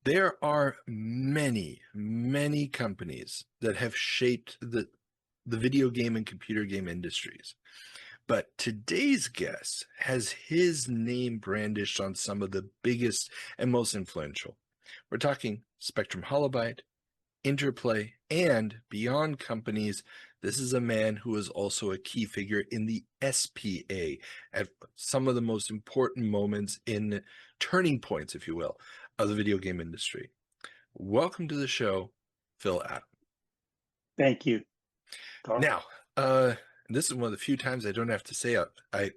There are many, many companies that have shaped the video game and computer game industries. But today's guest has his name brandished on some of the biggest and most influential. We're talking Spectrum Holobyte, Interplay, and beyond companies. This is a man who is also a key figure in the SPA at some of the most important moments in turning points, if you will, of the video game industry. Welcome to the show, Phil Adam. Thank you, Carl. Now, this is one of the few times I don't have to say I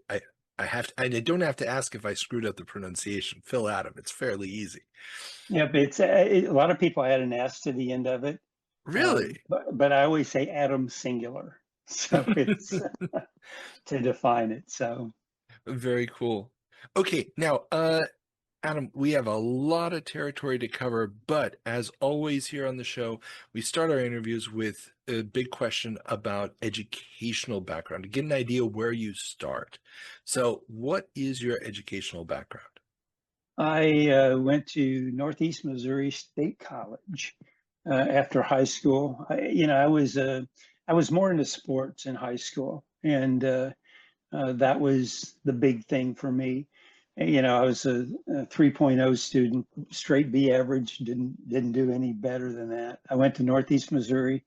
don't have to ask if I screwed up the pronunciation. Phil Adam. It's fairly easy. Yeah, but it's a lot of people add an S to the end of it. Really? But I always say Adam singular, so it's to define it. So Very cool. Okay, now, Adam, we have a lot of territory to cover, but as always here on the show, we start our interviews with a big question about educational background to get an idea where you start. So, what is your educational background? I went to Northeast Missouri State College after high school. I was more into sports in high school, and that was the big thing for me. I was a 3.0 student, straight B average, didn't do any better than that. I went to Northeast Missouri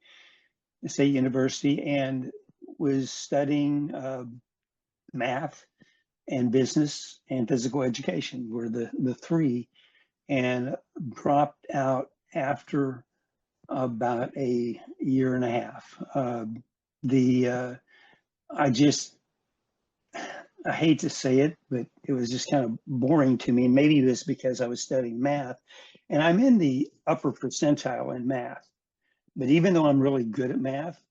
State University and was studying math and business and physical education were the three, and dropped out after about a year and a half. I hate to say it, but it was just kind of boring to me. And maybe it was because I was studying math, and I'm in the upper percentile in math. But even though I'm really good at math,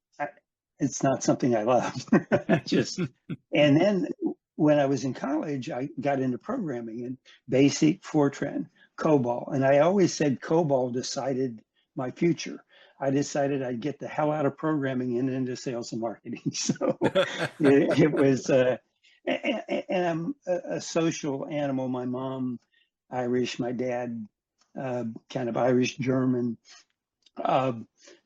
it's not something I love. And then when I was in college, I got into programming and BASIC, Fortran, COBOL. And I always said COBOL decided my future. I decided I'd get the hell out of programming and into sales and marketing. So it was, and I'm a social animal. My mom, Irish, my dad, kind of Irish German,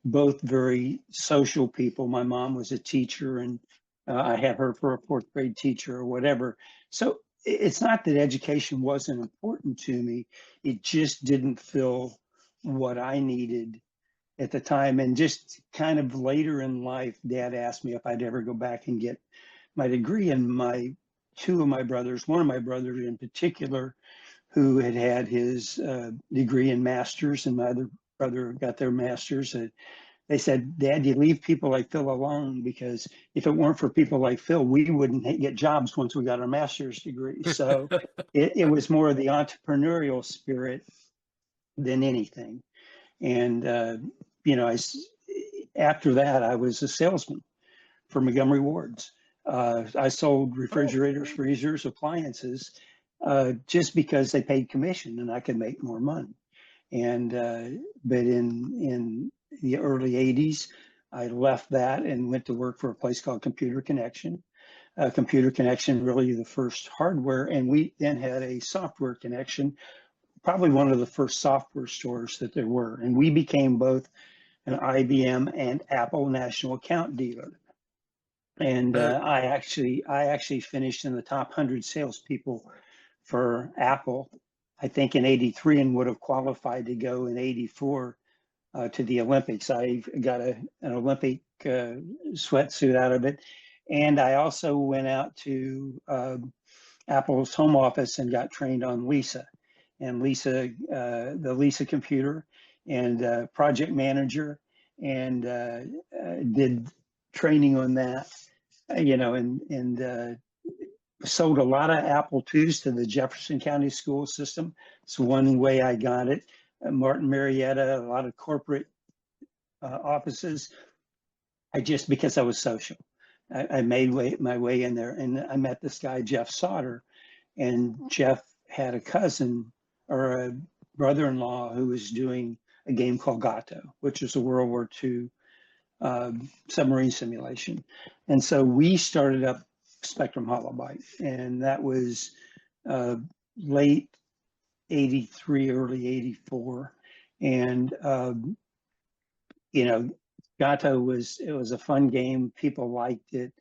both very social people. My mom was a teacher, and I had her for a fourth grade teacher or whatever. So it's not that education wasn't important to me. It just didn't fill what I needed at the time. And just kind of later in life, Dad asked me if I'd ever go back and get my degree. And two of my brothers, one of my brothers in particular, who had his degree in master's, and my other brother got their master's, they said, Dad, you leave people like Phil alone, because if it weren't for people like Phil, we wouldn't get jobs once we got our master's degree. So it was more of the entrepreneurial spirit than anything. And, after that, I was a salesman for Montgomery Wards. I sold refrigerators, freezers, appliances, just because they paid commission and I could make more money. And but in the early 80s, I left that and went to work for a place called Computer Connection. Computer Connection, really the first hardware, and we then had a software connection, probably one of the first software stores that there were. And we became both an IBM and Apple national account dealer. And I actually finished in the top 100 salespeople for Apple, I think in '83, and would have qualified to go in '84 to the Olympics. I got an Olympic sweatsuit out of it. And I also went out to Apple's home office and got trained on Lisa. And Lisa, the Lisa computer, and project manager, and did training on that, and sold a lot of Apple IIs to the Jefferson County school system. It's one way I got it. Martin Marietta, a lot of corporate offices. Because I was social, I made my way in there, and I met this guy, Jeff Sauter, and Jeff had a cousin or a brother-in-law who was doing a game called Gato, which is a World War II submarine simulation. And so we started up Spectrum Holobyte, and that was late '83, early '84, and you know, Gato it was a fun game. People liked it,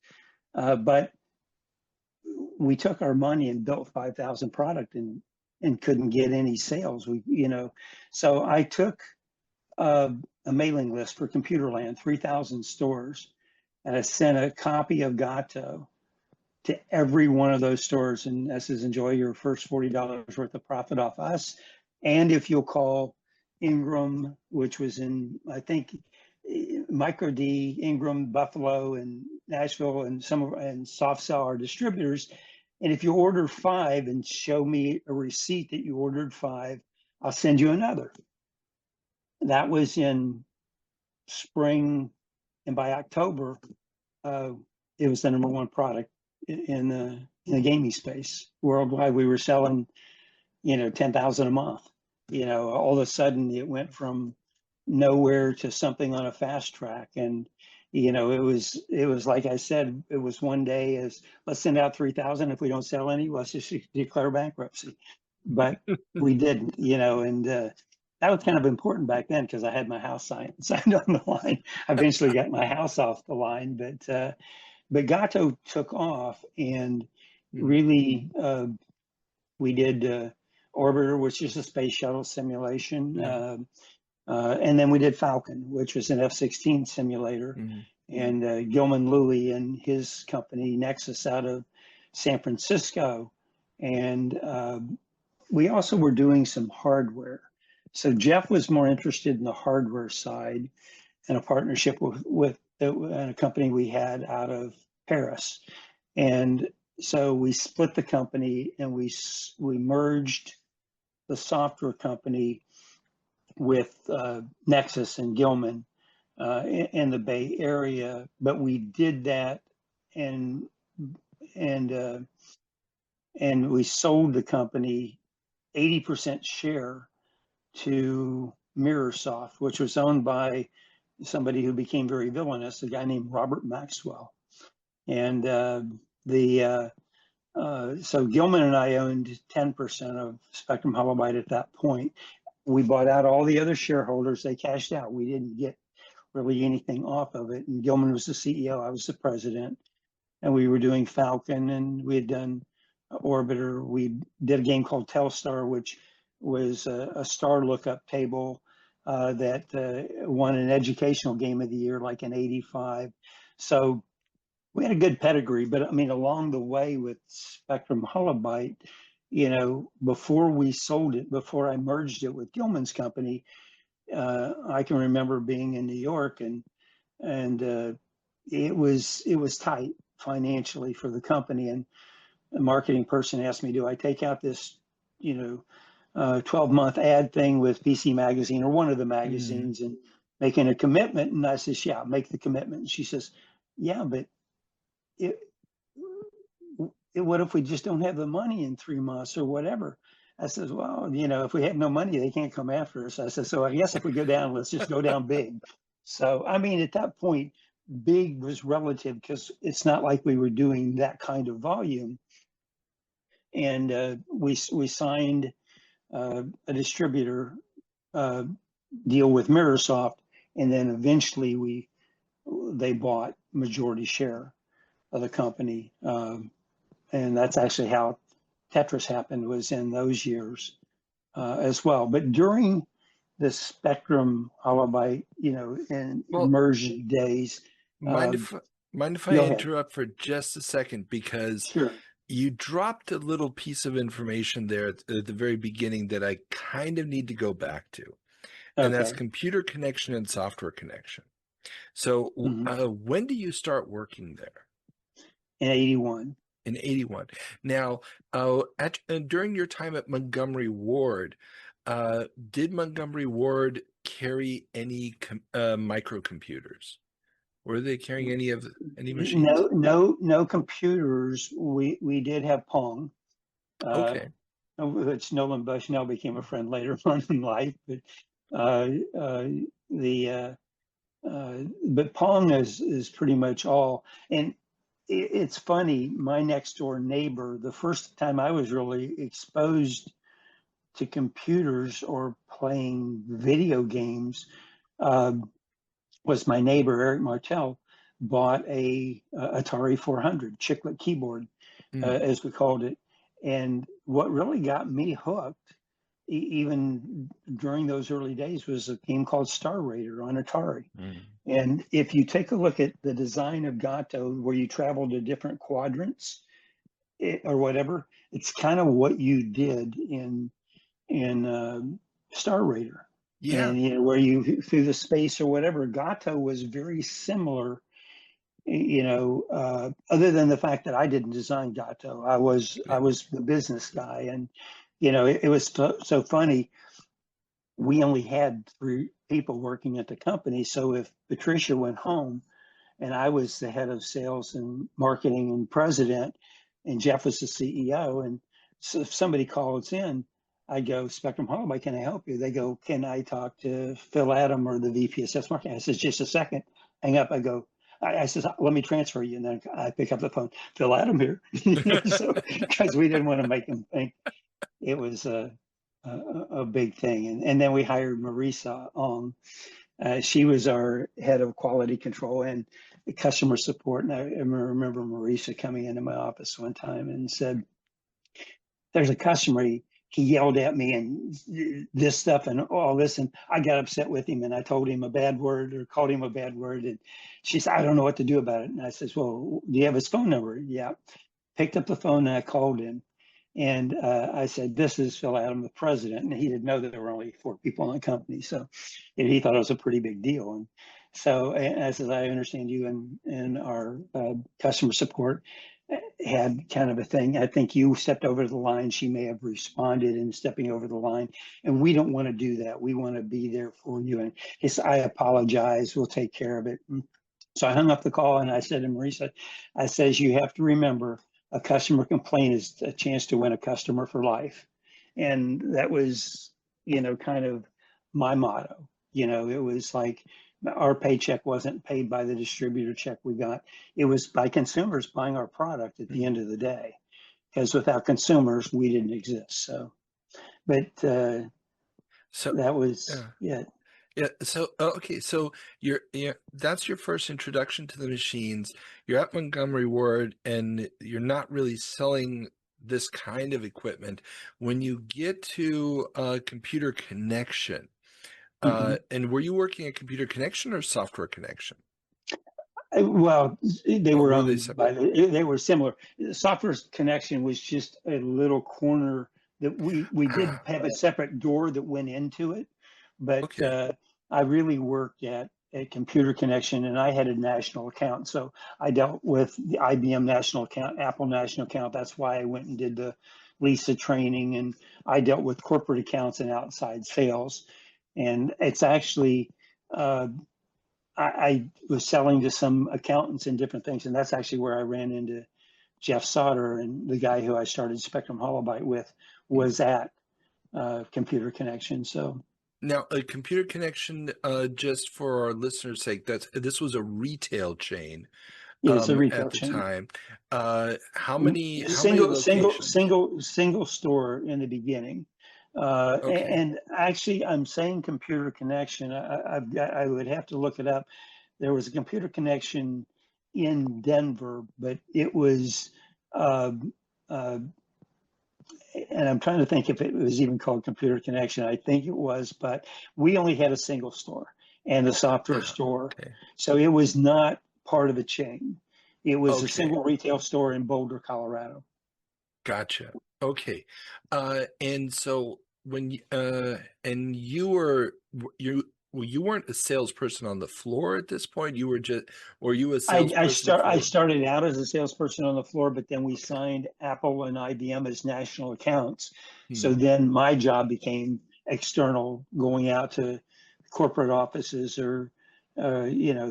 but we took our money and built 5,000 product and couldn't get any sales. So I took a mailing list for Computerland, 3,000 stores, and I sent a copy of Gato to every one of those stores. And I says, enjoy your first $40 worth of profit off us. And if you'll call Ingram, which was in, I think, Micro D, Ingram, Buffalo, and Nashville, and Soft Cell are distributors. And if you order 5 and show me a receipt that you ordered 5, I'll send you another. That was in spring, and by October, it was the #1 product in the gaming space worldwide. We were selling, 10,000 a month. All of a sudden it went from nowhere to something on a fast track, and it was like I said, it was one day as let's send out 3,000. If we don't sell any, let's just declare bankruptcy. But we didn't, and that was kind of important back then because I had my house signed on the line. I eventually got my house off the line, but Gato took off, and really we did Orbiter, which is a space shuttle simulation. And then we did Falcon, which was an F-16 simulator. And Gilman Louie and his company, Nexus, out of San Francisco. And we also were doing some hardware. So Jeff was more interested in the hardware side, and a partnership with a company we had out of Paris. And so we split the company, and we merged the software company with Nexus and Gilman in the Bay Area. But we did that, and we sold the company 80% share to Mirrorsoft, which was owned by somebody who became very villainous, a guy named Robert Maxwell. And so Gilman and I owned 10% of Spectrum Holobyte at that point. We bought out all the other shareholders. They cashed out. We didn't get really anything off of it. And Gilman was the CEO. I was the president. And we were doing Falcon, and we had done Orbiter. We did a game called Telstar, which was a star lookup table that won an educational game of the year, like in '85. So we had a good pedigree. But I mean, along the way with Spectrum Holobyte, before we sold it, before I merged it with Gilman's company, I can remember being in New York, and it was tight financially for the company. And a marketing person asked me, do I take out this, 12-month ad thing with PC Magazine or one of the magazines and making a commitment? And I says, yeah, make the commitment. And she says, yeah, but what if we just don't have the money in 3 months or whatever? I says, well, if we have no money, they can't come after us. I said, so I guess if we go down, let's just go down big. So, I mean, at that point, big was relative because it's not like we were doing that kind of volume. And we signed a distributor deal with Mirrorsoft, and then eventually they bought majority share of the company. And that's actually how Tetris happened, was in those years as well. But during the Spectrum Holobyte, and immersion days. Mind if I interrupt for just a second? Because sure. You dropped a little piece of information there at the very beginning that I kind of need to go back to. And that's computer connection and software connection. So when do you start working there? In '81. In '81. Now, during your time at Montgomery Ward, did Montgomery Ward carry any microcomputers? Were they carrying any machines? No computers. We did have Pong. Which Nolan Bushnell became a friend later on in life. But Pong is pretty much all. And it's funny, my next door neighbor, the first time I was really exposed to computers or playing video games uh, was my neighbor, Eric Martel, bought a Atari 400 chiclet keyboard, Mm, as we called it. And what really got me hooked, even during those early days, was a game called Star Raider on Atari. mm. And if you take a look at the design of Gato, where you travel to different quadrants or whatever, it's kind of what you did in Star Raider. Yeah. And where you through the space or whatever, Gato was very similar. Other than the fact that I didn't design Gato, I Yeah. was the business guy, and it was so funny. We only had three people working at the company, so if Patricia went home and I was the head of sales and marketing and president, and Jeff was the CEO. And so if somebody calls in, I go, Spectrum Holobyte, can I help you? They go, can I talk to Phil Adam or the VP of sales marketing? I says, just a second. Hang up. I go, I says, let me transfer you. And then I pick up the phone, Phil Adam here. So, because we didn't want to make him think it was a big thing. And then we hired Marisa on. She was our head of quality control and customer support. And I remember Marisa coming into my office one time and said, there's a customer, he yelled at me and this stuff and all this. And I got upset with him and I told him a bad word or called him a bad word. And she said, I don't know what to do about it. And I says, well, do you have his phone number? Yeah. Picked up the phone and I called him. And I said, this is Phil Adam, the president. And he didn't know that there were only four people in the company. So he thought it was a pretty big deal. And so I said, I understand you and our customer support had kind of a thing. I think you stepped over the line. She may have responded in stepping over the line. And we don't want to do that. We want to be there for you. And he said, I apologize. We'll take care of it. So I hung up the call and I said to Marisa, I says, you have to remember, a customer complaint is a chance to win a customer for life. And that was, kind of my motto. It was like our paycheck wasn't paid by the distributor check we got. It was by consumers buying our product at the end of the day. Because without consumers, we didn't exist. So, but So, that was, yeah. yeah. Yeah. So, okay. So that's your first introduction to the machines. You're at Montgomery Ward and you're not really selling this kind of equipment. When you get to Computer Connection, Mhm. and were you working at Computer Connection or Software Connection? Well, they Or were were they owned by separate? they were similar. Software Connection was just a little corner that we did Ah, have a separate door that went into it, but okay. I really worked at Computer Connection and I had a national account. So I dealt with the IBM national account, Apple national account. That's why I went and did the Lisa training, and I dealt with corporate accounts and outside sales. And it's actually I was selling to some accountants and different things, and that's actually where I ran into Jeff Sauter, and the guy who I started Spectrum Holobyte with was at Computer Connection. So Now, a Computer Connection, just for our listeners' sake, this was a retail chain it's a retail at the chain, time. How many single single locations? single single store in the beginning. Okay. And actually, I'm saying Computer Connection. I would have to look it up. There was a Computer Connection in Denver, but it was. Uh, uh, and I'm trying to think if it was even called Computer Connection. I think it was, but we only had a single store and the software Ah, store. okay. So it was not part of a chain. It was a Okay. single retail store in Boulder, Colorado. Gotcha. Okay. And so and you were well, you weren't a salesperson on the floor at this point. You were just, or you a salesperson I for, started out as a salesperson on the floor, but then we signed Apple and IBM as national accounts. So hmm, then my job became external, going out to corporate offices or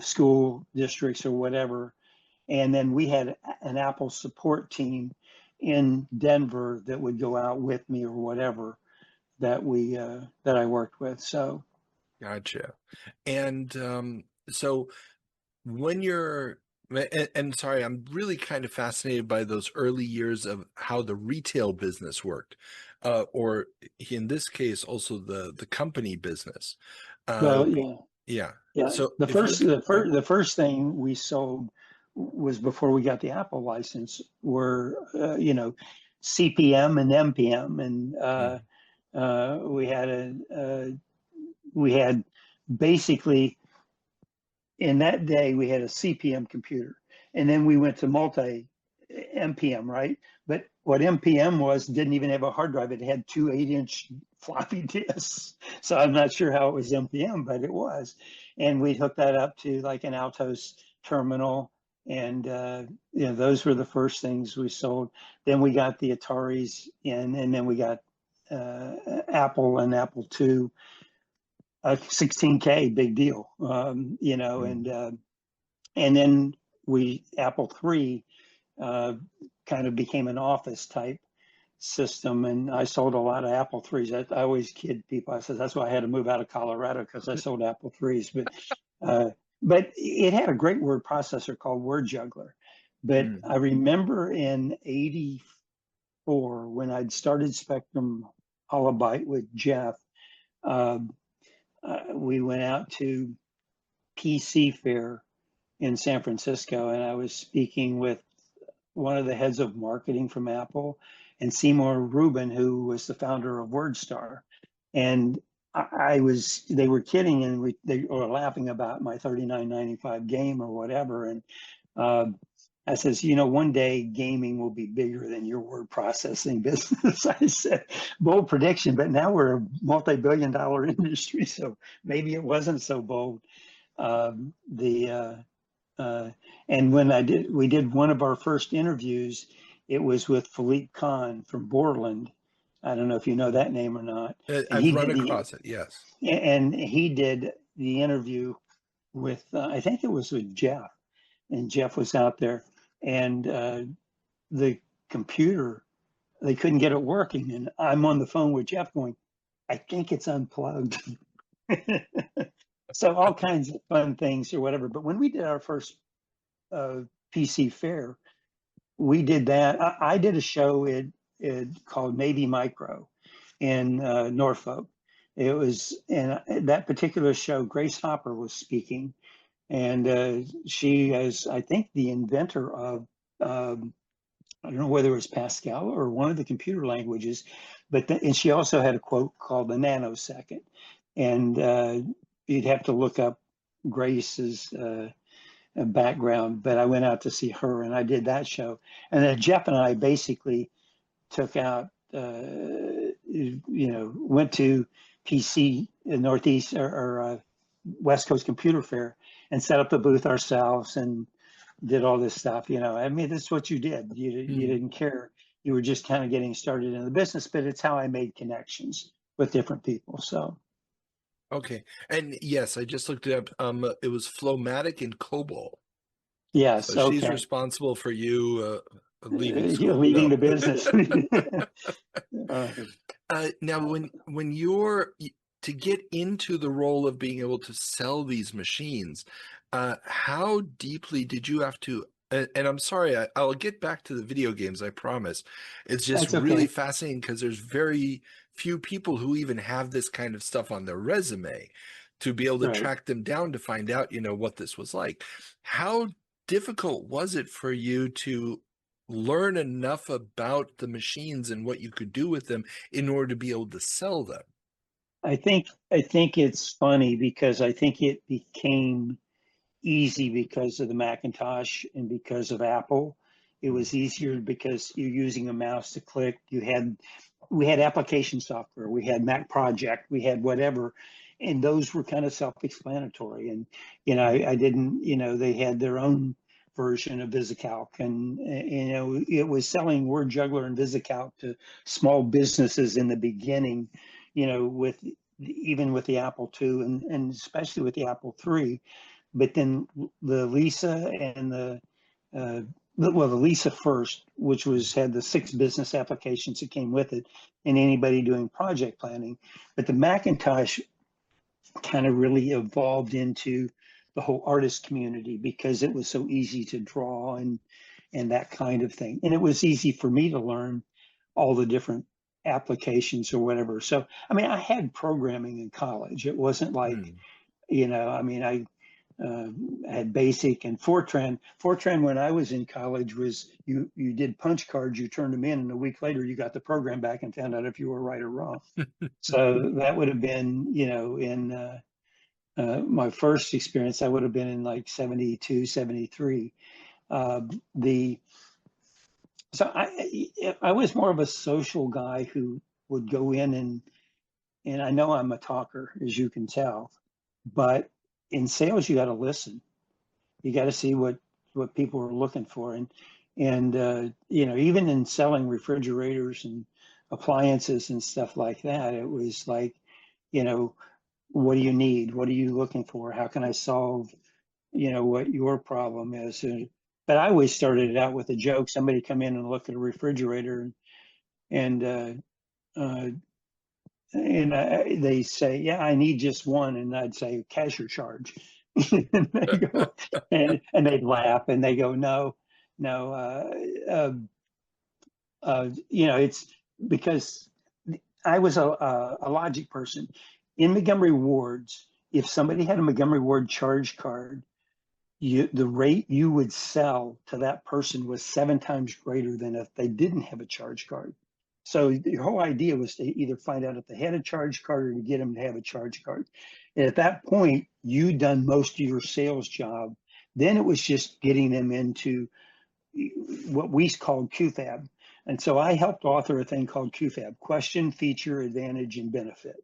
school districts or whatever. And then we had an Apple support team in Denver that would go out with me or whatever that I worked with. So gotcha. And so when you're and sorry, I'm really kind of fascinated by those early years of how the retail business worked. or in this case, also the company business. Well, yeah, Yeah. yeah. So if you could, The first thing we sold was before we got the Apple license were CPM and MPM, and Mm, we had basically in that day we had a CPM computer, and then we went to multi MPM, right? But what MPM was didn't even have a hard drive. It had two 8-inch floppy disks. So I'm not sure how it was MPM, but it was. And we hooked that up to like an Altos terminal. And those were the first things we sold. Then we got the Ataris in, and then we got Apple and Apple II. 16K, big deal. mm, And then Apple III kind of became an office type system, and I sold a lot of Apple IIIs. I always kid people. I said that's why I had to move out of Colorado, because I sold Apple IIIs. But it had a great word processor called Word Juggler. But mm. I remember in '84 when I'd started Spectrum Holobyte with Jeff, uh, we went out to PC Fair in San Francisco, and I was speaking with one of the heads of marketing from Apple, and Seymour Rubin, who was the founder of WordStar. And they were kidding, and they were laughing about my $39.95 game or whatever. And uh, I says, one day gaming will be bigger than your word processing business. I said, bold prediction, but now we're a multi-billion-dollar industry, so maybe it wasn't so bold. Um, the and when we did one of our first interviews, it was with Philippe Kahn from Borland. I don't know if you know that name or not. And I've he run did across it. Yes. the interview with I think it was with Jeff, and Jeff was out there, and the computer, they couldn't get it working, and I'm on the phone with Jeff going, I think it's unplugged. So all kinds of fun things or whatever. But when we did our first PC Fair, we did that. I did a show called Maybe Micro in Norfolk. It was in that particular show. Grace Hopper was speaking, and she is, I think, the inventor of I don't know whether it was Pascal or one of the computer languages, and she also had a quote called the nanosecond, and you'd have to look up Grace's background, but I went out to see her, and I did that show. And then Jeff and I basically took out, went to PC Northeast or West Coast Computer Fair and set up the booth ourselves and did all this stuff. I mean, that's what you did. You Mm. didn't care. You were just kind of getting started in the business, but it's how I made connections with different people. So Okay. And yes, I just looked it up. It was Flowmatic and COBOL. So yes, she's okay. responsible for you leaving You're school. leaving No. the business. uh, Now, when you're to get into the role of being able to sell these machines, how deeply did you have to? And I'm sorry, I'll get back to the video games, I promise. It's just That's really okay. fascinating because there's very few people who even have this kind of stuff on their resume to be able to Right. track them down to find out, what this was like. How difficult was it for you to learn enough about the machines and what you could do with them in order to be able to sell them? I think it's funny because I think it became easy because of the Macintosh and because of Apple. It Mm, was easier because you're using a mouse to click. We had application software, we had Mac Project, we had whatever, and those were kind of self-explanatory. And I didn't, they had their own version of VisiCalc, and it was selling Word Juggler and VisiCalc to small businesses in the beginning, with even with the Apple II and especially with the Apple III. But then the Lisa and uh, the Lisa first, which had the 6 business applications that came with it, and anybody doing project planning. But the Macintosh kind of really evolved into the whole artist community because it was so easy to draw and that kind of thing. And it was easy for me to learn all the different applications or whatever. So, I mean, I had programming in college. It wasn't like, Hmm. I mean, I had BASIC and Fortran. Fortran, when I was in college, was you did punch cards, you turned them in, and a week later you got the program back and found out if you were right or wrong. So that would have been, in my first experience, I would have been in like 72, 73. The so I was more of a social guy who would go in and I know I'm a talker, as you can tell, but in sales you got to listen. You got to see what people are looking for, and even in selling refrigerators and appliances and stuff like that, it was like, you know, what do you need? What are you looking for? How can I solve, what your problem is? But I always started it out with a joke. Somebody come in and look at a refrigerator and uh, they say, "Yeah, I need just one," and I'd say, "Cash or charge?" and they go, and they'd laugh and they go, "No, no, it's because I was a logic person in Montgomery wards. If somebody had a Montgomery ward charge card, the rate you would sell to that person was 7 times greater than if they didn't have a charge card. So the whole idea was to either find out if they had a charge card or to get them to have a charge card. And at that point, you'd done most of your sales job. Then it was just getting them into what we called QFAB. And so I helped author a thing called QFAB, Question, Feature, Advantage, and Benefit.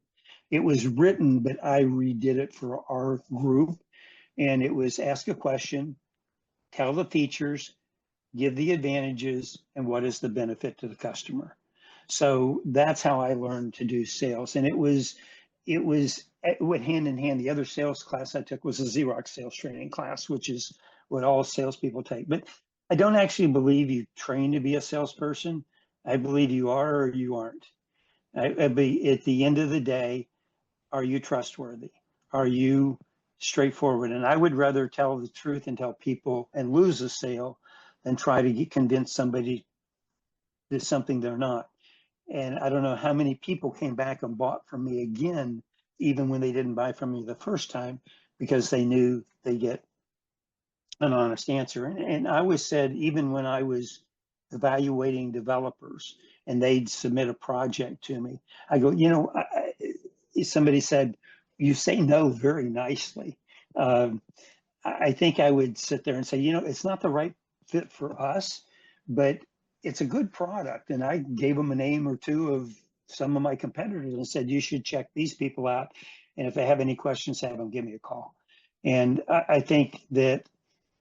It was written, but I redid it for our group. And it was ask a question, tell the features, give the advantages, and what is the benefit to the customer. So that's how I learned to do sales. And it went hand in hand. The other sales class I took was a Xerox sales training class, which is what all salespeople take. But I don't actually believe you train to be a salesperson. I believe you are or you aren't. At the end of the day, are you trustworthy? Are you straightforward? And I would rather tell the truth and tell people and lose a sale than try to convince somebody that something they're not. And I don't know how many people came back and bought from me again, even when they didn't buy from me the first time, because they knew they get an honest answer. And I always said, even when I was evaluating developers and they'd submit a project to me, I go, somebody said, you say no very nicely. I think I would sit there and say, it's not the right fit for us, but it's a good product. And I gave them a name or two of some of my competitors and said, you should check these people out. And if they have any questions, have them give me a call. And I think that,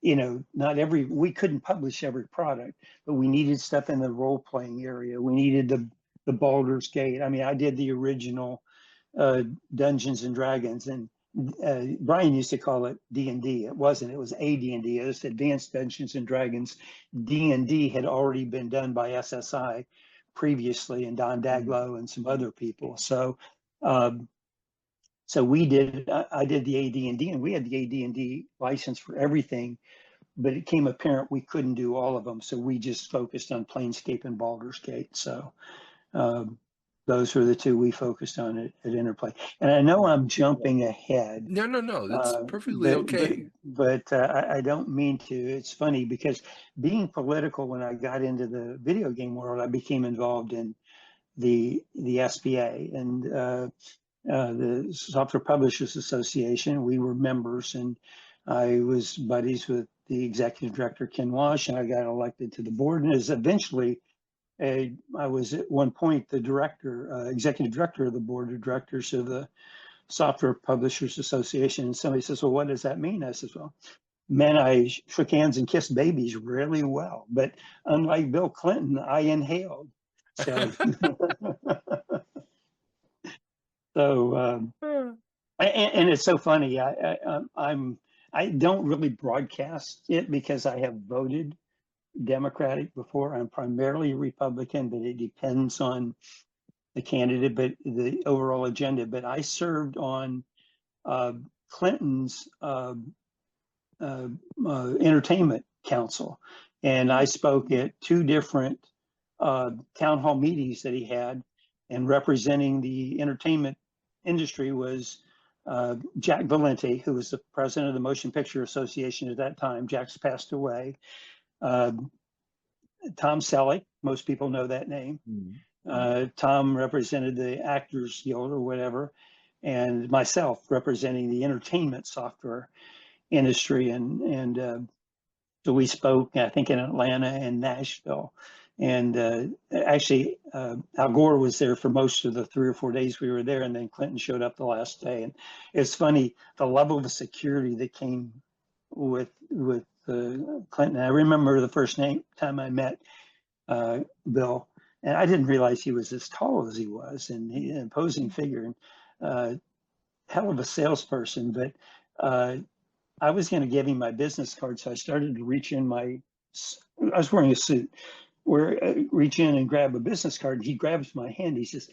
we couldn't publish every product, but we needed stuff in the role playing area. We needed the Baldur's Gate. I mean, I did the original Dungeons and Dragons, and Brian used to call it D&D. It wasn't. It was AD&D. It was Advanced Dungeons and Dragons. D&D had already been done by SSI previously, and Don Daglow and some other people. So, we did. I did the AD&D, and we had the AD&D license for everything. But it became apparent we couldn't do all of them, so we just focused on Planescape and Baldur's Gate. So. Those were the two we focused on at Interplay. And I know I'm jumping ahead. No, that's perfectly okay. But I don't mean to. It's funny because being political, when I got into the video game world, I became involved in the SPA and the Software Publishers Association. We were members, and I was buddies with the executive director, Ken Walsh, and I got elected to the board. And is eventually I was at one point the executive director of the board of directors of the Software Publishers Association. And somebody says, well, what does that mean? I says, well, man, I shook hands and kissed babies really well. But unlike Bill Clinton, I inhaled. So, and it's so funny. I don't really broadcast it because I have voted Democratic before. I'm primarily Republican, but it depends on the candidate, but the overall agenda. But I served on Clinton's entertainment council, and I spoke at 2 different town hall meetings that he had and representing the entertainment industry was Jack Valenti, who was the president of the Motion Picture Association at that time. Jack's passed away. Uh, Tom Selleck, most people know that name. Tom represented the Actors Guild or whatever, and myself representing the entertainment software industry. And so we spoke, I think, in Atlanta and Nashville. And actually, Al Gore was there for most of the 3 or 4 days we were there, and then Clinton showed up the last day. And it's funny, the level of security that came with Clinton. I remember the first time I met Bill, and I didn't realize he was as tall as he was, and he an imposing figure, and hell of a salesperson. But I was going to give him my business card, so I started to reach in I was wearing a suit, where reach in and grab a business card. And he grabs my hand. He says,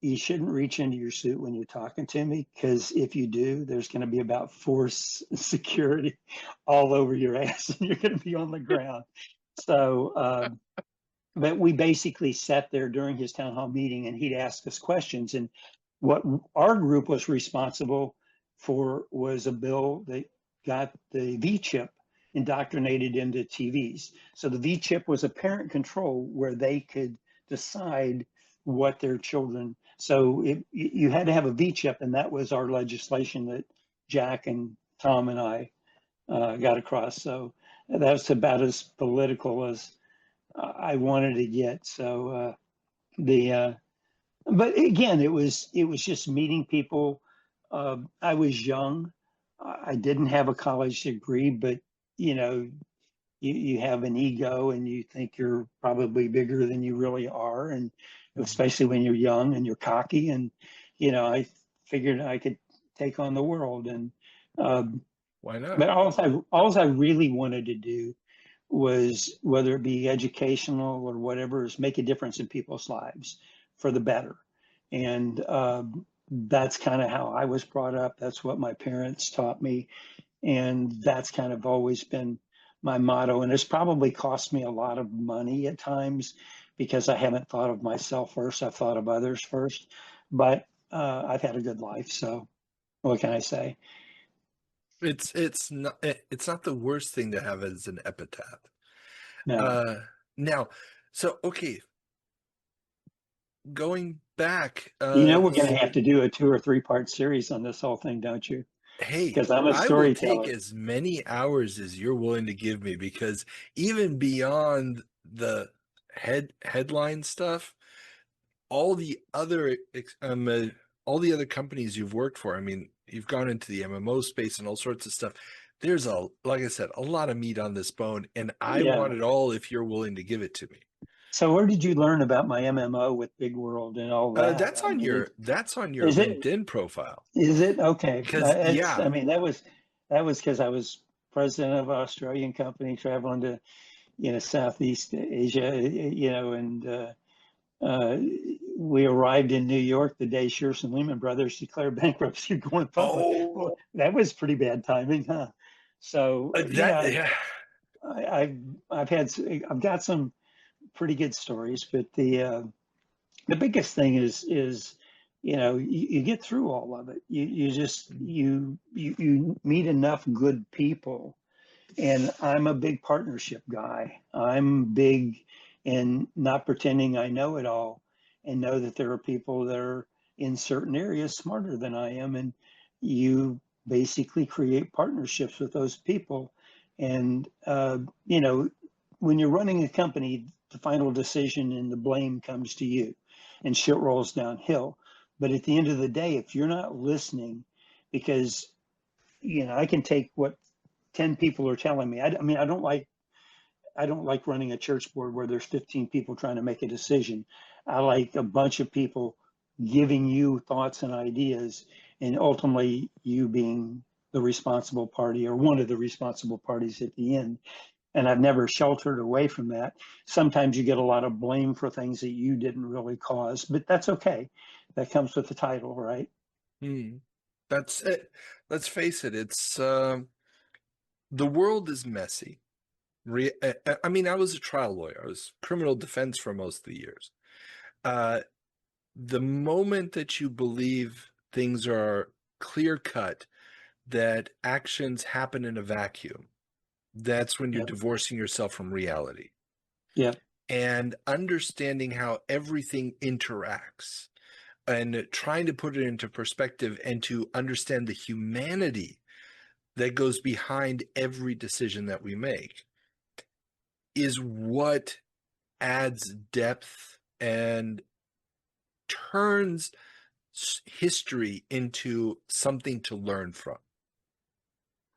"You shouldn't reach into your suit when you're talking to me, because if you do, there's going to be about 4 security all over your ass, and you're going to be on the ground." So, but we basically sat there during his town hall meeting, and he'd ask us questions. And what our group was responsible for was a bill that got the V chip indoctrinated into TVs. So the V chip was a parent control where they could decide what their children. So you had to have a V chip, and that was our legislation that Jack and Tom and I got across. So that's about as political as I wanted to get. So but again, it was just meeting people. I was young. I didn't have a college degree, but you know, you have an ego, and you think you're probably bigger than you really are, and especially when you're young and you're cocky. And I figured I could take on the world. And Why not? but all I really wanted to do was, whether it be educational or whatever, is make a difference in people's lives for the better. And that's kind of how I was brought up. That's what my parents taught me. And that's kind of always been my motto. And it's probably cost me a lot of money at times, because I haven't thought of myself first. I've thought of others first. But I've had a good life. So what can I say? It's not the worst thing to have as an epitaph. No. Now, so okay, going back, We're going to have to do a 2 or 3 part series on this whole thing, don't you? hey, Because I'm a I will take storyteller. as many hours as you're willing to give me, because even beyond the headline stuff, all the other all the other companies you've worked for, I mean, you've gone into the MMO space and all sorts of stuff. There's like I said, a lot of meat on this bone, and I Yeah. want it all if you're willing to give it to me. So where did you learn about my MMO with Big World and all that? That's I on mean, that's on your is it LinkedIn profile. is it okay? Because I yeah, mean, that was because I was president of an Australian company traveling to Southeast Asia, and uh, we arrived in New York the day Shearson Lehman Brothers declared bankruptcy going public. Well, oh, that was pretty bad timing, huh? So that yeah. I've got some pretty good stories, but the biggest thing is you get through all of it. You just you meet enough good people, and I'm a big partnership guy. I'm big in not pretending I know it all, and know that there are people that are in certain areas smarter than I am, and you basically create partnerships with those people. And when you're running a company, the final decision and the blame comes to you, and shit rolls downhill. But at the end of the day, if you're not listening, because I can take what 10 people are telling me. I mean, I don't like running a church board where there's 15 people trying to make a decision. I like a bunch of people giving you thoughts and ideas, and ultimately you being the responsible party, or one of the responsible parties at the end. And I've never sheltered away from that. Sometimes you get a lot of blame for things that you didn't really cause, but that's okay. That comes with the title, right? That's it. Let's face it, it's the world is messy. I mean, I was a trial lawyer. I was criminal defense for most of the years. The moment that you believe things are clear cut, that actions happen in a vacuum, that's when you're Yep. divorcing yourself from reality. Yep. And understanding how everything interacts and trying to put it into perspective and to understand the humanity that goes behind every decision that we make is what adds depth and turns history into something to learn from.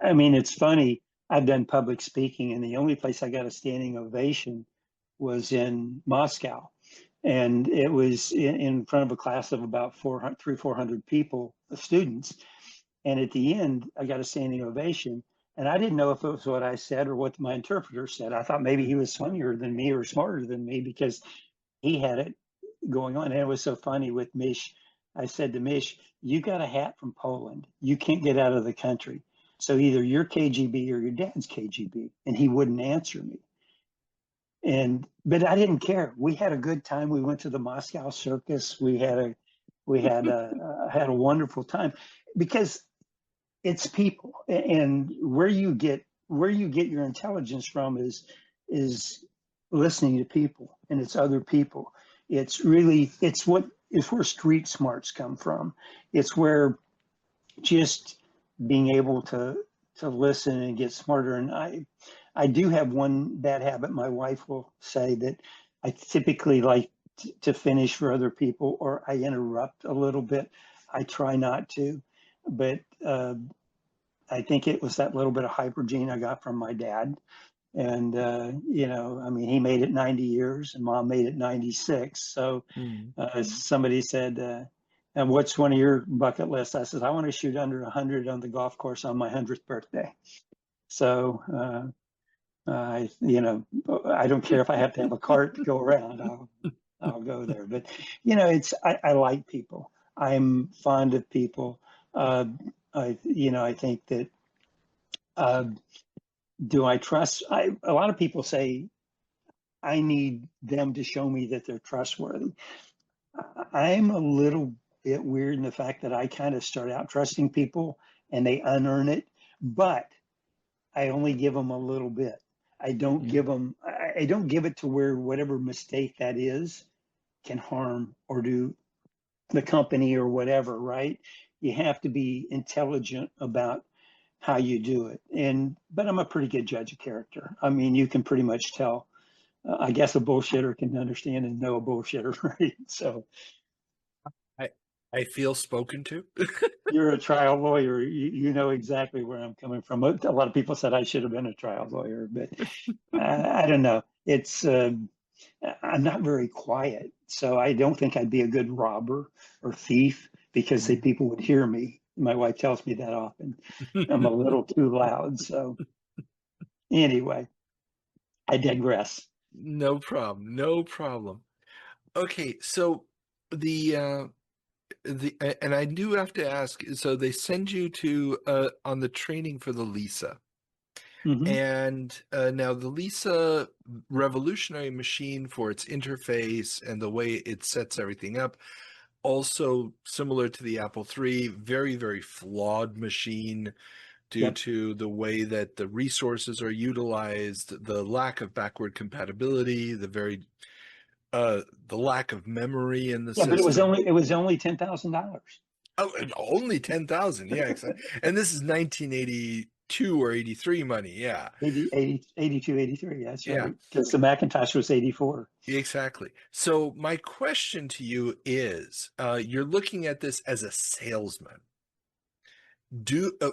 I mean, it's funny. I've done public speaking, and the only place I got a standing ovation was in Moscow. And it was in front of a class of about 400 people, students. And at the end, I got a standing ovation. And I didn't know if it was what I said or what my interpreter said. I thought maybe he was funnier than me or smarter than me because he had it going on. And it was so funny with Mish. I said to Mish, "You got a hat from Poland. You can't get out of the country. So either you're KGB or your dad's KGB." And he wouldn't answer me. But I didn't care. We had a good time. We went to the Moscow circus. We had a wonderful time because it's people, and where you get your intelligence from is listening to people, and it's other people. It's where street smarts come from. It's where just being able to listen and get smarter. And I do have one bad habit. My wife will say that I typically like to finish for other people, or I interrupt a little bit. I try not to, but I think it was that little bit of hypergene I got from my dad. And, I mean, he made it 90 years and mom made it 96. So somebody said, "And what's one of your bucket lists?" I said, "I want to shoot under 100 on the golf course on my 100th birthday." So, I don't care if I have to have a cart to go around. I'll go there. But I like people. I'm fond of people. I think that. Do I trust? A lot of people say I need them to show me that they're trustworthy. I'm a little bit weird in the fact that I kind of start out trusting people and they unearn it, but I only give them a little bit. I don't give them. I don't give it to where whatever mistake that is can harm or do the company or whatever. Right? You have to be intelligent about how you do it. But I'm a pretty good judge of character. I mean, you can pretty much tell. I guess a bullshitter can understand and know a bullshitter, right? So I I feel spoken to. you're a trial lawyer. You know exactly where I'm coming from. A lot of people said I should have been a trial lawyer, but I don't know. I'm not very quiet, so I don't think I'd be a good robber or thief because people would hear me. My wife tells me that often. I'm a little too loud. So anyway, I digress. No problem. No problem. Okay, so the and I do have to ask, so they send you to on the training for the Lisa. Hmm. And now the Lisa revolutionary machine for its interface and the way it sets everything up, also similar to the Apple III, very, very flawed machine due Yep. to the way that the resources are utilized, the lack of backward compatibility, the lack of memory in the Yeah, but system. it was only $10,000. Oh, and only 10,000. Yeah, exactly. And this is 1982 or 83 money. Yeah. 82, 83. That's Yeah. right. Because the Macintosh was 84. Exactly. So my question to you is, you're looking at this as a salesman.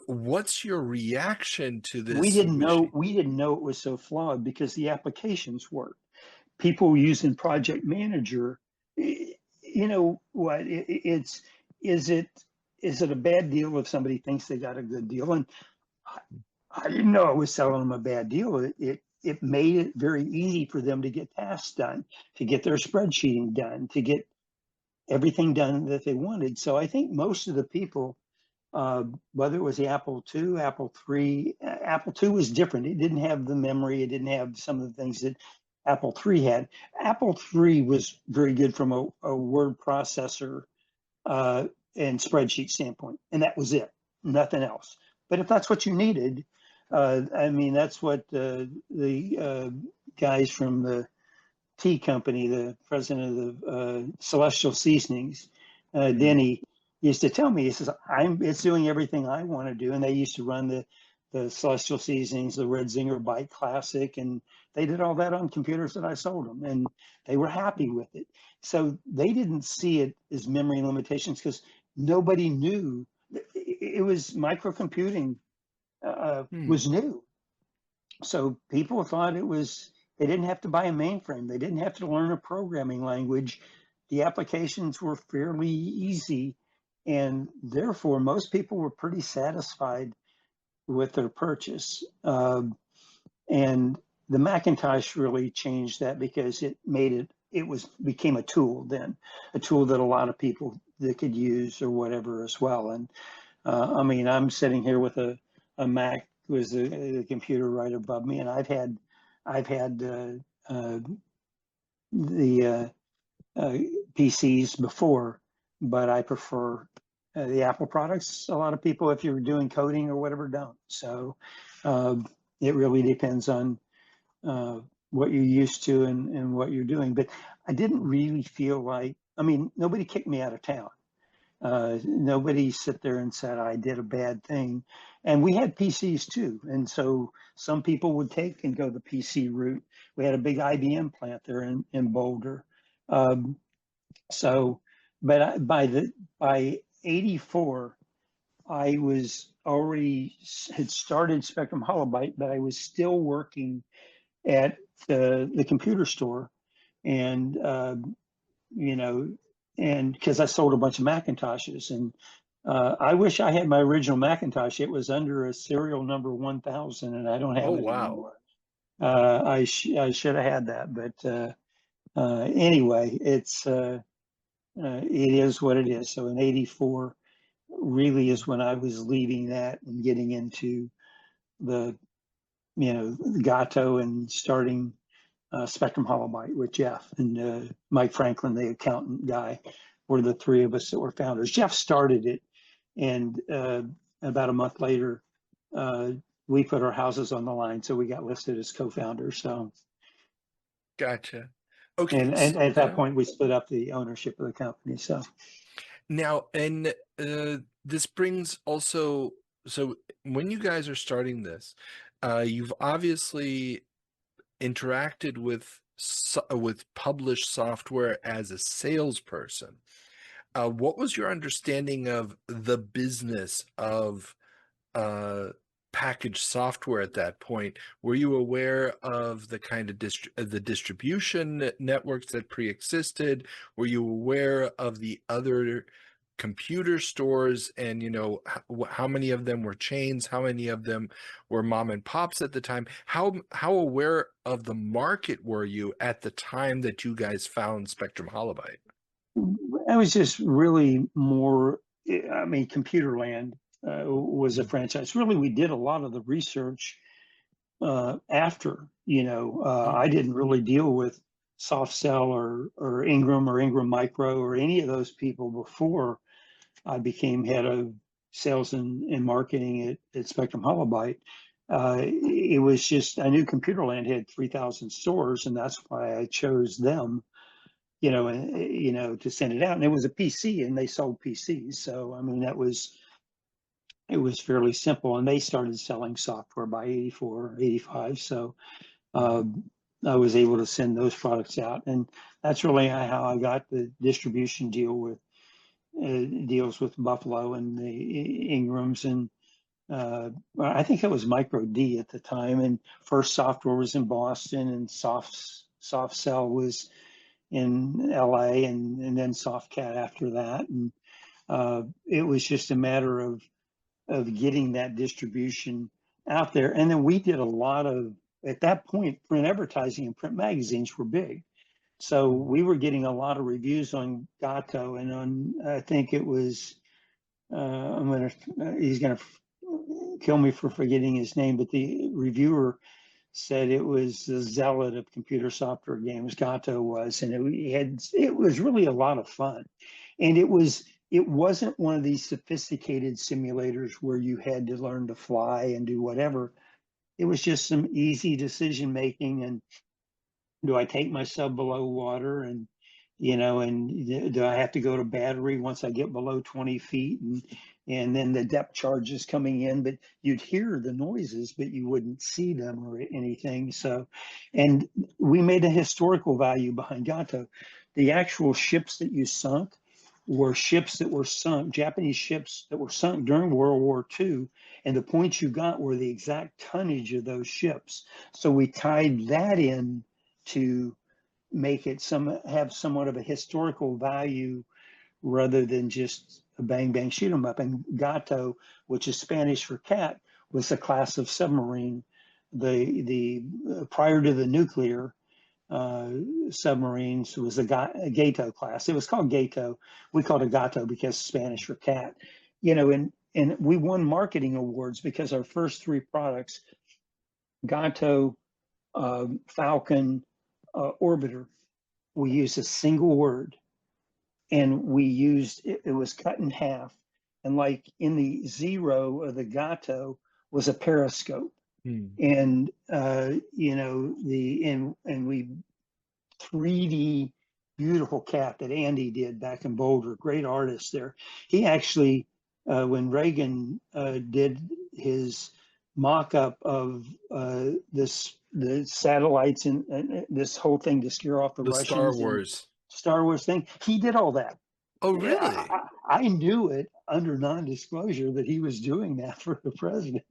What's your reaction to We this didn't know machine? we didn't know it was so flawed because the applications worked. People using Project Manager, you know what? Is it is it a bad deal if somebody thinks they got a good deal? And I didn't know I was selling them a bad deal. It made it very easy for them to get tasks done, to get their spreadsheeting done, to get everything done that they wanted. So I think most of the people, whether it was the Apple II, Apple III, Apple II was different. It didn't have the memory. It didn't have some of the things that Apple III had. Apple III was very good from a word processor uh, and spreadsheet standpoint, and that was it, nothing else. But if that's what you needed, I mean, that's what the guys from the tea company, the president of the Celestial Seasonings, Denny, used to tell me. He says, it's doing everything I want to do. And they used to run the Celestial Seasonings, the Red Zinger Byte Classic, and they did all that on computers that I sold them, and they were happy with it. So they didn't see it as memory limitations because nobody knew. It was microcomputing was new. So people thought it was, they didn't have to buy a mainframe. They didn't have to learn a programming language. The applications were fairly easy. And therefore, most people were pretty satisfied with their purchase. And the Macintosh really changed that because it made became a tool then, a tool that a lot of people that could use or whatever as well. And I mean, I'm sitting here with a Mac, was the computer right above me, and I've had the PCs before, but I prefer the Apple products. A lot of people, if you're doing coding or whatever, don't. So it really depends on what you're used to and what you're doing. But I didn't really feel like, I mean, nobody kicked me out of town. Nobody sit there and said I did a bad thing. And we had PCs too. And so some people would take and go the PC route. We had a big IBM plant there in Boulder. But by 84, I was already had started Spectrum Holobyte, but I was still working at the computer store. And, you know, and because I sold a bunch of Macintoshes, and I wish I had my original Macintosh. It was under a serial number 1000, and I don't have Oh, it wow. anymore. I should have had that, but anyway, it is what it is. So in 84 really is when I was leaving that and getting into the, Gato and starting Spectrum Holobyte with Jeff and Mike Franklin, the accountant guy, were the three of us that were founders. Jeff started it, and about a month later, we put our houses on the line, so we got listed as co-founders. So, Gotcha. Okay. and at that point, we split up the ownership of the company. So Now, and this brings also, so when you guys are starting this, you've obviously interacted with published software as a salesperson. What was your understanding of the business of packaged software at that point? Were you aware of the kind of the distribution networks that pre-existed? Were you aware of the other computer stores, and how many of them were chains, how many of them were mom and pops at the time? How aware of the market were you at the time that you guys found Spectrum Holobyte? I was just really more, I mean, Computerland was a franchise. Really, we did a lot of the research after, I didn't really deal with Soft Cell or Ingram Micro or any of those people before I became head of sales and marketing at Spectrum Holobyte. It was just, I knew Computerland had 3,000 stores, and that's why I chose them, to send it out. And it was a PC, and they sold PCs. So, I mean, it was fairly simple. And they started selling software by 84, 85. So I was able to send those products out. And that's really how I got the distribution deals with Buffalo and the Ingrams, and I think it was Micro D at the time. And First Software was in Boston, and Soft Cell was in LA, and then Softcat after that. And it was just a matter of getting that distribution out there. And then we did a lot of, at that point, print advertising and print magazines were big. So we were getting a lot of reviews on Gato, and on, I think it was, he's gonna kill me for forgetting his name, but the reviewer said it was the zealot of computer software games. Gato was, and it was really a lot of fun, and it wasn't one of these sophisticated simulators where you had to learn to fly and do whatever. It was just some easy decision making, and do I take myself below water, and and do I have to go to battery once I get below 20 feet, and then the depth charges coming in, but you'd hear the noises, but you wouldn't see them or anything. So, and we made a historical value behind Gato. The actual ships that you sunk were ships that were sunk, Japanese ships that were sunk during World War II, and the points you got were the exact tonnage of those ships. So we tied that in to make it have somewhat of a historical value rather than just a bang bang shoot 'em up. And Gato, which is Spanish for cat, was a class of submarine. The prior to the nuclear submarines was a Gato class. It was called Gato. We called it Gato because Spanish for cat. And we won marketing awards because our first three products, Gato, Falcon, Orbiter, we used a single word, and we used it was cut in half, and like in the zero of the Gato was a periscope. And and we 3D beautiful cat that Andy did back in Boulder, great artist there. He actually when Reagan did his mock-up of the satellites and this whole thing to scare off the Russians and Star Wars thing, he did all that. Oh, really? I knew it under non-disclosure that he was doing that for the president.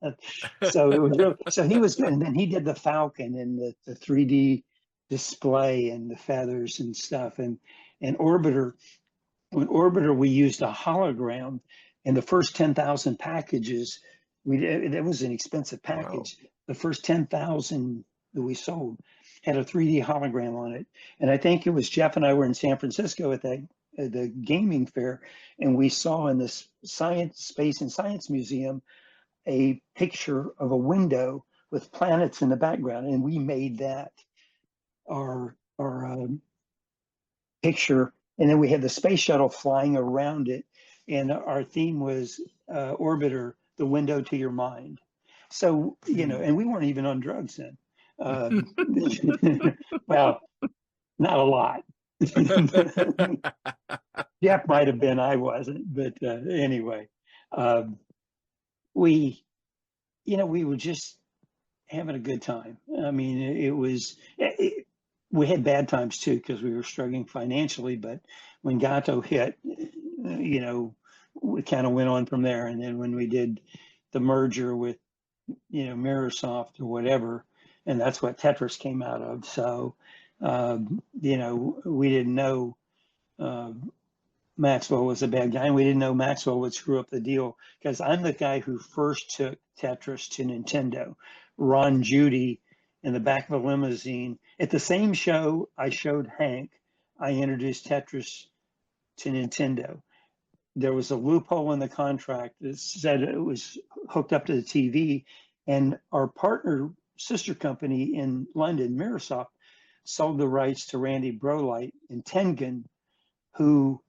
So it was really, so he was good. And then he did the Falcon and the 3D display and the feathers and stuff. And Orbiter, when Orbiter, we used a hologram, and the first 10,000 packages, that was an expensive package. Wow. The first 10,000 that we sold had a 3D hologram on it. And I think it was Jeff and I were in San Francisco at the gaming fair, and we saw in this Space and Science Museum a picture of a window with planets in the background, and we made that our picture. And then we had the space shuttle flying around it, and our theme was Orbiter, the window to your mind. So, and we weren't even on drugs then. Well, not a lot. Jeff might have been, I wasn't, but anyway, we were just having a good time. I mean, we had bad times too because we were struggling financially, but when Gato hit, we kind of went on from there. And then when we did the merger with, Mirrorsoft or whatever, and that's what Tetris came out of. So, we didn't know Maxwell was a bad guy, and we didn't know Maxwell would screw up the deal, because I'm the guy who first took Tetris to Nintendo. Ron Judy in the back of a limousine. At the same show I showed Hank, I introduced Tetris to Nintendo. There was a loophole in the contract that said it was hooked up to the TV, and our partner sister company in London, Mirrorsoft, sold the rights to Randy Brolight in Tengen, who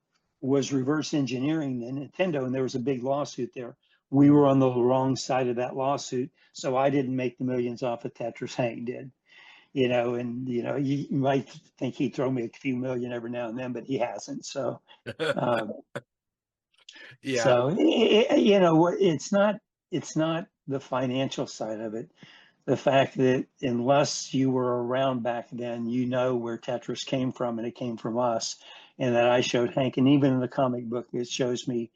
was reverse engineering the Nintendo, and there was a big lawsuit there. We were on the wrong side of that lawsuit, so I didn't make the millions off of Tetris. Hank did, you might think he'd throw me a few million every now and then, but he hasn't. So, yeah. So it's not the financial side of it. The fact that unless you were around back then, where Tetris came from, and it came from us, and that I showed Hank, and even in the comic book, it shows me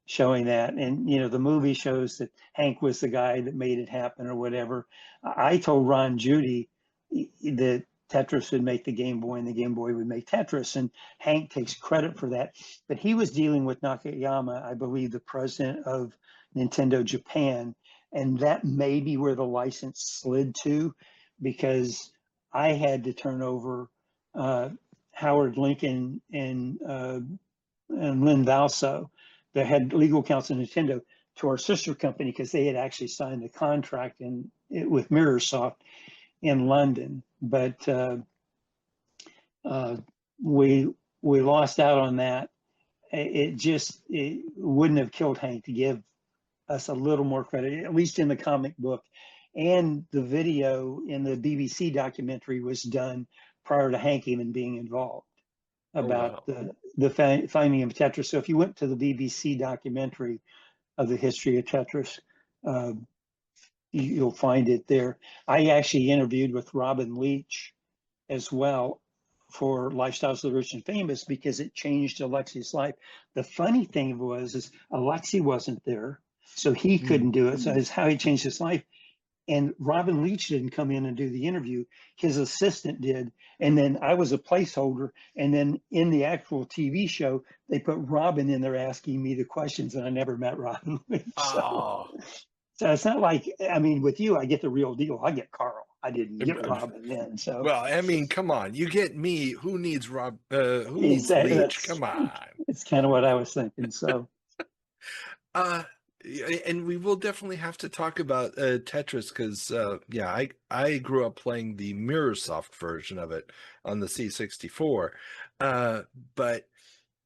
showing that. And, the movie shows that Hank was the guy that made it happen or whatever. I told Ron Judy that Tetris would make the Game Boy and the Game Boy would make Tetris, and Hank takes credit for that. But he was dealing with Nakayama, I believe, the president of Nintendo Japan, and that may be where the license slid to, because I had to turn over Howard Lincoln and Lynn Valso, the head legal counsel of Nintendo, to our sister company, because they had actually signed the contract with Mirrorsoft. in London, but uh, we lost out on that. It wouldn't have killed Hank to give us a little more credit, at least in the comic book. And the video in the BBC documentary was done prior to Hank even being involved Oh, about wow. the finding of Tetris. So if you went to the BBC documentary of the history of Tetris, uh, you'll find it there. I actually interviewed with Robin Leach as well for Lifestyles of the Rich and Famous because it changed Alexi's life. The funny thing was is Alexi wasn't there, so he Mm. couldn't do it. So it's how he changed his life. And Robin Leach didn't come in and do the interview. His assistant did. And then I was a placeholder. And then in the actual TV show, they put Robin in there asking me the questions, and I never met Robin Leach. Oh, So it's not like, I mean, with you, I get the real deal. I get Carl. I didn't uh, get uh, Robin then. So well, I mean, come on. You get me. Who needs who needs Leach? that's Come on. it's kind of what I was thinking. So Uh, and we will definitely have to talk about Tetris because, yeah, I grew up playing the Mirrorsoft version of it on the C64. But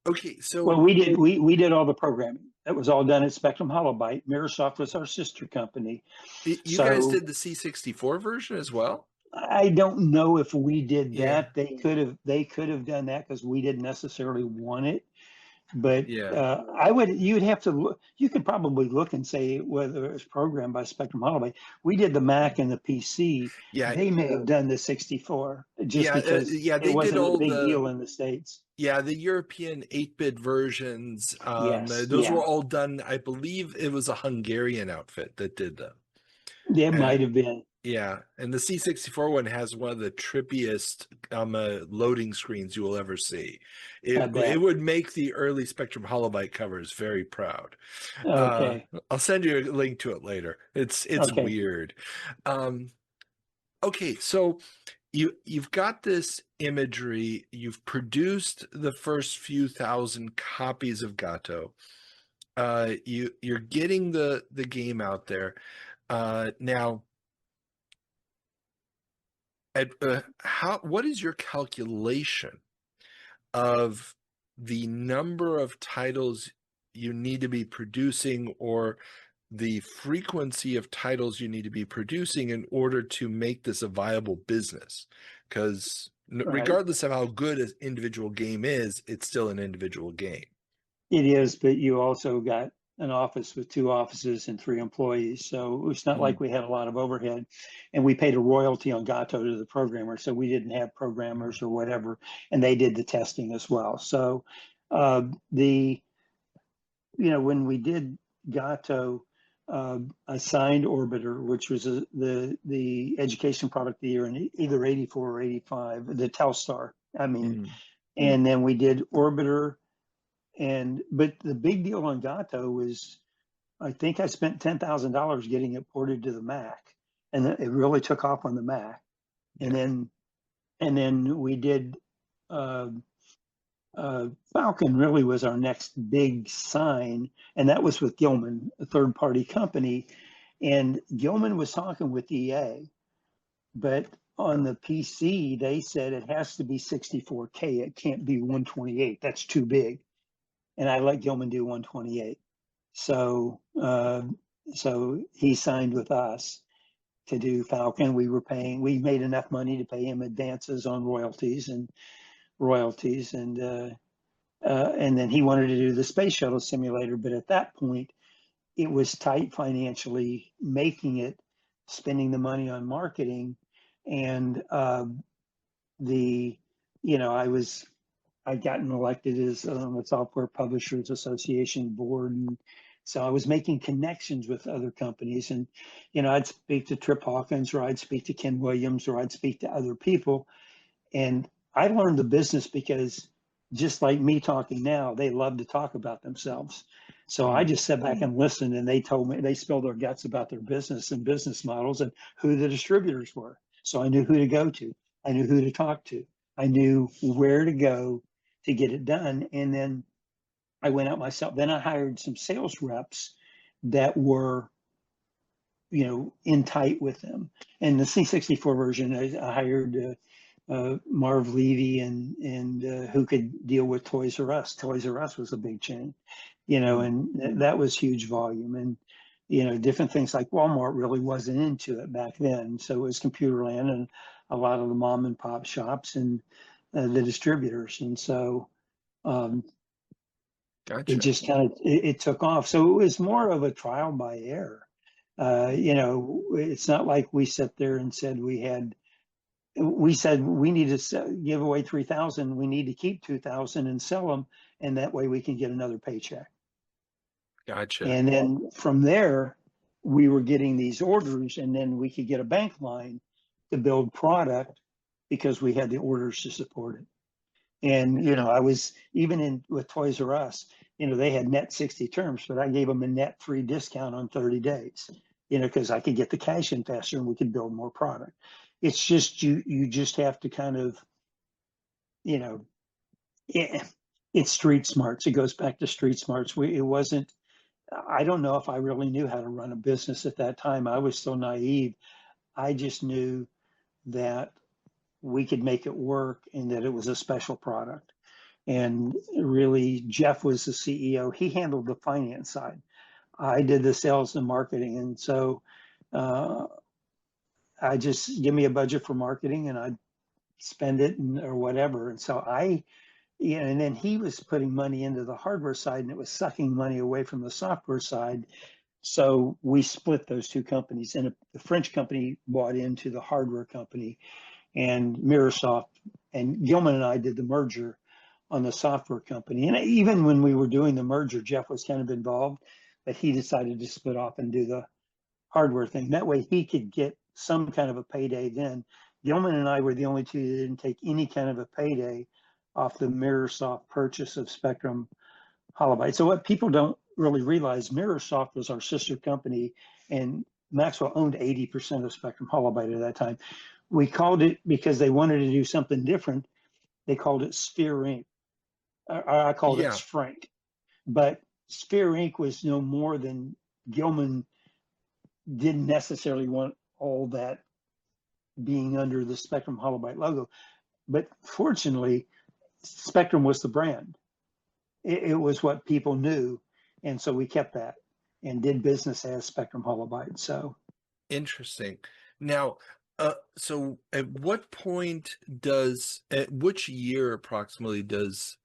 okay, well, so we did all the programming. That was all done at Spectrum Holobyte. Mirrorsoft was our sister company. you guys So did the C64 version as well? I don't know if we did Yeah, that. They could have done that because we didn't necessarily want it. But yeah, you'd have to look, you could probably look and say whether it was programmed by Spectrum Holobyte. We did the Mac and the PC. yeah, They may have done the 64 just yeah, because yeah. it They did wasn't a all big the deal in the States. yeah the European 8-bit versions. Yes, Those were yeah, all done. I believe it was a Hungarian outfit that did them. there Uh, might have been. Yeah, and the C64 one has one of the trippiest loading screens you will ever see. I It bet. would make the early Spectrum Holobyte covers very proud. Okay, I'll send you a link to it later. It's okay. weird. Um, okay, so you've got this imagery. You've produced the first few thousand copies of Gato. You're getting the game out there. Now what is your calculation of the number of titles you need to be producing or the frequency of titles you need to be producing in order to make this a viable business? Because Right. regardless of how good an individual game is, it's still an individual game. It is, but you also got an office with 2 offices and 3 employees. So it's not like Mm. we had a lot of overhead, and we paid a royalty on Gato to the programmer. So we didn't have programmers or whatever, and they did the testing as well. So the when we did Gato, I signed Orbiter, which was the education product of the year in either 84 or 85, the Telstar. I mean, Mm. and then we did Orbiter, but the big deal on Gato was I think I spent $10,000 getting it ported to the Mac, and it really took off on the Mac. And Yeah. then we did uh, Falcon. Really was our next big sign, and that was with Gilman, a third-party company. And Gilman was talking with EA, but on the PC they said it has to be 64K. It can't be 128. That's too big. And I let Gilman do 128. So so he signed with us to do Falcon. We made enough money to pay him advances on royalties, and then he wanted to do the space shuttle simulator. But at that point, it was tight financially, making it, spending the money on marketing, and the I'd gotten elected as on the Software Publishers Association board, and so I was making connections with other companies, and I'd speak to Trip Hawkins, or I'd speak to Ken Williams, or I'd speak to other people, and I learned the business because just like me talking now, they love to talk about themselves. So I Mm. just sat back and listened, and they told me, they spilled their guts about their business and business models and who the distributors were. So I knew who to go to. I knew who to talk to. I knew where to go to get it done. And then I went out myself. Then I hired some sales reps that were in tight with them. And the C64 version, I hired Marv Levy and who could deal with Toys R Us. Toys R Us was a big chain, Mm. and that was huge volume. And different things like Walmart really wasn't into it back then. So it was Computerland and a lot of the mom and pop shops and the distributors. And so it Gotcha. just kind of it took off. So it was more of a trial by error. It's not like we sat there and said we said we need to give away 3,000. We need to keep 2,000 and sell them, and that way we can get another paycheck. Gotcha. And then from there, we were getting these orders, and then we could get a bank line to build product because we had the orders to support it. And I was even with Toys R Us. They had net 60 terms, but I gave them a net free discount on 30 days. Because I could get the cash in faster and we could build more product. It's just you just have to kind of, it's street smarts. It goes back to street smarts. It wasn't. I don't know if I really knew how to run a business at that time. I was so naive. I just knew that we could make it work and that it was a special product. And really, Jeff was the CEO. He handled the finance side. I did the sales and marketing. And so I just give me a budget for marketing and I'd spend it or whatever. And so and then he was putting money into the hardware side and it was sucking money away from the software side. So we split those two companies, and the French company bought into the hardware company, and Microsoft and Gilman and I did the merger on the software company. And even when we were doing the merger, Jeff was kind of involved, but he decided to split off and do the hardware thing. That way he could get some kind of a payday then. Gilman and I were the only two that didn't take any kind of a payday off the Microsoft purchase of Spectrum Holobyte. So what people don't really realize, Microsoft was our sister company, and Maxwell owned 80% of Spectrum Holobyte at that time. We called it, because they wanted to do something different, they called it Sphere Inc. I called it Yeah. Frank. But Sphere Inc. was no more than Gilman didn't necessarily want all that being under the Spectrum Holobyte logo. But fortunately, Spectrum was the brand. It was what people knew. And so we kept that and did business as Spectrum Holobyte. So Interesting. Now, so at which year approximately does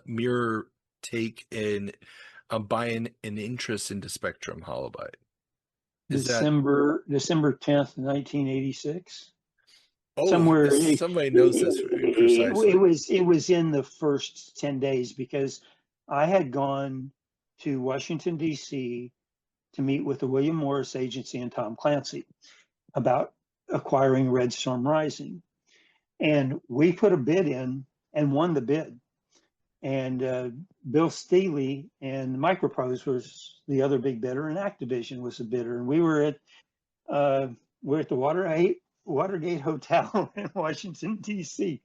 Mirror take buy an interest into Spectrum Holobyte? Is that December 10th, 1986. oh, Somewhere this somebody knows this very precisely. it was in the first 10 days, because I had gone to Washington, D.C. to meet with the William Morris Agency and Tom Clancy about acquiring Red Storm Rising. And we put a bid in and won the bid. And Bill Steely and Microprose was the other big bidder, and Activision was the bidder. And we're at the Watergate Hotel in Washington, D.C.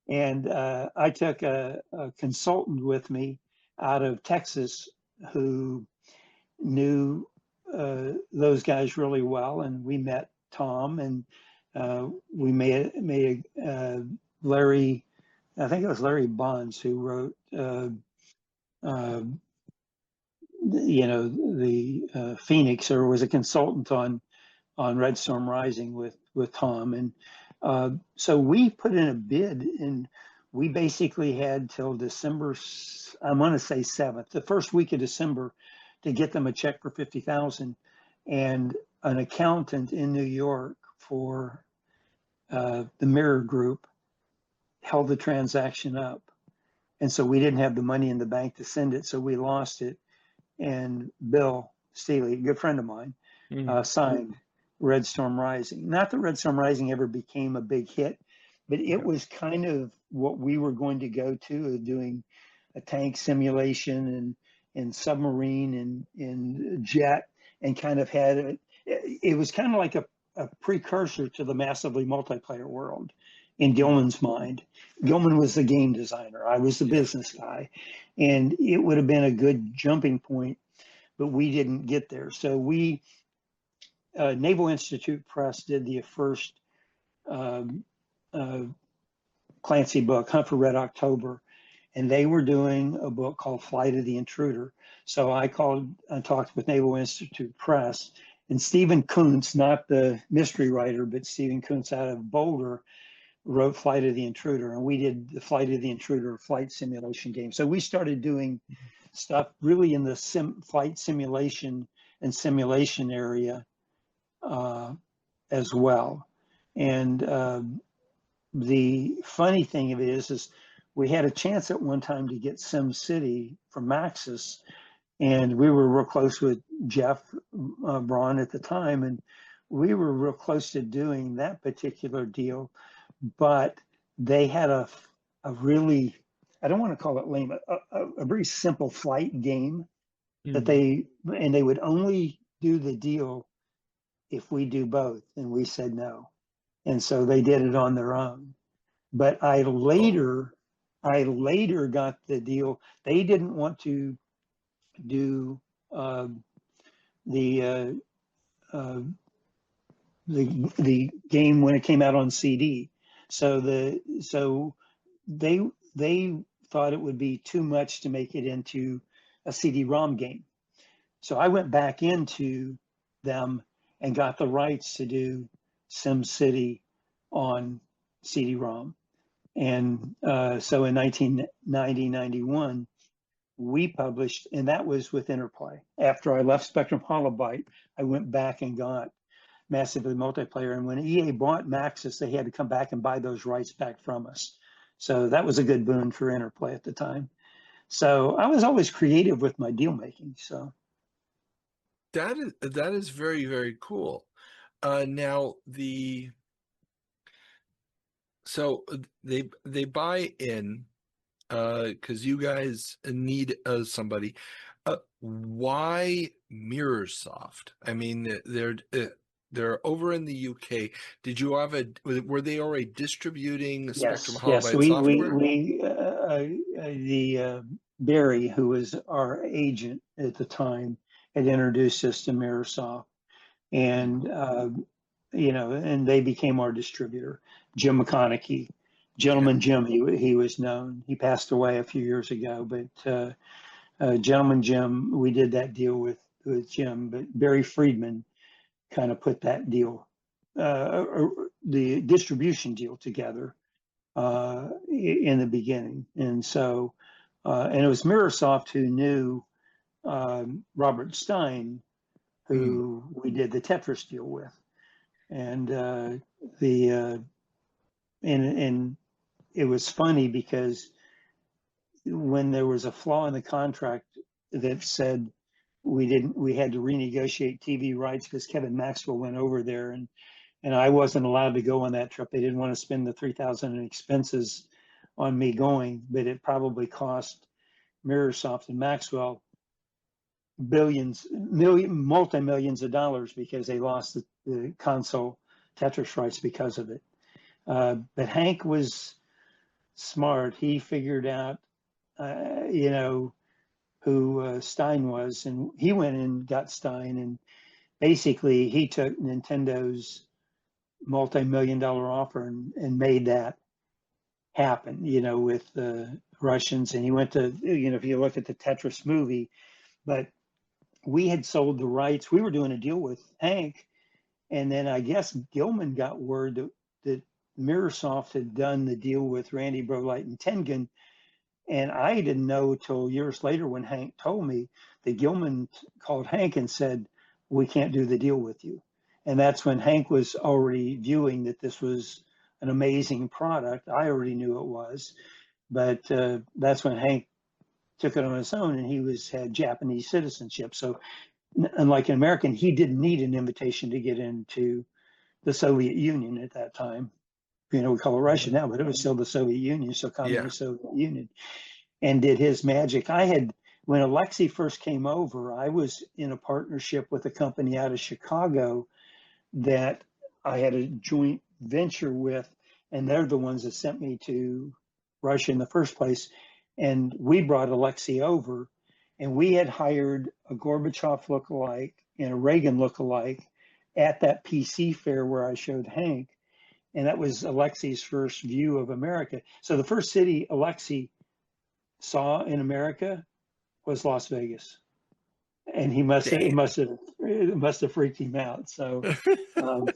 And I took a consultant with me out of Texas who knew those guys really well, and we met Tom, and we made Larry. I think it was Larry Bonds who wrote, the Phoenix, or was a consultant on Red Storm Rising with Tom, and so we put in a bid, and we basically had till December, I want to say 7th, the first week of December, to get them a check for 50,000, and an accountant in New York for the Mirror Group held the transaction up, and so we didn't have the money in the bank to send it, so we lost it. And Bill Steely, a good friend of mine, signed Red Storm Rising. Not that Red Storm Rising ever became a big hit, but it was kind of what we were going to go to, doing a tank simulation and submarine and jet, and kind of had it was kind of like a precursor to the massively multiplayer world in Gilman's mind. Gilman was the game designer. I was the business guy, and it would have been a good jumping point, but we didn't get there. So we Naval Institute Press did the first um, uh, Clancy book, Hunt for Red October, and they were doing a book called Flight of the Intruder. So I talked with Naval Institute Press, and Stephen Kuntz, not the mystery writer, but Stephen Kuntz out of Boulder, wrote Flight of the Intruder, and we did the Flight of the Intruder flight simulation game. So we started doing stuff really in the flight simulation and simulation area as well. And the funny thing of it is we had a chance at one time to get SimCity from Maxis, and we were real close with Jeff Braun at the time, and we were real close to doing that particular deal, but they had a really, I don't want to call it lame, a very simple flight game that they would only do the deal if we do both, and we said no. And so they did it on their own. But I later got the deal. They didn't want to do the game when it came out on CD. So they thought it would be too much to make it into a CD-ROM game. So I went back into them and got the rights to do SimCity on CD-ROM. And so in 1990-91, we published, and that was with Interplay. After I left Spectrum Holobyte, I went back and got Massively Multiplayer. And when EA bought Maxis, they had to come back and buy those rights back from us. So that was a good boon for Interplay at the time. So I was always creative with my deal making. So that is very, very cool. Now so they buy in because you guys need somebody. Why MirrorSoft? I mean, they're over in the UK. Did you have were they already distributing Spectrum Holobyte software? Barry, who was our agent at the time, had introduced us to MirrorSoft, and and they became our distributor. Jim McConaughey, Gentleman Jim, he was known. He passed away a few years ago, but Gentleman Jim, we did that deal with Jim, but Barry Friedman kind of put that deal, the distribution deal together in the beginning. And so, and it was MirrorSoft who knew Robert Stein, who we did the Tetris deal with. And and it was funny because when there was a flaw in the contract that said we had to renegotiate TV rights because Kevin Maxwell went over there, and I wasn't allowed to go on that trip. They didn't want to spend the $3,000 in expenses on me going, but it probably cost MirrorSoft and Maxwell multi-millions of dollars because they lost the console Tetris rights because of it. But Hank was smart. He figured out, who Stein was, and he went and got Stein, and basically he took Nintendo's multi-million-dollar offer and made that happen, with the Russians. And he went to, if you look at the Tetris movie, but we had sold the rights. We were doing a deal with Hank, and then I guess Gilman got word that MirrorSoft had done the deal with Randy Brolight and Tengen. And I didn't know till years later when Hank told me that Gilman called Hank and said, we can't do the deal with you. And that's when Hank was already viewing that this was an amazing product. I already knew it was, but that's when Hank took it on his own, and he had Japanese citizenship. So unlike an American, he didn't need an invitation to get into the Soviet Union at that time. We call it Russia now, but it was still the Soviet Union, so communist Soviet Union, and did his magic. When Alexei first came over, I was in a partnership with a company out of Chicago that I had a joint venture with, and they're the ones that sent me to Russia in the first place. And we brought Alexei over, and we had hired a Gorbachev lookalike and a Reagan lookalike at that PC fair where I showed Hank, and that was Alexei's first view of America. So the first city Alexei saw in America was Las Vegas, and it Damn. must have freaked him out. So, um,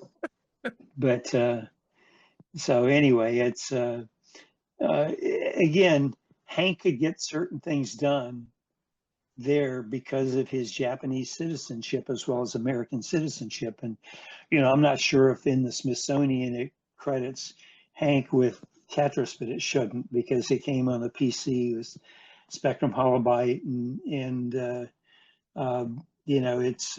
but so anyway, it's again, Hank could get certain things done there because of his Japanese citizenship as well as American citizenship. And, I'm not sure if in the Smithsonian it credits Hank with Tetris, but it shouldn't, because it came on the PC. It was Spectrum Holobyte, and it's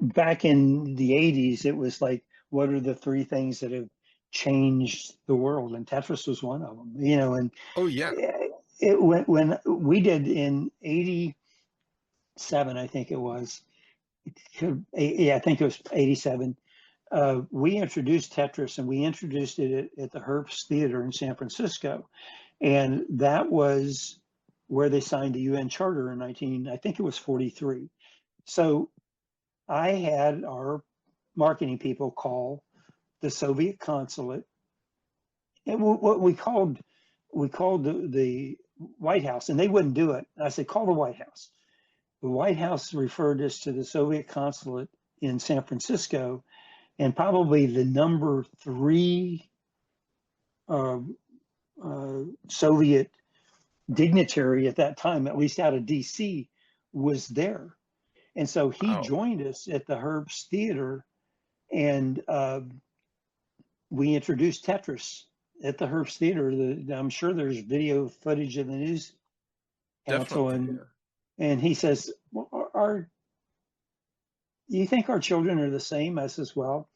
back in the 80s, it was like, what are the three things that have changed the world? And Tetris was one of them, and Oh yeah. when we did in 87, I think it was, I think it was 87. We introduced Tetris, and we introduced it at the Herbst Theater in San Francisco. And that was where they signed the UN Charter in I think it was 43. So I had our marketing people call the Soviet consulate, and what we called the White House, and they wouldn't do it. I said, call the White House. The White House referred us to the Soviet consulate in San Francisco, and probably the number 3 Soviet dignitary at that time, at least out of DC, was there. And so he joined us at the Herbst Theater, and we introduced Tetris at the Herbst Theater. I'm sure there's video footage of the news council. And he says, well, do you think our children are the same? I says, well,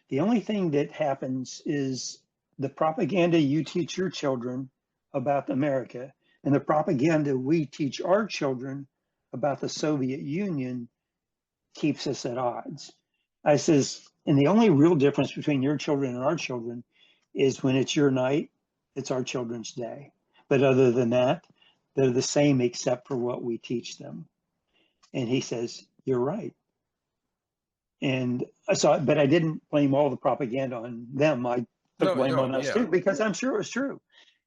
the only thing that happens is the propaganda you teach your children about America and the propaganda we teach our children about the Soviet Union keeps us at odds. I says, and the only real difference between your children and our children is when it's your night, it's our children's day. But other than that, they're the same except for what we teach them. And he says, you're right. And so, but I didn't blame all the propaganda on them. I took blame on us too, because I'm sure it was true.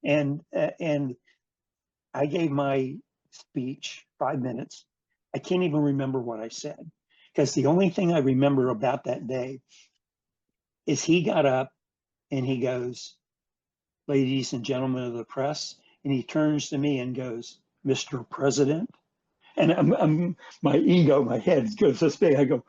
And I gave my speech 5 minutes. I can't even remember what I said, because the only thing I remember about that day is he got up and he goes, ladies and gentlemen of the press, and he turns to me and goes, Mr. President. And I'm my ego, my head goes this big. I go,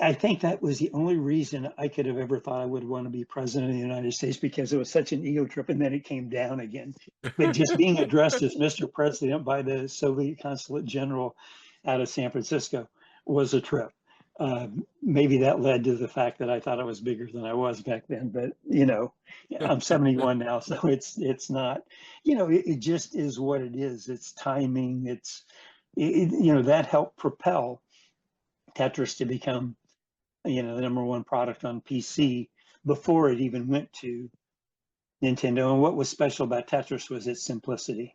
I think that was the only reason I could have ever thought I would want to be president of the United States, because it was such an ego trip, and then it came down again. But just being addressed as Mr. President by the Soviet Consulate General out of San Francisco was a trip. Maybe that led to the fact that I thought I was bigger than I was back then, but I'm 71 now, so it's not, it just is what it is. It's timing. That helped propel Tetris to become, the #1 product on PC before it even went to Nintendo. And what was special about Tetris was its simplicity.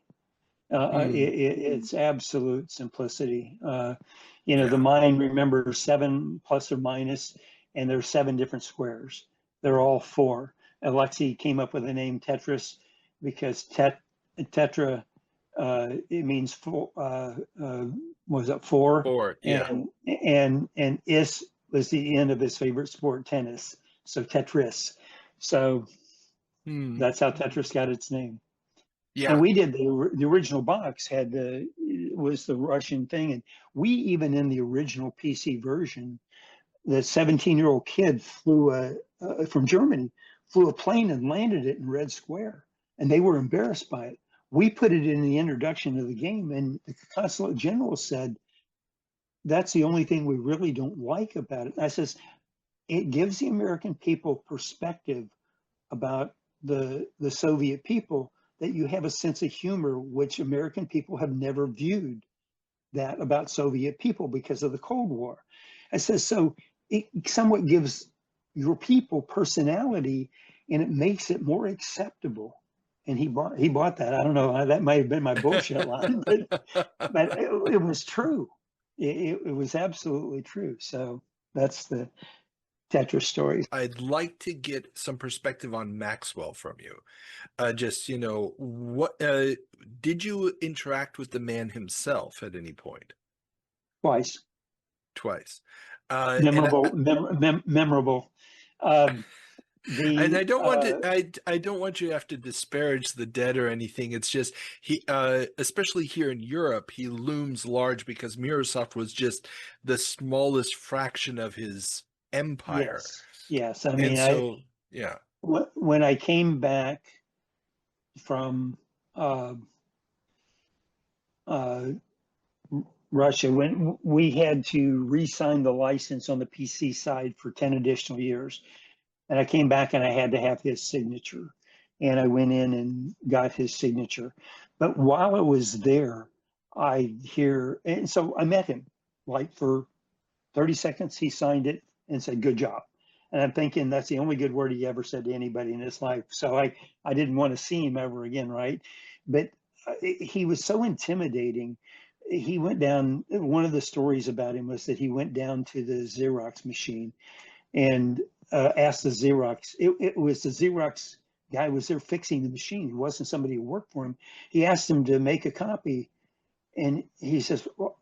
It's absolute simplicity. The mind remembers 7 plus or minus, and there's 7 different squares. They're all 4. Alexei came up with the name Tetris because tetra, it means 4. Was it 4? 4, yeah. And is was the end of his favorite sport, tennis. So Tetris. So that's how Tetris got its name. Yeah. And we did the original box was the Russian thing, and we even in the original PC version, the 17-year-old kid flew from Germany, flew a plane and landed it in Red Square, and they were embarrassed by it. We put it in the introduction of the game, and the Consulate General said, that's the only thing we really don't like about it. And I says, it gives the American people perspective about the Soviet people, that you have a sense of humor, which American people have never viewed that about Soviet people because of the Cold War. I says, so it somewhat gives your people personality, and it makes it more acceptable. And he bought that. I don't know, that might have been my bullshit line, but it was true. It was absolutely true. So That's the Tetris story. I'd like to get some perspective on Maxwell from you. Just, what did you interact with the man himself at any point? Twice. Twice. And Memorable. Um, I the don't want to I don't want you to have to disparage the dead or anything. It's just he especially here in Europe, he looms large because Microsoft was just the smallest fraction of his empire. Yes, yes. I And mean, so, yeah. when I came back from uh, uh, Russia, when we had to re-sign the license on the PC side for 10 additional years, and I came back and I had to have his signature, and I went in and got his signature. But while I was there, and so I met him like for 30 seconds. He signed it and said, "Good job." And I'm thinking that's the only good word he ever said to anybody in his life. So I didn't want to see him ever again, right? But he was so intimidating. He went down, one of the stories about him was that he went down to the Xerox machine and asked the Xerox, it was the Xerox guy was there fixing the machine. It wasn't somebody who worked for him. He asked him to make a copy. And he says, well,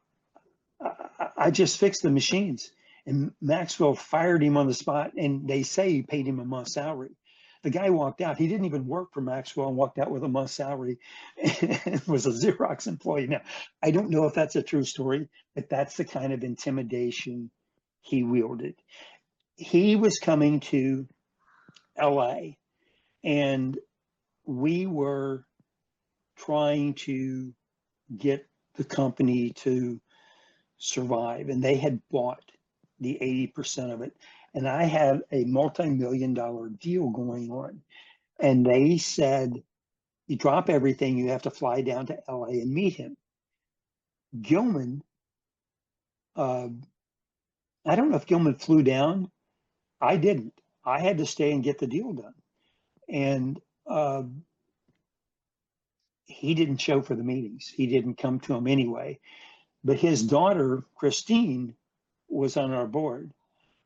I just fixed the machines. And Maxwell fired him on the spot, and they say he paid him a month's salary. The guy walked out. He didn't even work for Maxwell and walked out with a month's salary and was a Xerox employee. Now, I don't know if that's a true story, but that's the kind of intimidation he wielded. He was coming to LA, and we were trying to get the company to survive, and they had bought the 80% of it. And I had a multi-million-dollar deal going on. And they said, you drop everything, you have to fly down to LA and meet him. Gilman, uh, I don't know if Gilman flew down. I didn't. I had to stay and get the deal done. And he didn't show for the meetings. He didn't come to them anyway. But his daughter, Christine, was on our board,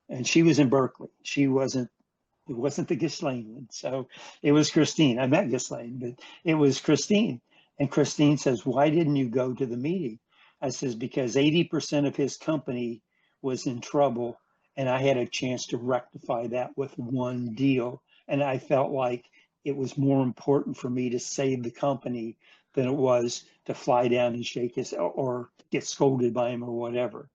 and she was in Berkeley. It wasn't the Ghislaine one. So it was Christine. I met Ghislaine, but it was Christine. And Christine says, why didn't you go to the meeting? I says, because 80% of his company was in trouble, and I had a chance to rectify that with one deal. And I felt like it was more important for me to save the company than it was to fly down and shake his or get scolded by him or whatever.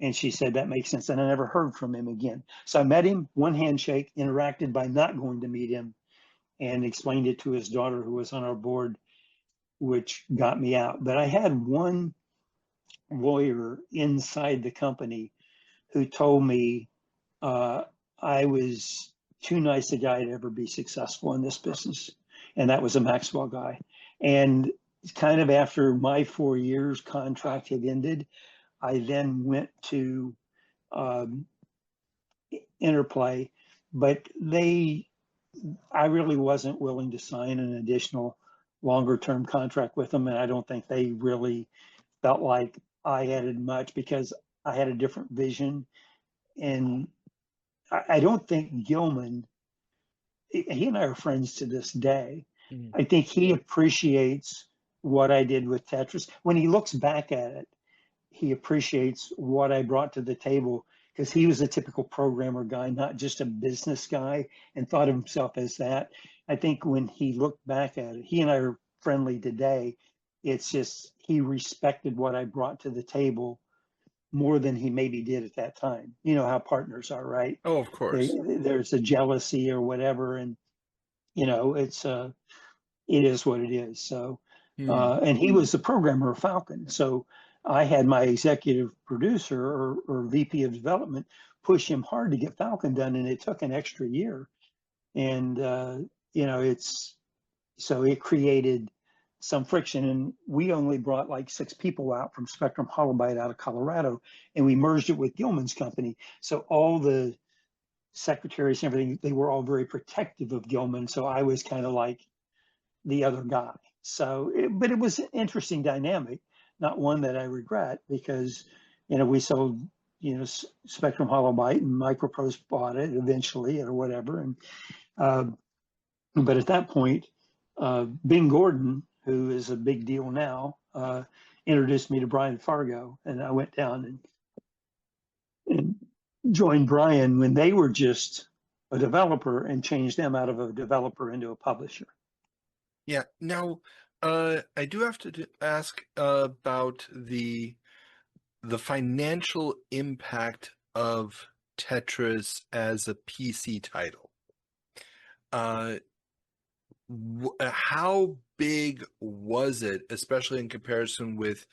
And she said, that makes sense. And I never heard from him again. So I met him, one handshake, interacted by not going to meet him, and explained it to his daughter who was on our board, which got me out. But I had one lawyer inside the company who told me I was too nice a guy to ever be successful in this business. And that was a Maxwell guy. And kind of after my 4 years contract had ended, I then went to Interplay, but I really wasn't willing to sign an additional longer term contract with them. And I don't think they really felt like I added much because I had a different vision. And I don't think Gilman, he and I are friends to this day. Mhm. I think he appreciates what I did with Tetris. When he looks back at it, he appreciates what I brought to the table because he was a typical programmer guy, not just a business guy, and thought of himself as that. I think when he looked back at it, he and I are friendly today. It's just he respected what I brought to the table more than he maybe did at that time. You know how partners are, right? Oh, of course. There's a jealousy or whatever, and it is what it is. So, Hmm. and he was the programmer of Falcon. So I had my executive producer or VP of development push him hard to get Falcon done, and it took an extra year. And so it created some friction. And we only brought like 6 people out from Spectrum Holobyte out of Colorado, and we merged it with Gilman's company. So all the secretaries and everything, they were all very protective of Gilman. So I was kind of like the other guy. So, but it was an interesting dynamic, not one that I regret because, we sold, Spectrum Holobyte and Microprose bought it eventually or whatever. And uh, but at that point, Bing Gordon, who is a big deal now, introduced me to Brian Fargo, and I went down and joined Brian when they were just a developer and changed them out of a developer into a publisher. Yeah. Now, I do have to ask about the financial impact of Tetris as a PC title. How big was it, especially in comparison with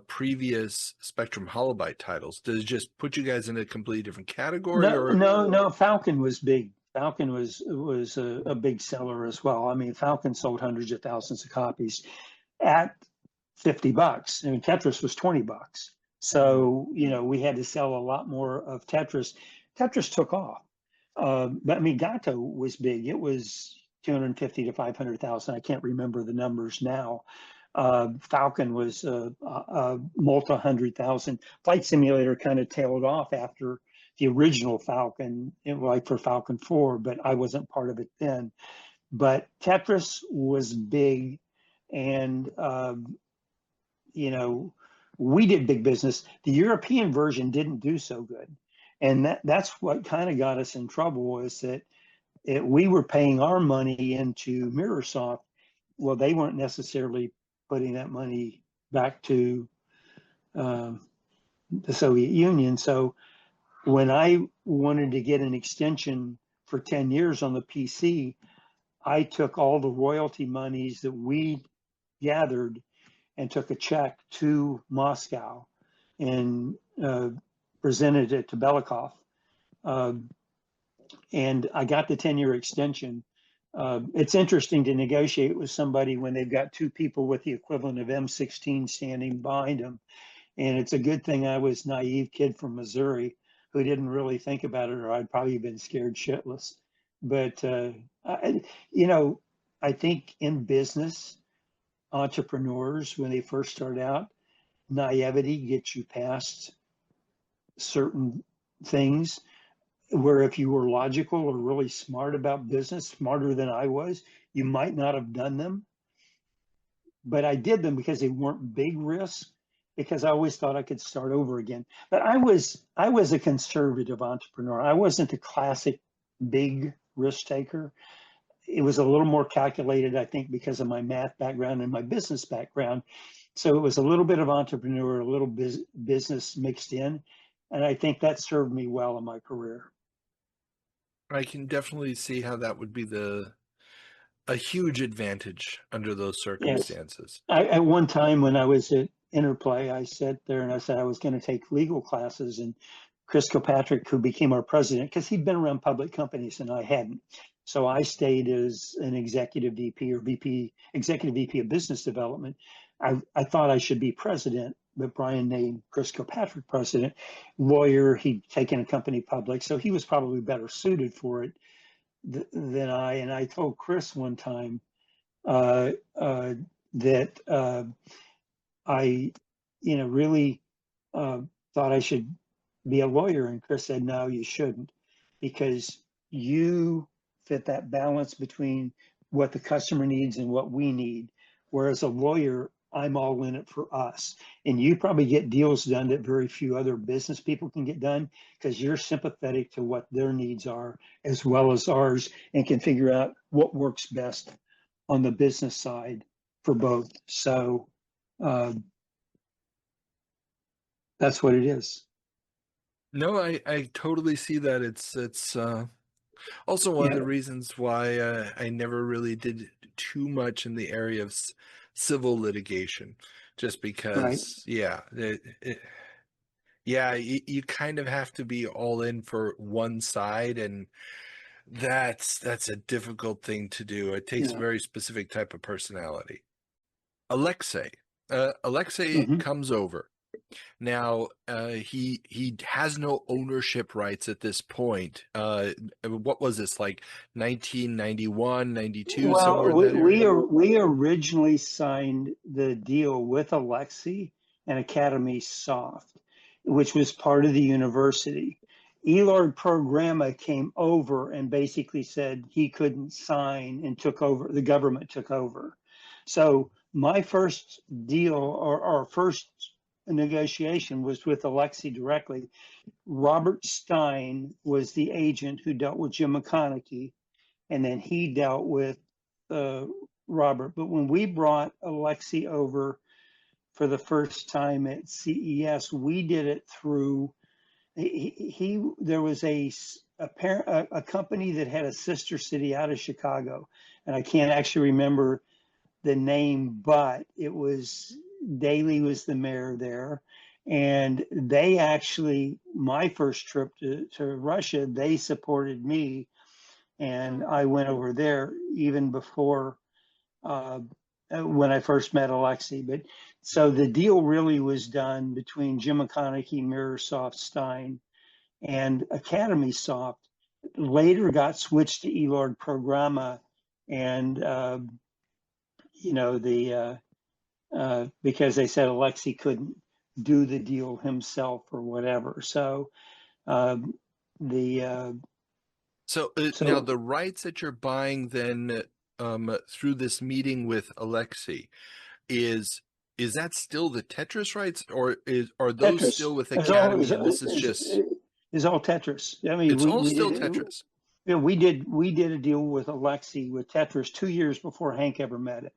previous Spectrum Holobyte titles? Does it just put you guys in a completely different category, No, or? no, no. Falcon was big. Falcon was a big seller as well. I mean, Falcon sold hundreds of thousands of copies at $50. I mean, Tetris was $20. So, we had to sell a lot more of Tetris. Tetris took off. But I mean, Gato was big. It was 250 to 500,000. I can't remember the numbers now. Falcon was multi-hundred thousand. Flight Simulator kind of tailed off after the original Falcon, like for Falcon 4, but I wasn't part of it then. But Tetris was big, and we did big business. The European version didn't do so good, and that's what kind of got us in trouble. Is that we were paying our money into Mirrorsoft. Well, they weren't necessarily putting that money back to the Soviet Union. So when I wanted to get an extension for 10 years on the PC, I took all the royalty monies that we gathered and took a check to Moscow and presented it to Belikov. And I got the 10-year extension. It's interesting to negotiate with somebody when they've got two people with the equivalent of M16 standing behind them. And it's a good thing I was a naive kid from Missouri who didn't really think about it, or I'd probably been scared shitless. But, I think in business, entrepreneurs, when they first start out, naivety gets you past certain things, where if you were logical or really smart about business, smarter than I was, you might not have done them. But I did them because they weren't big risks, because I always thought I could start over again. But I was a conservative entrepreneur. I wasn't the classic big risk taker. It was a little more calculated, I think, because of my math background and my business background. So it was a little bit of entrepreneur, a little business mixed in. And I think that served me well in my career. I can definitely see how that would be a huge advantage under those Yes. circumstances. At one time when I was at Interplay, I sat there and I said I was going to take legal classes, and Chris Kilpatrick, who became our president, because he'd been around public companies and I hadn't. So I stayed as an executive VP or executive VP of business development. I thought I should be president, but Brian named Chris Kilpatrick president. Lawyer, he'd taken a company public, so he was probably better suited for it than I. And I told Chris one time that I, really thought I should be a lawyer. And Chris said, no, you shouldn't, because you fit that balance between what the customer needs and what we need. Whereas a lawyer, I'm all in it for us. And you probably get deals done that very few other business people can get done, because you're sympathetic to what their needs are as well as ours, and can figure out what works best on the business side for both. So that's what it is. No, I totally see that. It's also one of the reasons why I never really did too much in the area of civil litigation, just because, right. You kind of have to be all in for one side, and that's a difficult thing to do. It takes a very specific type of personality. Alexei comes over. Now, he has no ownership rights at this point. What was this, like 1991, 92, somewhere in that area? We originally signed the deal with Alexei and Academy Soft. which was part of the university. Elord Programa came over and basically said he couldn't sign and took over, the government took over. So my first deal or first negotiation was with Alexei directly. Robert Stein was the agent who dealt with Jim McConaughey, and then he dealt with Robert. But when we brought Alexei over for the first time at CES, we did it through there was a company that had a sister city out of Chicago, and I can't actually remember the name, but it was Daley was the mayor there, and they actually, my first trip to Russia, they supported me, and I went over there even before when I first met Alexei. But so the deal really was done between Jim McConaughey, Mirrorsoft, Stein, and Academy Soft. Later got switched to Elord Programa, and because they said Alexei couldn't do the deal himself or whatever. So So now the rights that you're buying then through this meeting with Alexei, is that still the Tetris rights, or are those Tetris still with Academy? And this is all Tetris. I mean, it's all still Tetris. Yeah, we did a deal with Alexei with Tetris 2 years before Hank ever met him.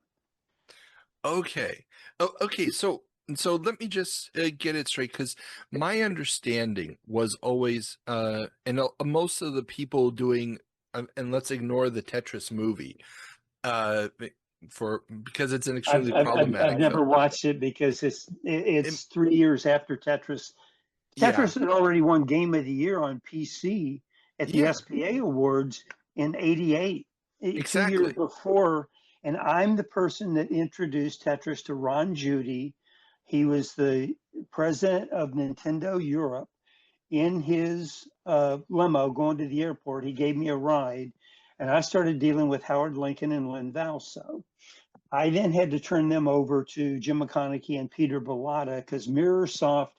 Okay. Oh, okay. So let me just get it straight, because my understanding was always, and most of the people doing, and let's ignore the Tetris movie, because it's an extremely problematic I've never film. watched it because it's 3 years after Tetris. Tetris had already won Game of the Year on PC at the SPA Awards in '88, Exactly. 2 years before. And I'm the person that introduced Tetris to Ron Judy. He was the president of Nintendo Europe. In his limo going to the airport, he gave me a ride, and I started dealing with Howard Lincoln and Lynn Valso. I then had to turn them over to Jim McConaughey and Peter Bellotta because Mirrorsoft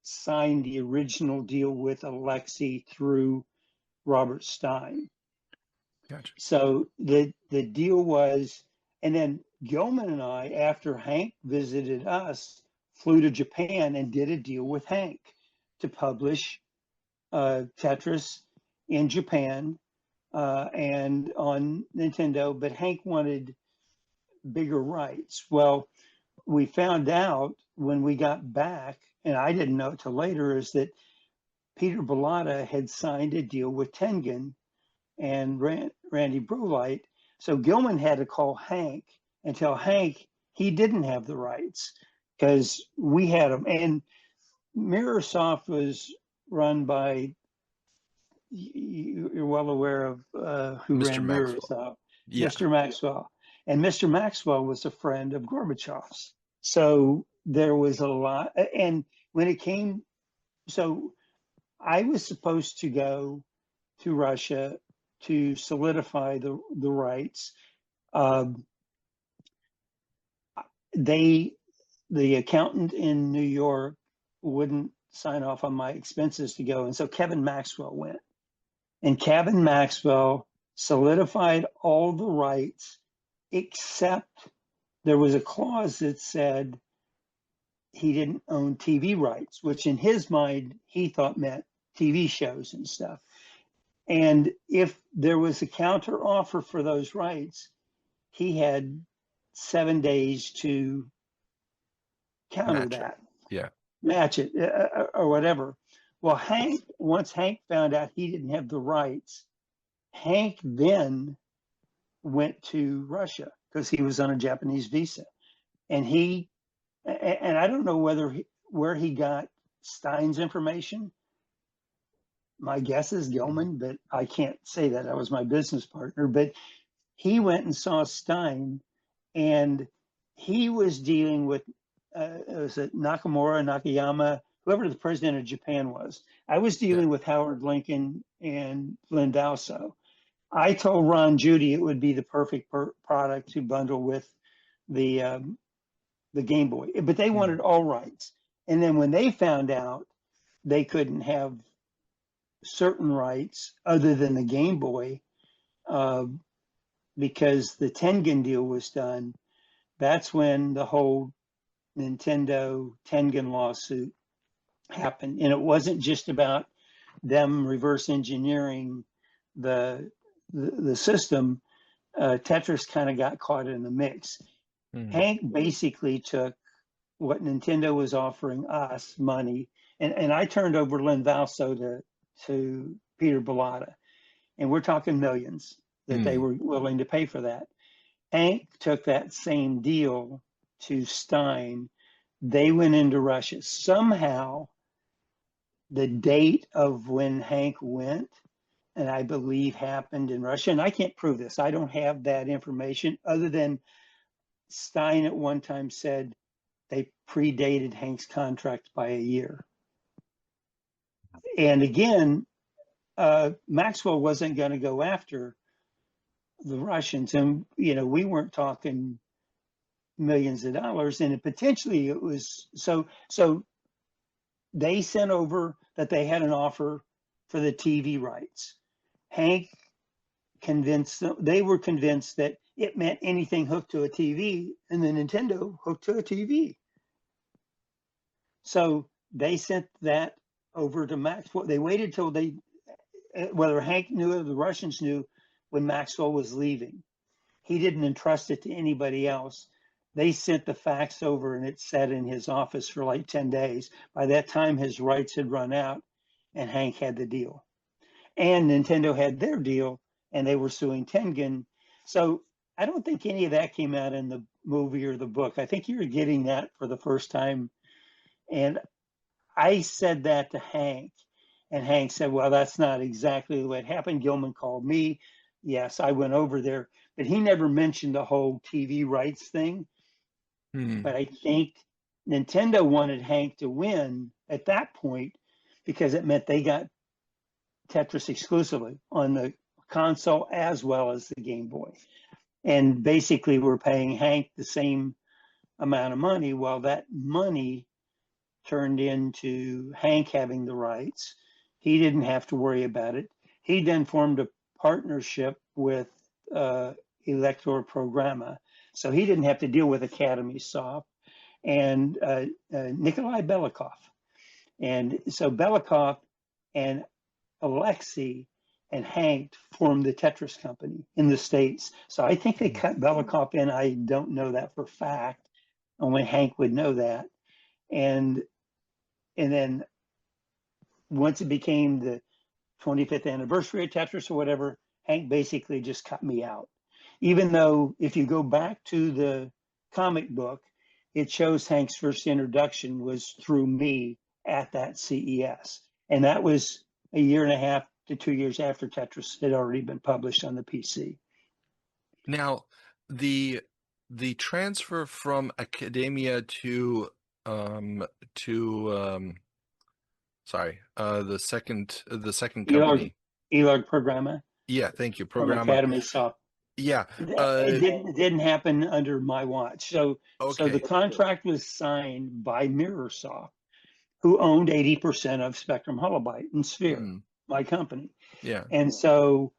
signed the original deal with Alexei through Robert Stein. Gotcha. So the deal was, and then Gilman and I, after Hank visited us, flew to Japan and did a deal with Hank to publish Tetris in Japan and on Nintendo. But Hank wanted bigger rights. Well, we found out when we got back, and I didn't know it till later, is that Peter Bellotta had signed a deal with Tengen and Randy Brulite. So Gilman had to call Hank and tell Hank he didn't have the rights because we had them. And Mirrorsoft was run by, you're well aware of who Mr. ran Maxwell. Mirrorsoft, Yeah. Mr. Maxwell. And Mr. Maxwell was a friend of Gorbachev's. So there was a lot. And when it came, so I was supposed to go to Russia to solidify the rights. The accountant in New York wouldn't sign off on my expenses to go. And so Kevin Maxwell went. And Kevin Maxwell solidified all the rights, except there was a clause that said he didn't own TV rights, which in his mind, he thought meant TV shows and stuff. And if there was a counter offer for those rights, he had 7 days to counter that. Yeah. Match it or whatever. Well, once Hank found out he didn't have the rights, Hank then went to Russia because he was on a Japanese visa. And I don't know where he got Stein's information. My guess is Gilman, but I can't say that. That was my business partner. But he went and saw Stein, and he was dealing with, was it Nakayama, whoever the president of Japan was. I was dealing with Howard Lincoln and Lynn Valso. I told Ron Judy it would be the perfect product to bundle with the Game Boy, but they wanted all rights. And then when they found out they couldn't have certain rights other than the Game Boy, uh, because the Tengen deal was done. That's when the whole Nintendo Tengen lawsuit happened. And it wasn't just about them reverse engineering the system. Tetris kind of got caught in the mix. Hank basically took what Nintendo was offering us money, and I turned over Len Valso to Peter Bellotta, and we're talking millions that they were willing to pay for that. Hank took that same deal to Stein. They went into Russia. Somehow, the date of when Hank went, and I believe happened in Russia, and I can't prove this. I don't have that information other than Stein at one time said they predated Hank's contract by a year. And again, Maxwell wasn't going to go after the Russians, and we weren't talking millions of dollars, and potentially it was so. They sent over that they had an offer for the TV rights. Hank convinced them, they were convinced that it meant anything hooked to a TV, and the Nintendo hooked to a TV. So they sent that over to Maxwell. They waited till whether Hank knew or the Russians knew, when Maxwell was leaving. He didn't entrust it to anybody else. They sent the fax over, and it sat in his office for like 10 days. By that time, his rights had run out, and Hank had the deal. And Nintendo had their deal, and they were suing Tengen. So I don't think any of that came out in the movie or the book. I think you were getting that for the first time. And I said that to Hank, and Hank said, well, that's not exactly what happened. Gilman called me. Yes, I went over there, but he never mentioned the whole TV rights thing. But I think Nintendo wanted Hank to win at that point because it meant they got Tetris exclusively on the console as well as the Game Boy. And basically we're paying Hank the same amount of money. Well, that money turned into Hank having the rights. He didn't have to worry about it. He then formed a partnership with Elector Programma. So he didn't have to deal with Academy Soft and Nikolai Belikov. And so Belikov and Alexei and Hank formed the Tetris company in the States. So I think they cut Belikov in. I don't know that for fact. Only Hank would know that. And then once it became the 25th anniversary of Tetris or whatever, Hank basically just cut me out. Even though if you go back to the comic book, it shows Hank's first introduction was through me at that CES. And that was a year and a half to 2 years after Tetris had already been published on the PC. Now, the transfer from Academia to the second company. Elog Programma. Yeah, thank you. From Programma. Academy Soft. Yeah. It didn't happen under my watch. So the contract was signed by MirrorSoft, who owned 80% of Spectrum Holobyte and Sphere, my company. Yeah. And so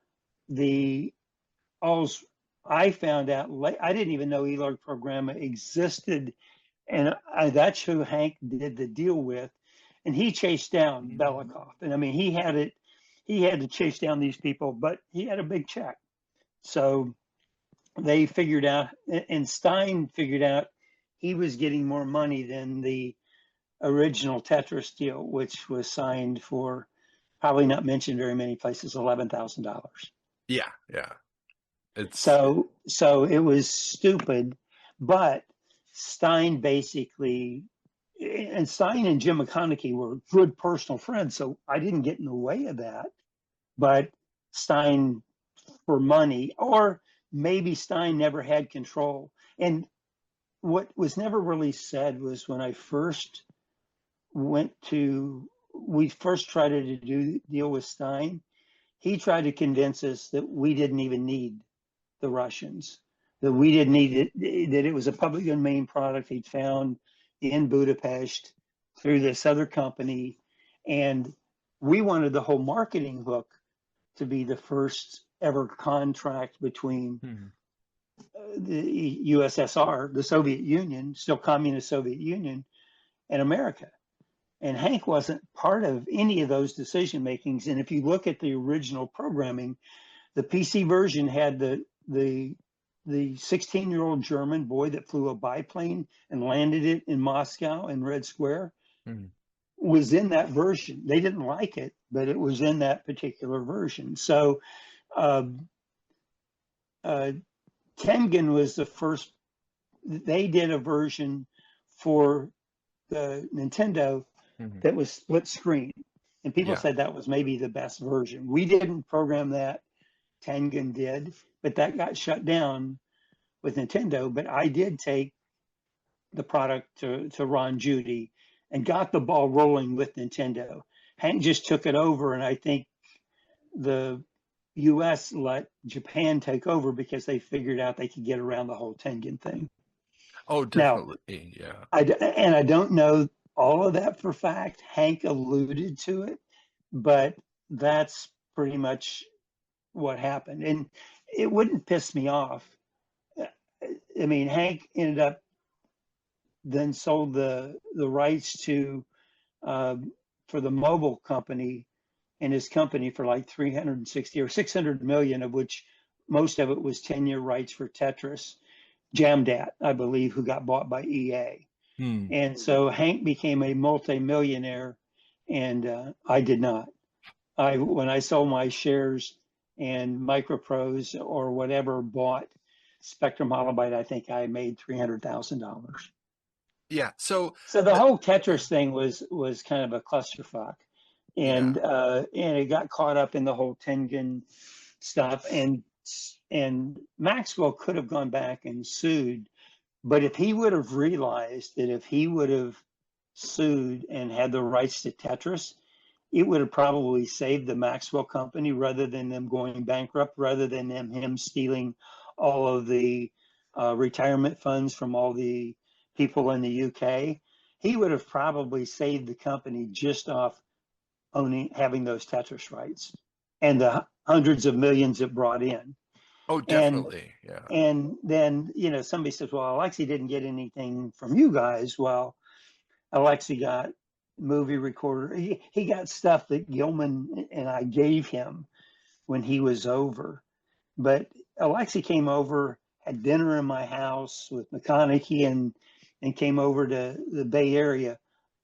I found out late, I didn't even know Elog Programma existed. And that's who Hank did the deal with. And he chased down Belikov. And I mean, he had to chase down these people, but he had a big check. So they figured out, and Stein figured out he was getting more money than the original Tetris deal, which was signed for, probably not mentioned very many places, $11,000. Yeah. So it was stupid, but Stein basically, and Stein and Jim McConaughey were good personal friends, so I didn't get in the way of that. But Stein, for money, or maybe Stein never had control. And what was never really said was when we first tried to deal with Stein, he tried to convince us that we didn't even need the Russians, that we didn't need it, that it was a public domain product he'd found in Budapest through this other company, And we wanted the whole marketing hook to be the first ever contract between the USSR, the Soviet Union, still communist Soviet Union, and America. And Hank wasn't part of any of those decision makings. And if you look at the original programming, the PC version had the 16-year-old German boy that flew a biplane and landed it in Moscow in Red Square was in that version. They didn't like it, but it was in that particular version. So Tengen was the first. They did a version for the Nintendo that was split screen, and people said that was maybe the best version. We didn't program that. Tengen did, but that got shut down with Nintendo. But I did take the product to Ron Judy and got the ball rolling with Nintendo. Hank just took it over, and I think the US let Japan take over because they figured out they could get around the whole Tengen thing. Oh, definitely. Now, I don't know all of that for fact. Hank alluded to it, but that's pretty much what happened. And it wouldn't piss me off. I mean, Hank ended up then sold the rights to for the mobile company and his company for like 360 or 600 million, of which most of it was 10-year rights for Tetris. Jamdat, I believe, who got bought by EA. And so Hank became a multimillionaire, and I did not. When I sold my shares and Microprose or whatever bought Spectrum Holobyte, I think I made $300,000. Yeah. So the whole Tetris thing was kind of a clusterfuck, and it got caught up in the whole Tengen stuff, and Maxwell could have gone back and sued, but if he would have realized that if he would have sued and had the rights to Tetris, it would have probably saved the Maxwell company rather than them going bankrupt, rather than him stealing all of the retirement funds from all the people in the UK. He would have probably saved the company just off having those Tetris rights and the hundreds of millions it brought in. Oh, definitely. And then, somebody says, well, Alexei didn't get anything from you guys. Well, Alexei got movie recorder. He got stuff that Gilman and I gave him when he was over. But Alexei came over, had dinner in my house with McConaughey, and came over to the Bay Area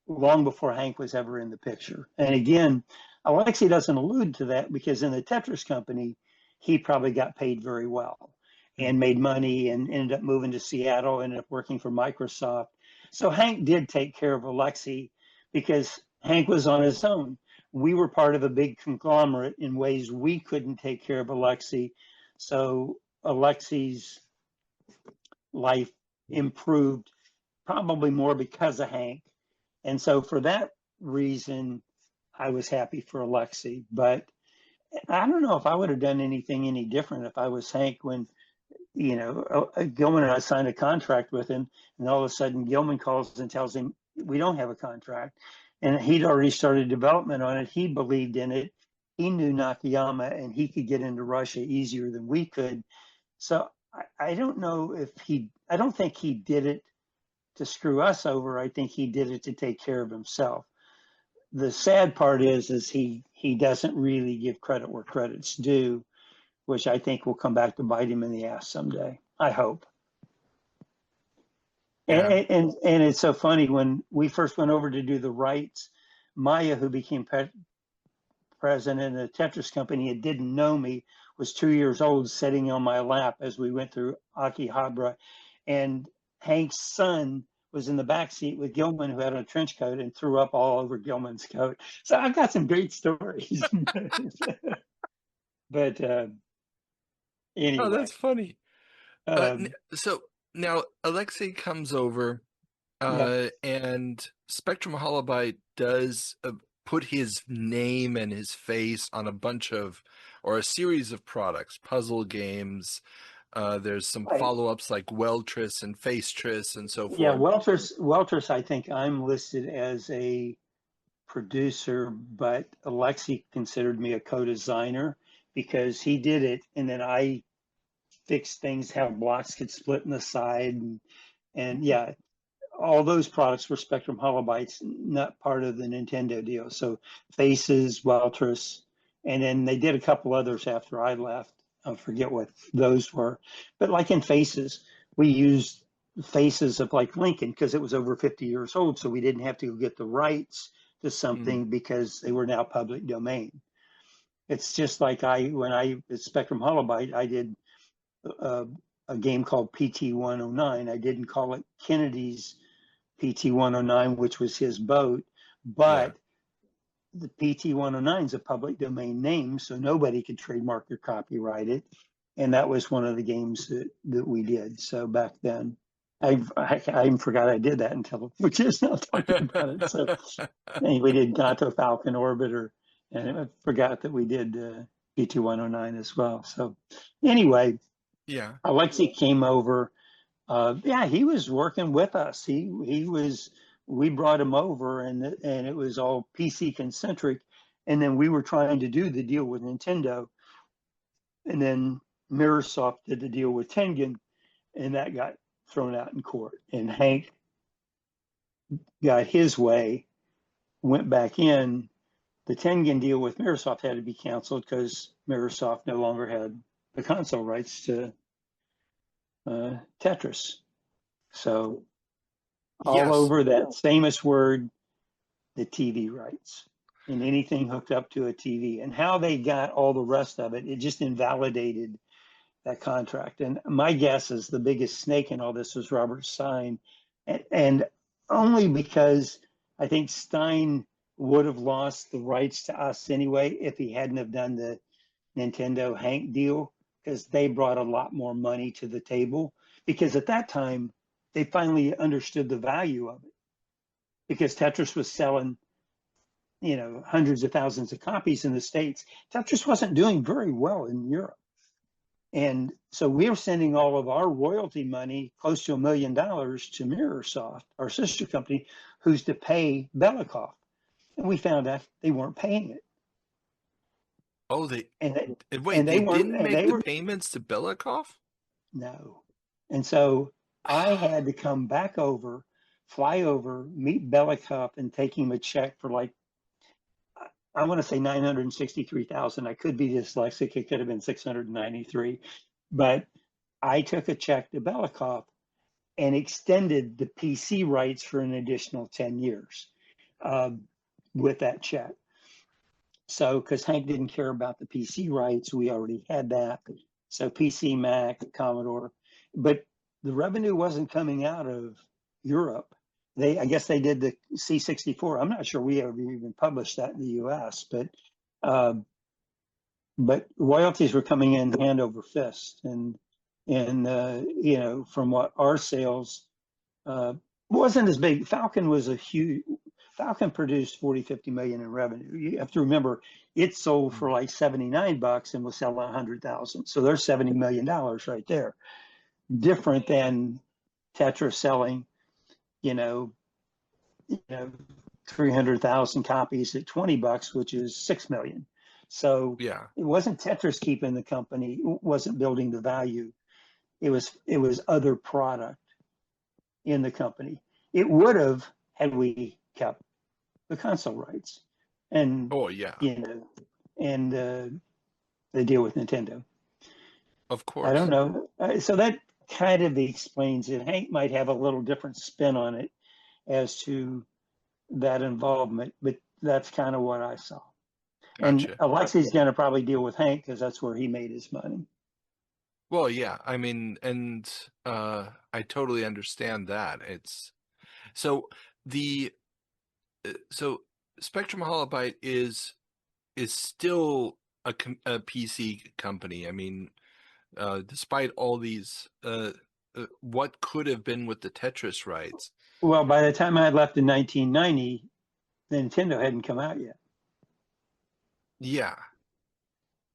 long before Hank was ever in the picture. And again, Alexei doesn't allude to that because in the Tetris company, he probably got paid very well and made money and ended up moving to Seattle, ended up working for Microsoft. So Hank did take care of Alexei because Hank was on his own. We were part of a big conglomerate in ways we couldn't take care of Alexei. So Alexei's life improved probably more because of Hank. And so for that reason, I was happy for Alexei. But I don't know if I would have done anything any different if I was Hank when, Gilman and I signed a contract with him, and all of a sudden Gilman calls and tells him, we don't have a contract. And he'd already started development on it. He believed in it. He knew Nakayama, and he could get into Russia easier than we could. So I don't know I don't think he did it to screw us over. I think he did it to take care of himself. The sad part is he doesn't really give credit where credit's due, which I think will come back to bite him in the ass someday. I hope. And it's so funny, when we first went over to do the rights, Maya, who became president of the Tetris company and didn't know me, was 2 years old, sitting on my lap as we went through Akihabara. And Hank's son was in the back seat with Gilman, who had a trench coat and threw up all over Gilman's coat. So I've got some great stories. But anyway. Oh, that's funny. So now Alexei comes over, and Spectrum Holobyte does put his name and his face on a bunch of, or a series of products, puzzle games. There's some follow-ups like Weltris and Facetris and so forth. Yeah, Weltris, I think I'm listed as a producer, but Alexei considered me a co-designer because he did it, and then I fixed things how blocks could split in the side, and yeah, all those products were Spectrum Holobytes, not part of the Nintendo deal. So Faces, Weltris, and then they did a couple others after I left. I forget what those were, but like in Faces, we used Faces of like Lincoln because it was over 50 years old, so we didn't have to go get the rights to something because they were now public domain. It's just like when I at Spectrum Holobyte, I did uh, a game called PT-109. I didn't call it Kennedy's PT-109, which was his boat, Yeah. but the PT-109 is a public domain name, so nobody could trademark or copyright it. And that was one of the games that we did. So back then, I even forgot I did that until we're just now talking about it. So we did Gato Falcon Orbiter, and I forgot that we did PT-109 as well. So anyway, Yeah. Alexei came over. Yeah, he was working with us. We brought him over, and it was all PC concentric. And then we were trying to do the deal with Nintendo, and then Mirrorsoft did the deal with Tengen, and that got thrown out in court. And Hank got his way, went back in. The Tengen deal with Mirrorsoft had to be canceled because Mirrorsoft no longer had the console rights to Tetris. So all Yes. over that famous word, the TV rights, and anything hooked up to a TV, and how they got all the rest of it, it just invalidated that contract. And my guess is the biggest snake in all this was Robert Stein, and only because I think Stein would have lost the rights to us anyway if he hadn't have done the Nintendo Hank deal, because they brought a lot more money to the table. Because at that time, they finally understood the value of it. Because Tetris was selling, hundreds of thousands of copies in the States. Tetris wasn't doing very well in Europe. And so we were sending all of our royalty money, close to $1 million, to Mirrorsoft, our sister company, who's to pay Belikov. And we found out they weren't paying it. Oh, And wait, they weren't, didn't and make they the were, payments to Belikov? no. And so I had to come back over, fly over, meet Belikov, and take him a check for like, I want to say 963,000. I could be dyslexic. It could have been 693, but I took a check to Belikov and extended the PC rights for an additional 10 years with that check. So, because Hank didn't care about the PC rights, we already had that. So PC, Mac, Commodore, but the revenue wasn't coming out of Europe. I guess they did the C64. I'm not sure we ever even published that in the U.S., uh, but royalties were coming in hand over fist, and from what our sales wasn't as big. Falcon produced 40-50 million in revenue. You have to remember it sold for like $79 and was selling 100,000. So there's $70 million right there. Different than Tetris selling, you know, 300,000 copies at $20, which is 6 million. So Yeah. it wasn't Tetris keeping the company, wasn't building the value. It was other product in the company. It would have had we kept the console rights, and Oh, yeah. And the deal with Nintendo. Of I don't course. know. So that kind of explains it. Hank might have a little different spin on it as to that involvement, but that's kind of what I saw. And Gotcha. Alexei's going to probably deal with Hank because that's where he made his money. Well, yeah, I mean, and I totally understand that. It's so the so Spectrum Holobyte is still a PC company. I mean, despite all these what could have been with the Tetris rights. Well, by the time I had left in 1990, Nintendo hadn't come out yet. Yeah.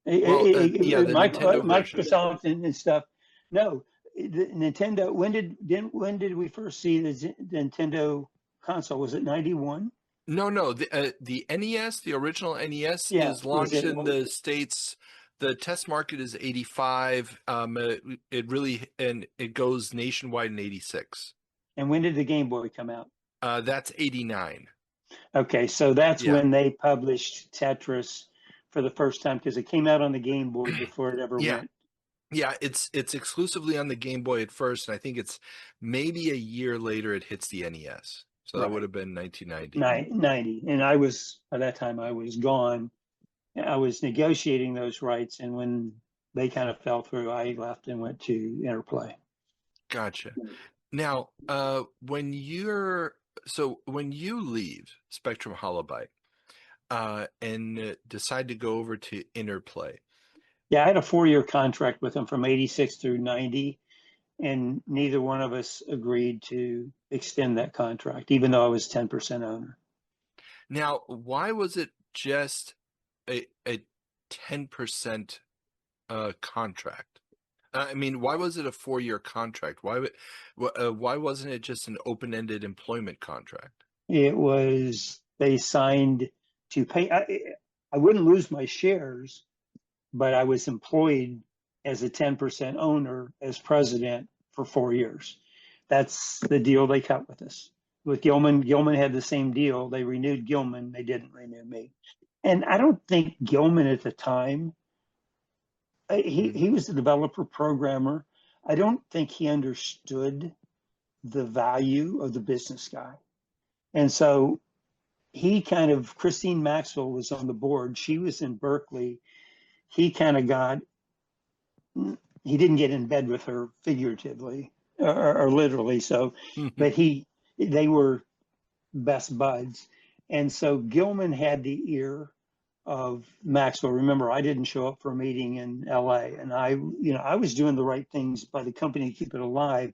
Well, yeah, the Nintendo version. Microsoft and stuff. No, the Nintendo. When did we first see the Nintendo console? Was it 91? No, the NES, the original NES, Yeah, is was launched it? in the States. The test market is 85. It really, and it goes nationwide in 86. And when did the Game Boy come out? That's 89. Okay, so that's Yeah. when they published Tetris for the first time because it came out on the Game Boy before it ever Yeah. went. Yeah, it's exclusively on the Game Boy at first, and I think it's maybe a year later it hits the NES. So that would Right, have been 1990. 90. And I was, by that time, I was gone. I was negotiating those rights, and when they kind of fell through, I left and went to Interplay. Gotcha. Now, when you leave Spectrum Holobyte, and decide to go over to Interplay. Yeah, I had a 4-year contract with them from 86 through 90, and neither one of us agreed to extend that contract, even though I was 10% owner. Now, why was it just a 10% contract? I mean, why was it a 4-year contract? Why wasn't it just an open-ended employment contract? It was, they signed to pay, I wouldn't lose my shares, but I was employed as a 10% owner as president for 4 years. That's the deal they cut with us. With Gilman, Gilman had the same deal. They renewed Gilman, they didn't renew me. And I don't think Gilman at the time, he was a developer programmer. I don't think he understood the value of the business guy. And so he kind of, Christine Maxwell was on the board. She was in Berkeley. He kind of got, he didn't get in bed with her figuratively or literally. So, but they were best buds. And so Gilman had the ear of Maxwell. Remember, I didn't show up for a meeting in LA, and I was doing the right things by the company to keep it alive,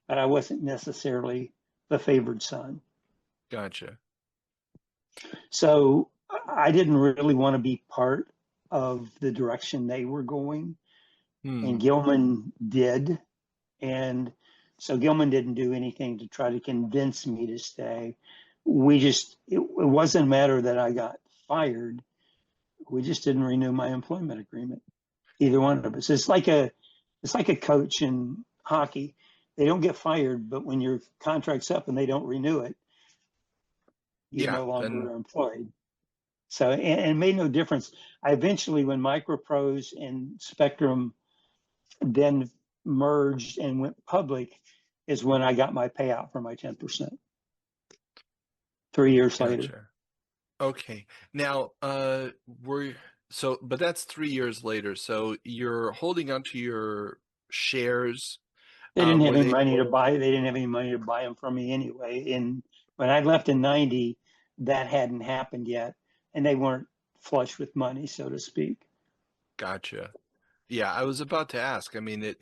but I wasn't necessarily the favored son. Gotcha. So I didn't really want to be part of the direction they were going, and Hmm. Gilman did. And so Gilman didn't do anything to try to convince me to stay. It wasn't a matter that I got fired. We just didn't renew my employment agreement, either one of us. It's like a coach in hockey. They don't get fired, but when your contract's up and they don't renew it, you're Yeah, no then longer employed. So, and it made no difference. I eventually, when Microprose and Spectrum then merged and went public, is when I got my payout for my 10%, 3 years later. gotcha. Okay. Now, but that's 3 years later. So you're holding on to your shares. They didn't have Were any they? money to buy. They didn't have any money to buy them from me anyway. And when I left in 90, that hadn't happened yet, and they weren't flush with money, so to speak. Gotcha. Yeah, I was about to ask. I mean,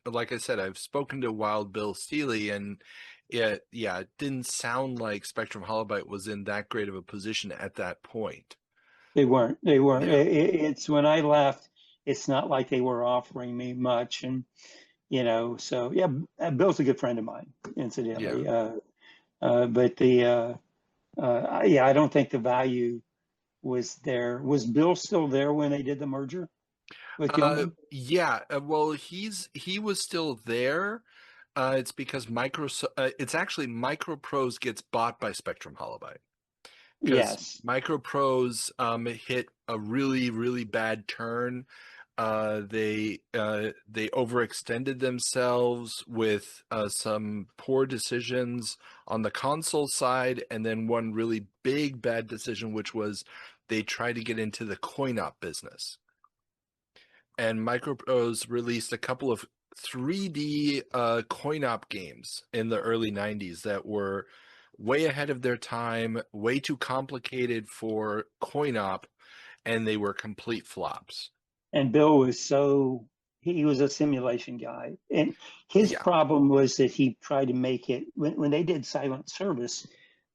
like I said, I've spoken to Wild Bill Steely, and it didn't sound like Spectrum Holobyte was in that great of a position at that point. They weren't. They weren't. Yeah. It's when I left. It's not like they were offering me much, and So yeah, Bill's a good friend of mine, Yeah. incidentally. But yeah, I don't think the value was there. Was Bill still there when they did the merger with Gilman? Yeah. Well, he was still there. It's because it's actually Microprose gets bought by Spectrum Holobyte because Yes. Microprose hit a really, really bad turn. They overextended themselves with some poor decisions on the console side, and then one really big bad decision, which was they tried to get into the coin-op business. And Microprose released a couple of 3D coin-op games in the early 90s that were way ahead of their time, way too complicated for coin-op, and they were complete flops. And Bill was he was a simulation guy. And his Yeah. problem was that he tried to make it, when they did Silent Service,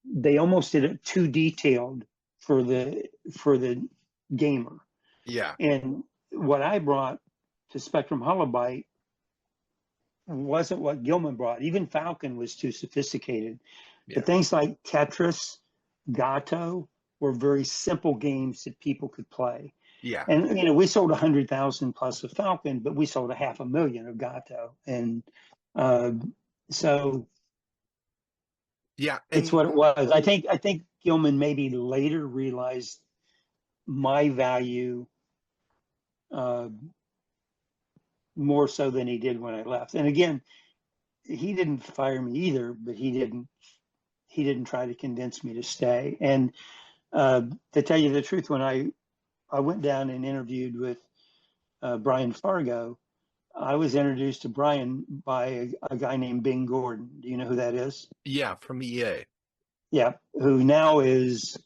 they almost did it too detailed for the gamer. Yeah. And what I brought to Spectrum Holobyte wasn't what Gilman brought. Even Falcon was too sophisticated. But things like Tetris, Gato were very simple games that people could play. Yeah. And we sold 100,000 plus of Falcon, but we sold 500,000 of Gato, and uh, so Yeah. it's And what it was. I think Gilman maybe later realized my value uh, more so than he did when I left. And again, he didn't fire me either, but he didn't try to convince me to stay. And to tell you the truth, when I went down and interviewed with Brian Fargo, I was introduced to Brian by a guy named Bing Gordon. Do you know who that is? yeah, from EA. Yeah, who now runs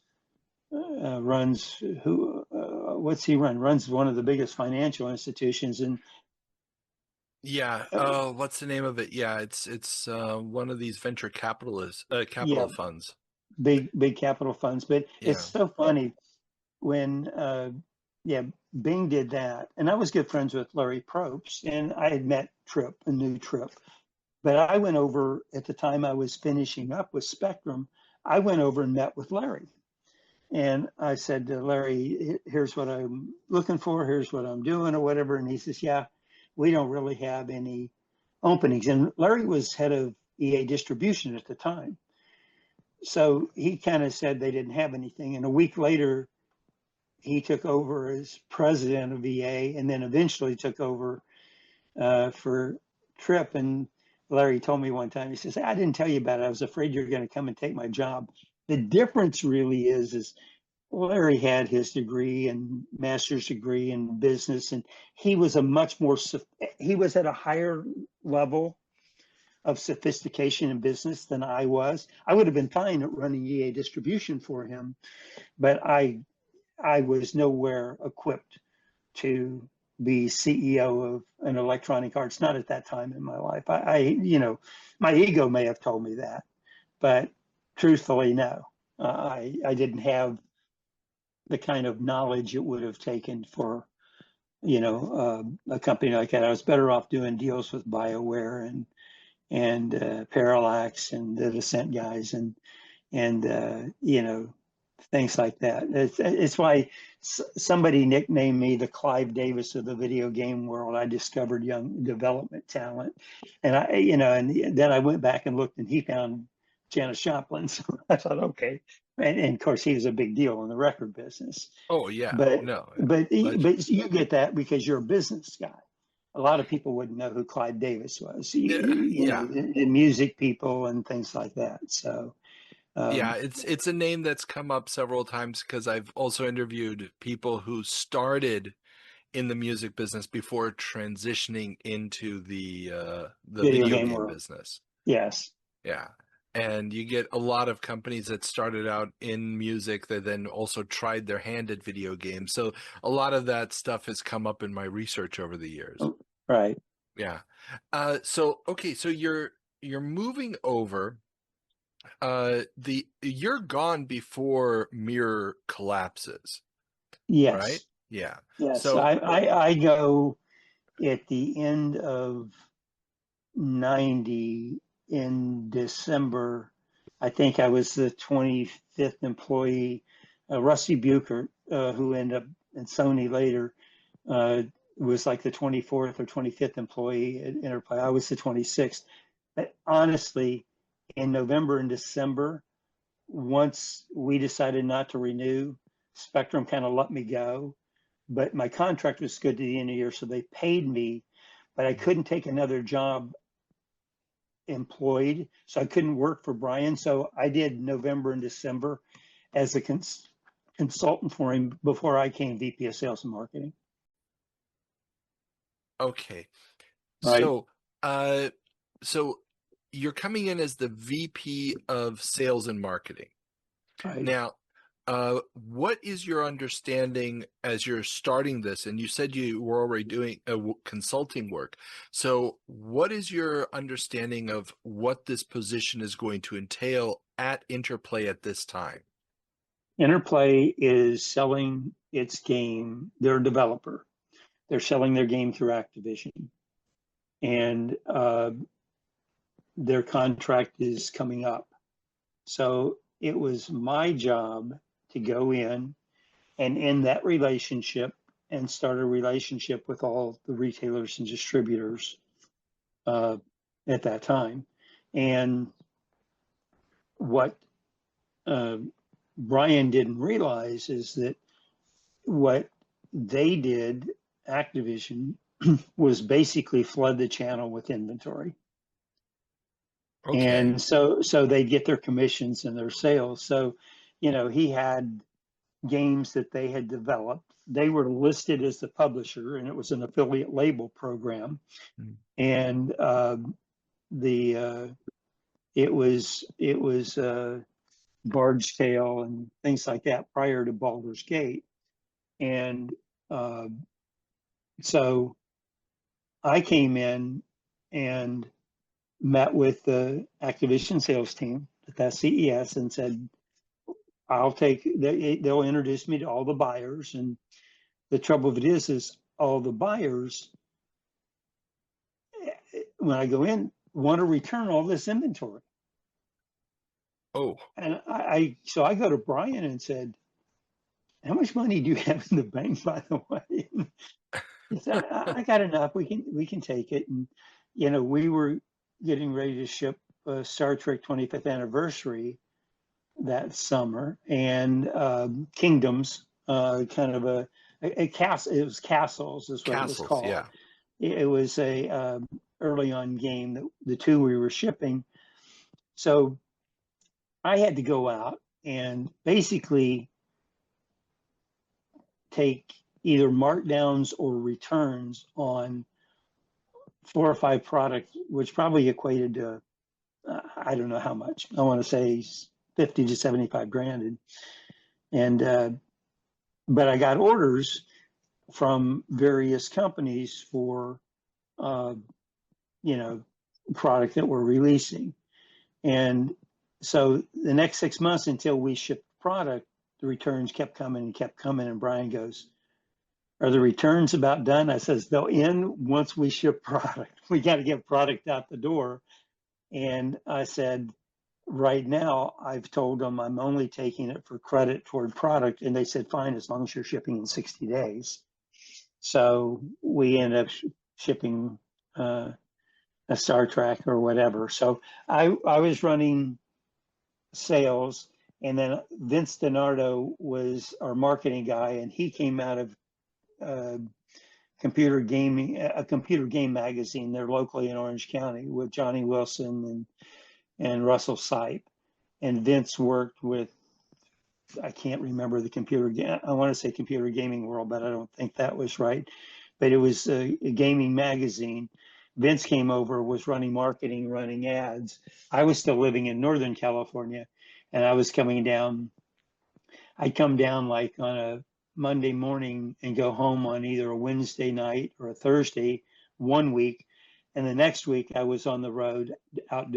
what's he run? Runs one of the biggest financial institutions, and Yeah. Oh, what's the name of it? Yeah, it's one of these venture yeah, capital funds. big capital funds. But it's Yeah. so funny when yeah, Bing did that, and I was good friends with Larry Probst, and I had met Tripp, a new Tripp. But I went over at the time I was finishing up with Spectrum. I went over and met with Larry. And I said to Larry, here's what I'm looking for, here's what I'm doing, or whatever. And he says, yeah, we don't really have any openings. And Larry was head of EA distribution at the time. So he kind of said they didn't have anything. And a week later, he took over as president of EA and then eventually took over for Tripp. And Larry told me one time, he says, I didn't tell you about it. I was afraid you're going to come and take my job. The difference really is Larry had his degree and master's degree in business, and he was he was at a higher level of sophistication in business than I was. I would have been fine at running EA distribution for him, but I was nowhere equipped to be CEO of an Electronic Arts, not at that time in my life. My ego may have told me that, but truthfully, no. I didn't have the kind of knowledge it would have taken for, a company like that. I was better off doing deals with BioWare and Parallax and the Descent guys and things like that. It's why somebody nicknamed me the Clive Davis of the video game world. I discovered young development talent, and and then I went back and looked, and he found Janis Joplin. So I thought, okay, and of course he was a big deal in the record business. Oh yeah. But No. but Legend. but you get that because you're a business guy. A lot of people wouldn't know who Clive Davis was. Yeah. The music people and things like that. So. Yeah, Um, it's a name that's come up several times because I've also interviewed people who started in the music business before transitioning into the Video video game game world. business. Yes. Yeah. And you get a lot of companies that started out in music that then also tried their hand at video games. So a lot of that stuff has come up in my research over the years. Oh, right. Yeah. So okay, so you're moving over. You're gone before Mirror collapses, right? Yes. Yeah. Yes. So I go at the end of 90 in December. I think I was the 25th employee. Rusty Buchert, who ended up in Sony later, uh, was like the 24th or 25th employee at Interplay. I was the 26th. But honestly, in November and December, once we decided not to renew, Spectrum kind of let me go. But my contract was good to the end of the year, so they paid me, but I couldn't take another job employed, so I couldn't work for Brian. So I did November and December as a consultant for him before I came VP of Sales and Marketing. okay. Right, So so you're coming in as the VP of Sales and Marketing. right. Now, what is your understanding as you're starting this? And you said you were already doing consulting work. So, what is your understanding of what this position is going to entail at Interplay at this time? Interplay is selling its game. They're a developer. They're selling their game through Activision, and their contract is coming up. So it was my job to go in and end that relationship and start a relationship with all the retailers and distributors at that time. And what Brian didn't realize is that what they did, Activision, was basically flood the channel with inventory. Okay. And so they'd get their commissions and their sales. So, he had games that they had developed. They were listed as the publisher, and it was an affiliate label program. Mm. And it was Barge Tale and things like that prior to Baldur's Gate. And so I came in and met with the Activision sales team at that CES and said, they'll introduce me to all the buyers. And the trouble of it is all the buyers, when I go in, want to return all this inventory. Oh. And so I go to Brian and said, how much money do you have in the bank, by the way? He said, I got enough. We can take it. And, we were getting ready to ship Star Trek 25th anniversary that summer, and Kingdoms, kind of a castle. It was Castles, is what Castles, it was called. yeah. It was a early on game that the two we were shipping. So I had to go out and basically take either markdowns or returns on 4 or 5 products, which probably equated to I don't know how much. I want to say 50 to 75 grand, and but I got orders from various companies for product that we're releasing, and so the next 6 months until we shipped product, the returns kept coming and kept coming. And Brian goes, "Are the returns about done?" I says, "They'll end once we ship product. We got to get product out the door." And I said, right now, I've told them I'm only taking it for credit toward product. And they said, fine, as long as you're shipping in 60 days. So we ended up shipping a Star Trek or whatever. So I was running sales, and then Vince DiNardo was our marketing guy, and he came out of a computer game magazine there locally in Orange County with Johnny Wilson and Russell Sipe. And Vince worked with, I can't remember the I want to say Computer Gaming World, but I don't think that was right. But it was a gaming magazine. Vince came over, was running marketing, running ads. I was still living in Northern California, and I was coming down. I'd come down like on a Monday morning and go home on either a Wednesday night or a Thursday one week. And the next week I was on the road out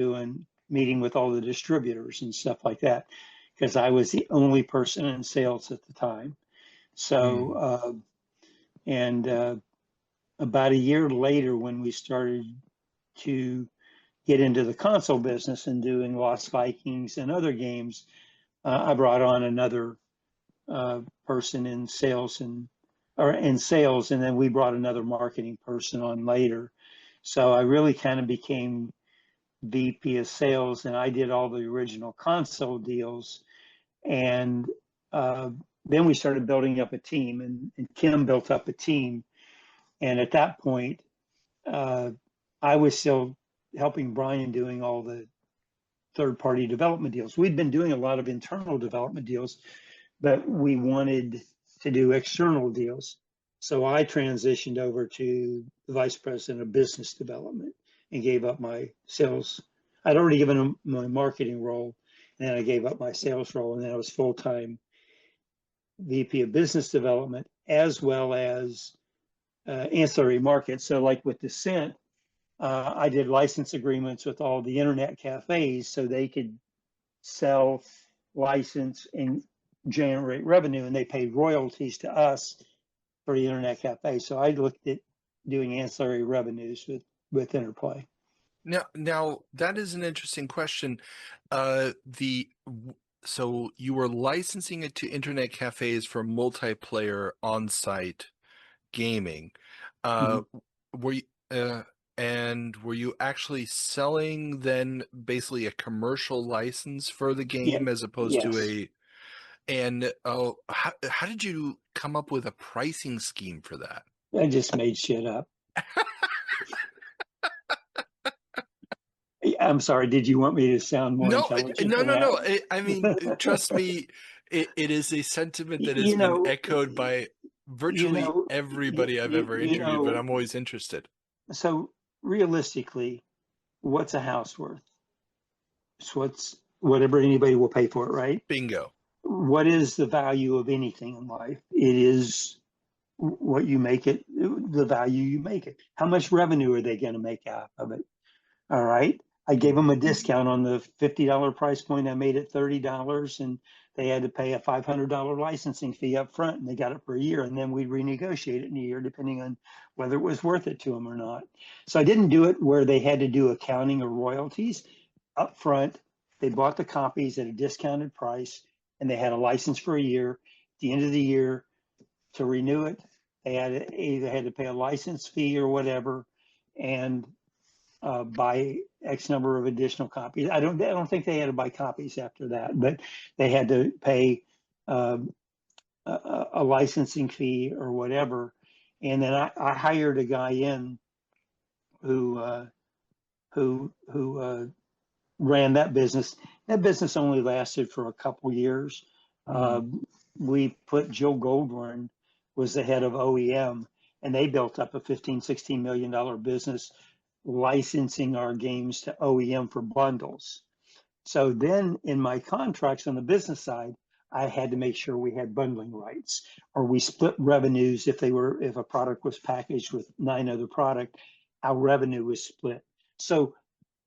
meeting with all the distributors and stuff like that, because I was the only person in sales at the time. So, about a year later, when we started to get into the console business and doing Lost Vikings and other games, I brought on another person in sales, and then we brought another marketing person on later. So I really kind of became VP of sales, and I did all the original console deals. And then we started building up a team, and Kim built up a team. And at that point, I was still helping Brian doing all the third-party development deals. We'd been doing a lot of internal development deals, but we wanted to do external deals. So I transitioned over to the vice president of business development and gave up my sales. I'd already given him my marketing role, and then I gave up my sales role, and then I was full-time VP of business development, as well as ancillary markets. So like with Descent, I did license agreements with all the internet cafes so they could sell, license, and generate revenue, and they paid royalties to us for the internet cafe. So I looked at doing ancillary revenues with Interplay. Now that is an interesting question. So you were licensing it to internet cafes for multiplayer on-site gaming. Uh, Mhm. were you, uh, and were you actually selling then basically a commercial license for the Yeah, game as opposed to yes. a, and how did you come up with a pricing scheme for that? I just made shit up. I'm sorry, did you want me to sound more No, intelligent no, than no, that? no. I mean, trust me, it is a sentiment that has You been know, echoed by you virtually know, everybody I've ever you interviewed, but know, I'm always interested. so realistically, what's a house worth? So what's whatever anybody will pay for it, right? Bingo. What is the value of anything in life? It is what you make it, the value you make it. How much revenue are they going to make out of it? All right. I gave them Mhm. a discount on the $50 price point. I made it $30 and they had to pay a $500 licensing fee up front and they got it for a year. And then we renegotiate it in a year, depending on whether it was worth it to them or not. So I didn't do it where they had to do accounting or royalties up front. They bought the copies at a discounted price and they had a license for a year. At the end of the year, to renew it, they had either had to pay a license fee or whatever, and buy X number of additional copies. I don't think they had to buy copies after that, but they had to pay um, a licensing fee or whatever. And then I hired a guy in who ran that business. That business only lasted for a couple years. Hmm. We put Joe Goldwyn was the head of OEM, and they built up a 15, $16 million business licensing our games to OEM for bundles. So then in my contracts on the business side, I had to make sure we had bundling rights or we split revenues if a product was packaged with 9 other product, our revenue was split. So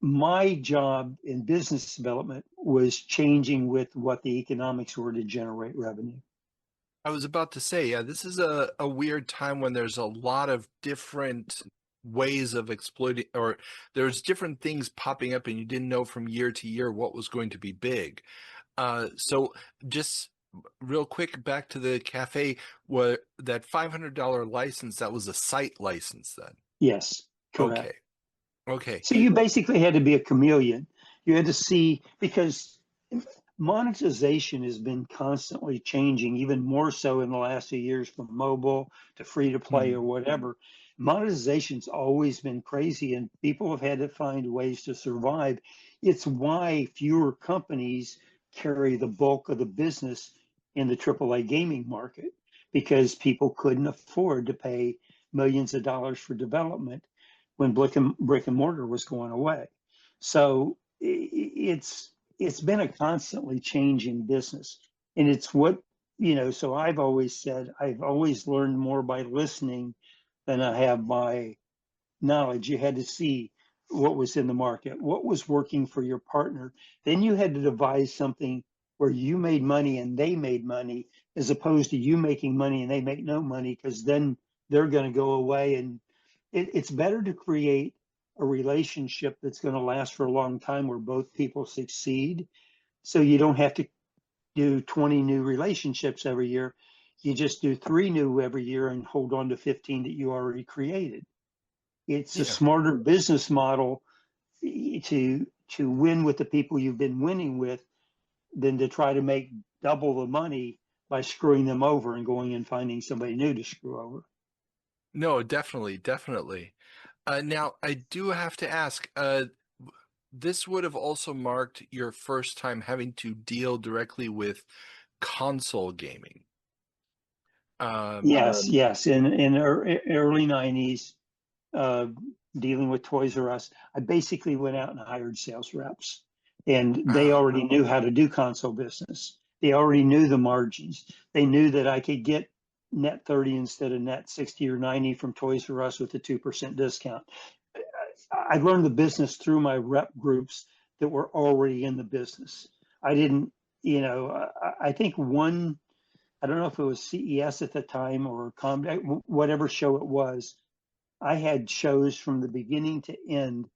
my job in business development was changing with what the economics were to generate revenue. I was about to say, yeah, this is a weird time when there's a lot of different ways of exploiting, or there's different things popping up, and you didn't know from year to year what was going to be big. So just real quick, back to the cafe, where that $500 license, that was a site license then. Yes, correct. Okay. Okay. So you basically had to be a chameleon. You had to see because monetization has been constantly changing, even more so in the last few years from mobile to free to play or Hmm. whatever. Monetization's always been crazy and people have had to find ways to survive. It's why fewer companies carry the bulk of the business in the AAA gaming market because people couldn't afford to pay millions of dollars for development when brick and mortar was going away. So it's been a constantly changing business, and it's what So I've always said I've always learned more by listening than I have by knowledge. You had to see what was in the market, what was working for your partner. Then you had to devise something where you made money and they made money, as opposed to you making money and they make no money, because then they're going to go away. And it's better to create a relationship that's going to last for a long time where both people succeed. So you don't have to do 20 new relationships every year. You just do 3 new every year and hold on to 15 that you already created. It's a Yeah. smarter business model to win with the people you've been winning with than to try to make double the money by screwing them over and going and finding somebody new to screw over. No, definitely, definitely. Now, I do have to ask, this would have also marked your first time having to deal directly with console gaming. Yes, yes. In the early 90s, uh, dealing with Toys R Us, I basically went out and hired sales reps, and they Ah, already knew how to do console business. They already knew the margins. They knew that I could get net 30 instead of net 60 or 90 from Toys R Us with a 2% discount. I learned the business through my rep groups that were already in the business. I didn't, I think I don't know if it was CES at the time or whatever show it was. I had shows from the beginning to end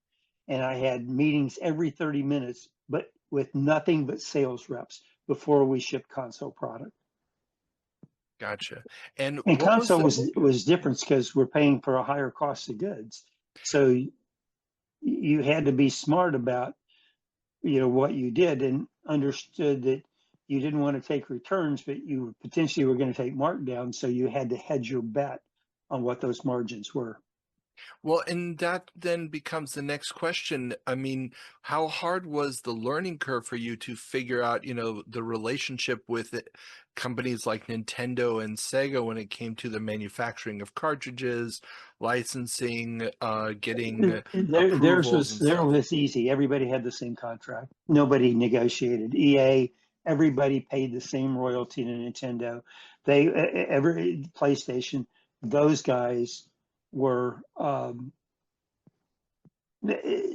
and I had meetings every 30 minutes, but with nothing but sales reps before we shipped console product. Gotcha. And And what was console the was different because we're paying for a higher cost of goods. So you had to be smart about, what you did, and understood that you didn't want to take returns, but you potentially were going to take markdowns. So you had to hedge your bet on what those margins were. Well, and that then becomes the next question. I mean, how hard was the learning curve for you to figure out, the relationship with companies like Nintendo and Sega when it came to the manufacturing of cartridges, licensing, getting approvals and There stuff? was easy. Everybody had the same contract. Nobody negotiated. EA, everybody paid the same royalty to Nintendo. Every PlayStation, those guys were.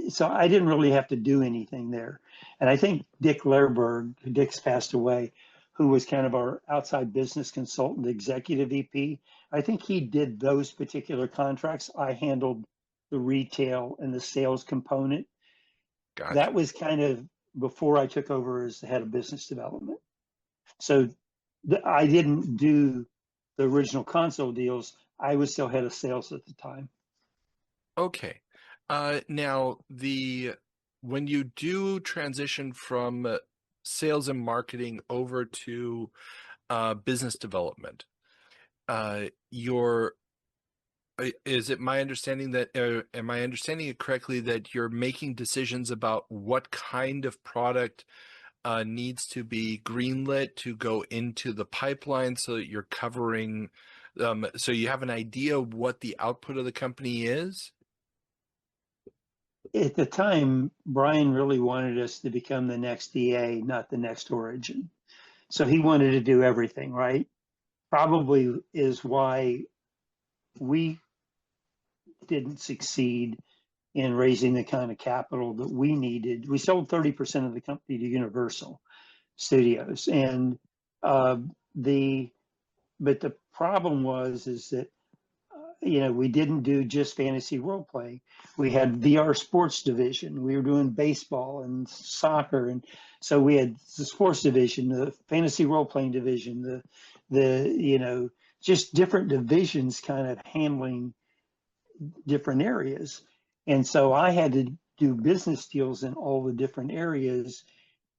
So I didn't really have to do anything there. And I think Dick Lehrberg, Dick's passed away, who was kind of our outside business consultant, executive VP. I think he did those particular contracts. I handled the retail and the sales component. That Gotcha. was kind of before I took over as the head of business development. So I didn't do the original console deals. I was still head of sales at the time. Okay. Now when you do transition from sales and marketing over to business development, your is it my understanding that am I understanding it correctly that you're making decisions about what kind of product needs to be greenlit to go into the pipeline so that you're covering so you have an idea of what the output of the company is? At the time, Brian really wanted us to become the next EA, not the next Origin. So he wanted to do everything, right? Probably is why we didn't succeed in raising the kind of capital that we needed. We sold 30% of the company to Universal Studios. And uh, but the problem is that we didn't do just fantasy role play. We had VR sports division. We were doing baseball and soccer, and so we had the sports division, the fantasy role playing division, the just different divisions, kind of handling different areas. And so I had to do business deals in all the different areas.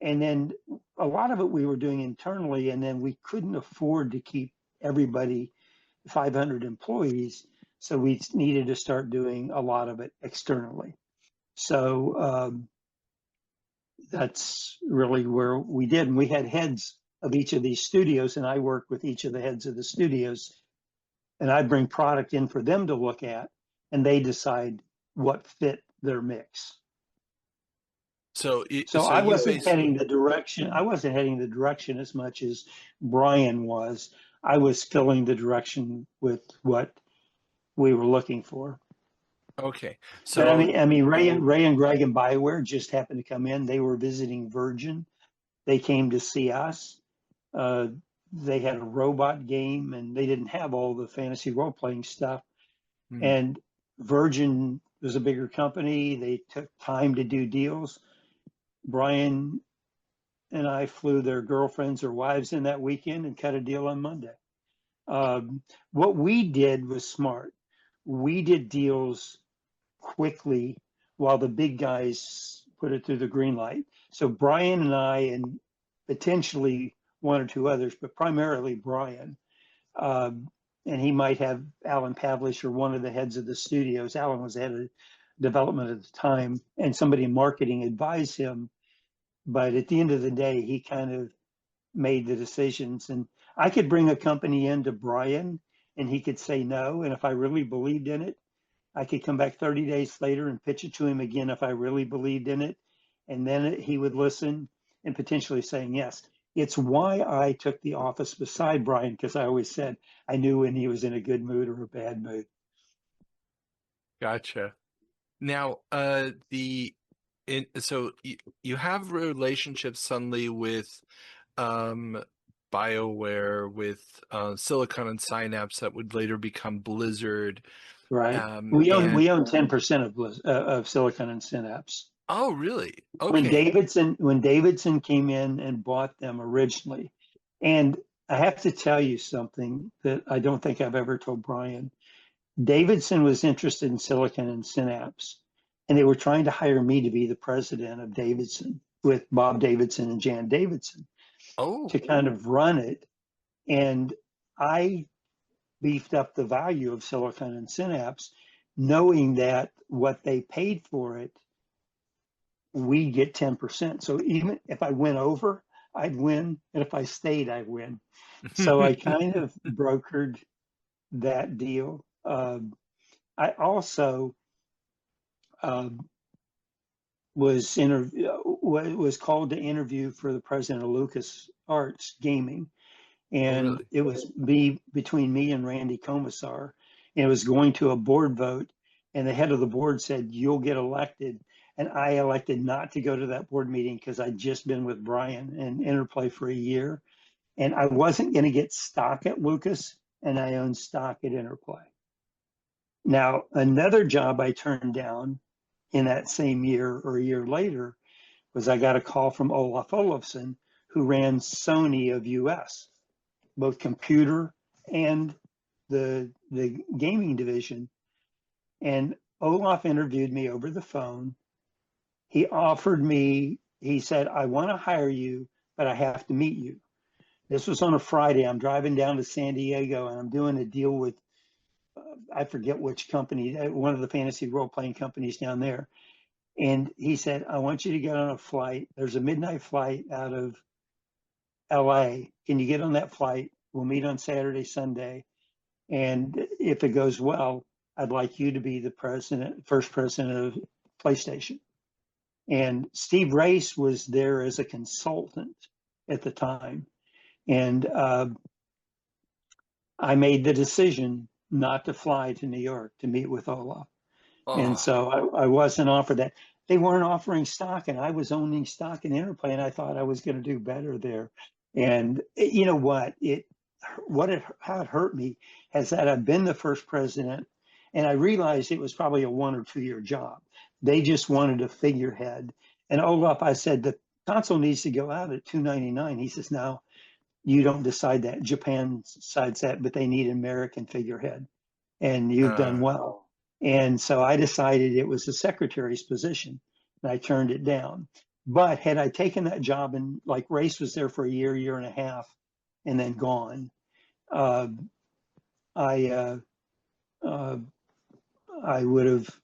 And then a lot of it we were doing internally, and then we couldn't afford to keep everybody 500 employees. So we needed to start doing a lot of it externally. So that's really where we did. And we had heads of each of these studios, and I worked with each of the heads of the studios. And I'd bring product in for them to look at, and they decide what fit their mix. So So so I you wasn't basically heading the direction. I wasn't heading the direction as much as Brian was. I was filling the direction with what we were looking for. okay. But So Ray and Greg and Bioware just happened to come in. They were visiting Virgin. They came to see us. Uh, they had a robot game, and they didn't have all the fantasy role playing stuff. hmm, And Virgin was a bigger company. They took time to do deals. Brian and I flew their girlfriends or wives in that weekend and cut a deal on Monday. What we did was smart. We did deals quickly while the big guys put it through the green light. So Brian and I, and potentially one or two others, but primarily Brian, and he might have Alan Pavlish or one of the heads of the studios. Alan was head of development at the time, and somebody in marketing advised him. But at the end of the day, he kind of made the decisions. And I could bring a company into Brian and he could say no. And if I really believed in it, I could come back 30 days later and pitch it to him again if I really believed in it. And then he would listen and potentially saying yes. It's why I took the office beside Brian, because I always said I knew when he was in a good mood or a bad mood. gotcha. Now, so you have relationships suddenly with um, BioWare, with Silicon and Synapse that would later become Blizzard. Right. We own And 10% of Silicon and Synapse. oh, really? When Okay. Davidson came in and bought them originally, and I have to tell you something that I don't think I've ever told Brian. Davidson was interested in Silicon and Synapse, and they were trying to hire me to be the president of Davidson with Bob Davidson and Jan Davidson to Oh, kind of run it. And I beefed up the value of Silicon and Synapse, knowing that what they paid for it, we get 10%. So even if I went over, I'd win. And if I stayed, I'd win. So I kind of brokered that deal. I also was called to interview for the president of Lucas Arts Gaming, oh, and really? it was between me and Randy Komisar, and it was going to a board vote, and the head of the board said, "You'll get elected," and I elected not to go to that board meeting because I'd just been with Brian and Interplay for a year, and I wasn't going to get stock at Lucas, and I owned stock at Interplay. Now, another job I turned down in that same year or a year later was I got a call from Olaf Olofsson, who ran Sony of US, both computer and the gaming division. And Olaf interviewed me over the phone. He offered me, he said, "I want to hire you, but I have to meet you." This was on a Friday. I'm driving down to San Diego and I'm doing a deal with, I forget which company, one of the fantasy role playing companies down there. And he said, "I want you to get on a flight. There's a midnight flight out of LA. Can you get on that flight? We'll meet on Saturday, Sunday. And if it goes well, I'd like you to be the first president of PlayStation." And Steve Race was there as a consultant at the time. And I made the decision not to fly to New York to meet with Olaf. And Oh, so I wasn't offered that. They weren't offering stock, and I was owning stock in Interplay, and I thought I was going to do better there. And you know what? How it hurt me is that I've been the first president, and I realized it was probably a 1 or 2 year job. They just wanted a figurehead. And Olaf, I said, the console needs to go out at $299. He says, "No, you don't decide that. Japan decides that, but they need an American figurehead, and you've done uh, well." And so I decided it was the secretary's position, and I turned it down. But had I taken that job, and like Race was there for a year and a half, and then gone, uh, I uh, I would have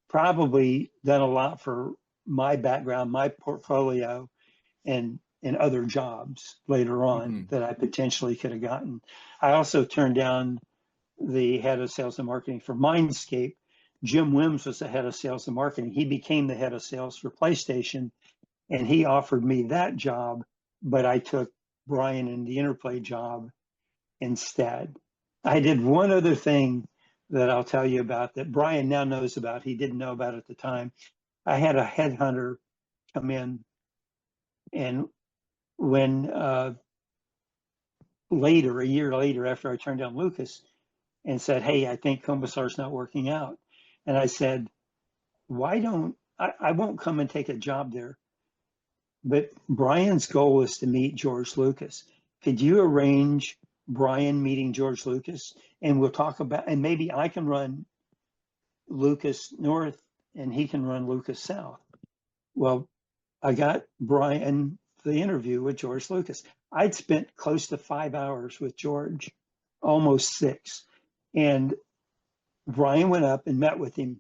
probably done a lot for my background, my portfolio, and other jobs later on mhm. that I potentially could have gotten. I also turned down the head of sales and marketing for Mindscape. Jim Wims was the head of sales and marketing. He became the head of sales for PlayStation, and he offered me that job, but I took Brian and the Interplay job instead. I did one other thing that I'll tell you about that Brian now knows about. He didn't know about at the time. I had a headhunter come in, and when later, a year later, after I turned down Lucas, and said, "Hey, I think Combisar's not working out." And I said, "Why don't I won't come and take a job there, but Brian's goal is to meet George Lucas. Could you arrange Brian meeting George Lucas? And we'll talk about, and maybe I can run Lucas North and he can run Lucas South." Well, I got Brian the interview with George Lucas. I'd spent close to 5 hours with George, almost 6. And Brian went up and met with him,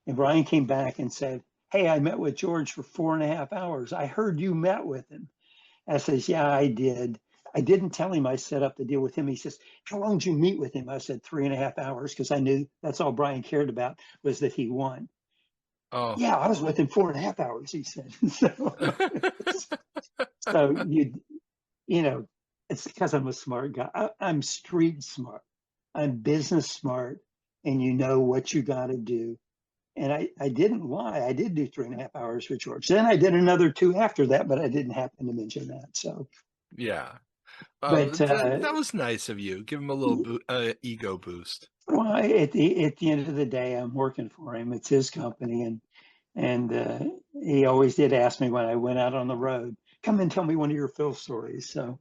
and Brian came back and said, "Hey, I met with George for 4.5 hours. I heard you met with him." I says, "Yeah, I did. I didn't tell him I set up the deal with him." He says, "How long did you meet with him?" I said, 3.5 hours, because I knew that's all Brian cared about was that he won. Oh. "Yeah, I was with him 4.5 hours," he said. So you know, it's because I'm a smart guy. I'm street smart. I'm business smart, and you know what you got to do. And I didn't lie. I did do 3.5 hours with George. Then I did another 2 after that, but I didn't happen to mention that. So Yeah. Oh, But that was nice of you. Give him a little ego boost. well, at the end of the day, I'm working for him. It's his company, and he always did ask me when I went out on the road, come and tell me one of your Phil stories. So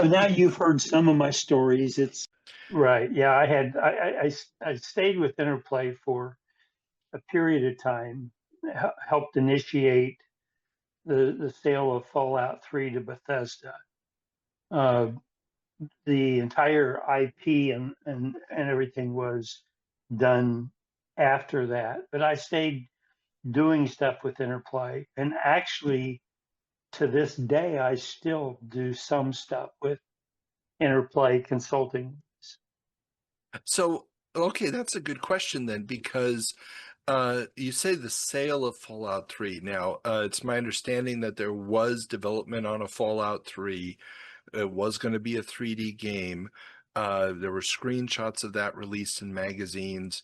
now you've heard some of my stories. It's right. Yeah, I stayed with Interplay for a period of time, helped initiate the sale of Fallout 3 to Bethesda. Uh, the entire IP and everything was done after that, but I stayed doing stuff with Interplay, and actually to this day, I still do some stuff with Interplay Consulting. So, okay, that's a good question then, because you say the sale of Fallout 3. Now, it's my understanding that there was development on a Fallout 3. It was going to be a 3D game. There were screenshots of that released in magazines.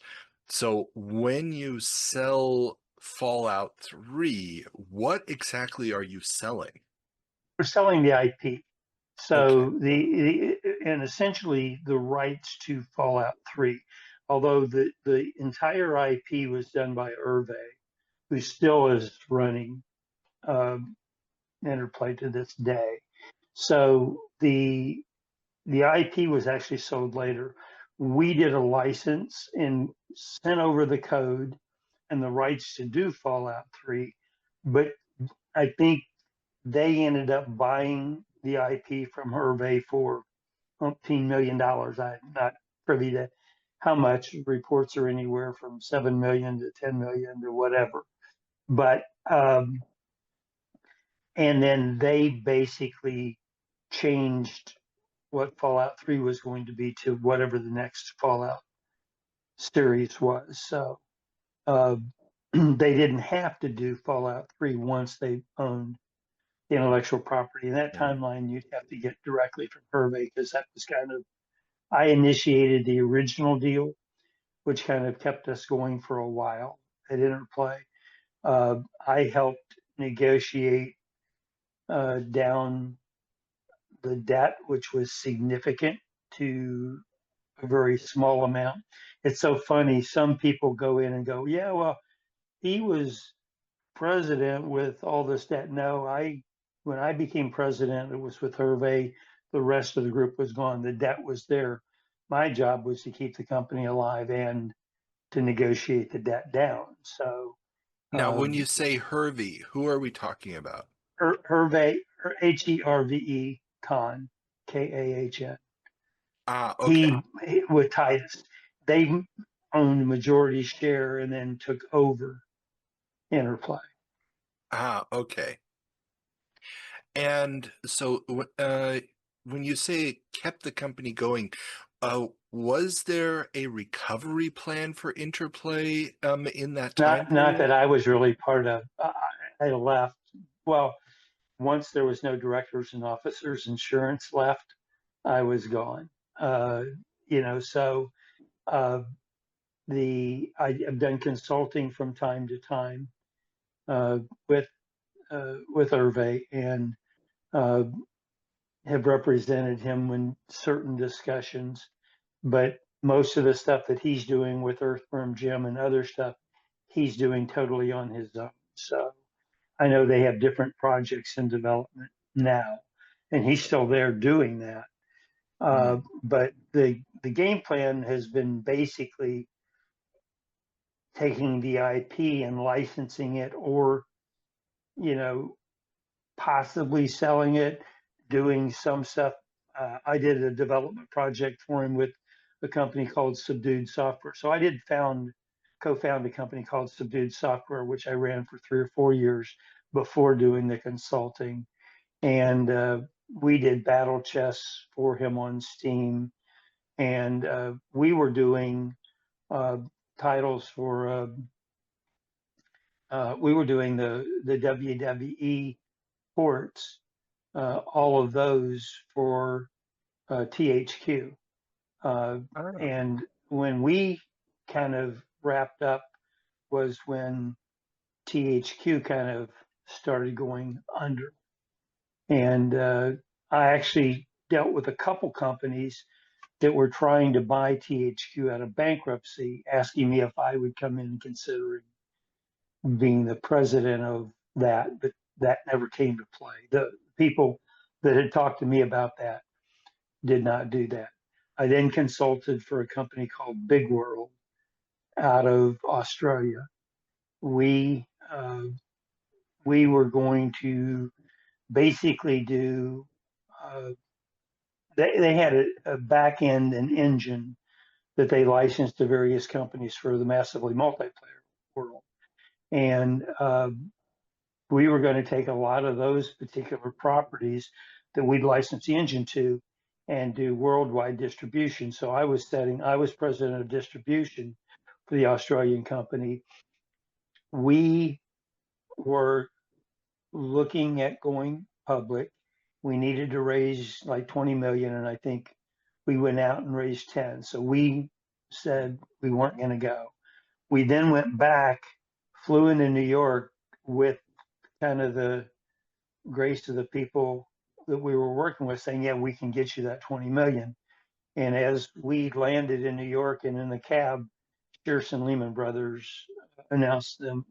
So when you sell Fallout 3, what exactly are you selling? We're selling the IP. Okay. So and essentially the rights to Fallout 3, although the entire IP was done by Hervé, who still is running um, Interplay to this day. So the IP was actually sold later. We did a license and sent over the code and the rights to do Fallout 3, but I think they ended up buying the IP from Hervé for $15 million. I'm not privy to how much. Reports are anywhere from 7 million to 10 million to whatever. But and then they basically changed what Fallout 3 was going to be to whatever the next Fallout series was. So uh, they didn't have to do Fallout 3 once they owned the intellectual property. In that Mm. timeline, you'd have to get directly from Hervé because that was kind of, I initiated the original deal, which kind of kept us going for a while at Interplay. I helped negotiate down the debt, which was significant, to a very small amount. It's so funny. Some people go in and go, yeah, well, he was president with all this debt. No, when I became president, it was with Hervé. The rest of the group was gone. The debt was there. My job was to keep the company alive and to negotiate the debt down. So Now, uh, when you say Hervey, who are we talking about? Hervé, Hervé, Khan, Kahn. Ah, okay. He with Titus, they owned majority share and then took over Interplay. Ah, okay. And so, when you say kept the company going, was there a recovery plan for Interplay in that time Not that period? I was really part of. I left. Well, once there was no directors and officers, insurance left. I was gone. Uh, so uh, I've done consulting from time to time uh, with with Hervé and uh, have represented him in certain discussions. But most of the stuff that he's doing with Earthworm Jim and other stuff, he's doing totally on his own. So I know they have different projects in development now, and he's still there doing that. Mm, But the game plan has been basically taking the IP and licensing it, or you know, possibly selling it, doing some stuff. I did a development project for him with a company called Subdued Software. So I did co-found a company called Subdued Software, which I ran for 3 or 4 years before doing the consulting. And we did battle chess for him on Steam. And we were doing uh, titles for, we were doing the WWE ports, all of those for THQ. Uh, ah, and when we kind of wrapped up was when THQ kind of started going under. And I actually dealt with a couple companies that were trying to buy THQ out of bankruptcy, asking me if I would come in considering being the president of that, but that never came to play. The people that had talked to me about that did not do that. I then consulted for a company called Big World out of Australia. We uh, we were going to basically do. They had a back end and engine that they licensed to various companies for the massively multiplayer world, and we were going to take a lot of those particular properties that we'd license the engine to and do worldwide distribution. So I was president of distribution for the Australian company. We were looking at going public. We needed to raise like 20 million, and I think we went out and raised 10. So we said we weren't going to go. We then went back, flew into New York with kind of the grace of the people that we were working with, saying, yeah, we can get you that 20 million. And as we landed in New York and in the cab, Shearson Lehman Brothers announced them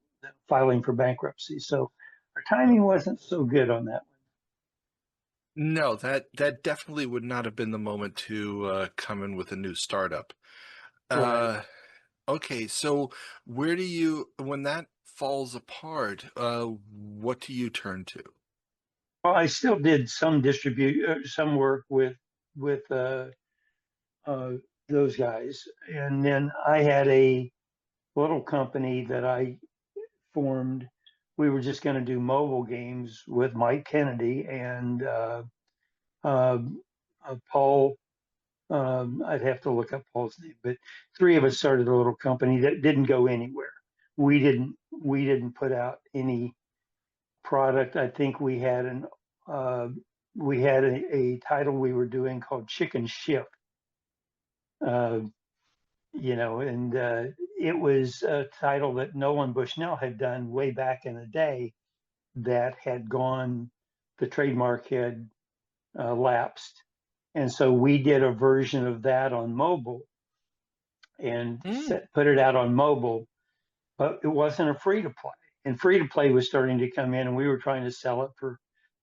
filing for bankruptcy. So our timing wasn't so good on that No, that definitely would not have been the moment to come in with a new startup. one. Right. Okay, so when that falls apart, what do you turn to? Well, I still did some some work with uh, those guys, and then I had a little company that I formed. We were just going to do mobile games with Mike Kennedy and uh, Paul. I'd have to look up Paul's name, but three of us started a little company that didn't go anywhere. We didn't put out any product. I think uh, we had a title we were doing called Chicken Shift. Uh, and it was a title that Nolan Bushnell had done way back in the day that had gone, the trademark had lapsed. And so we did a version of that on mobile and Mm. put it out on mobile, but it wasn't a free to play. And free to play was starting to come in, and we were trying to sell it for,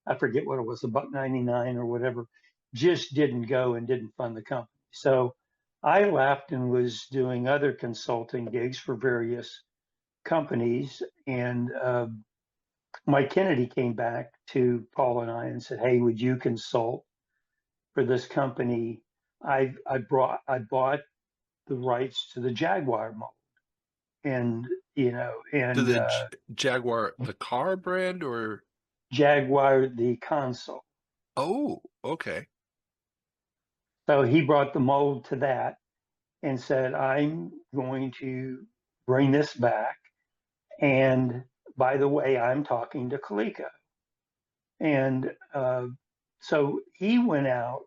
I forget what it was, $1.99 or whatever. Just didn't go and didn't fund the company. So I left and was doing other consulting gigs for various companies. And Mike Kennedy came back to Paul and I and said, "Hey, would you consult for this company? I bought the rights to the Jaguar mold, and To and the Jaguar, the car brand, or Jaguar the console." oh, okay. So he brought the mold to that and said, "I'm going to bring this back. And by the way, I'm talking to Coleco." And so he went out,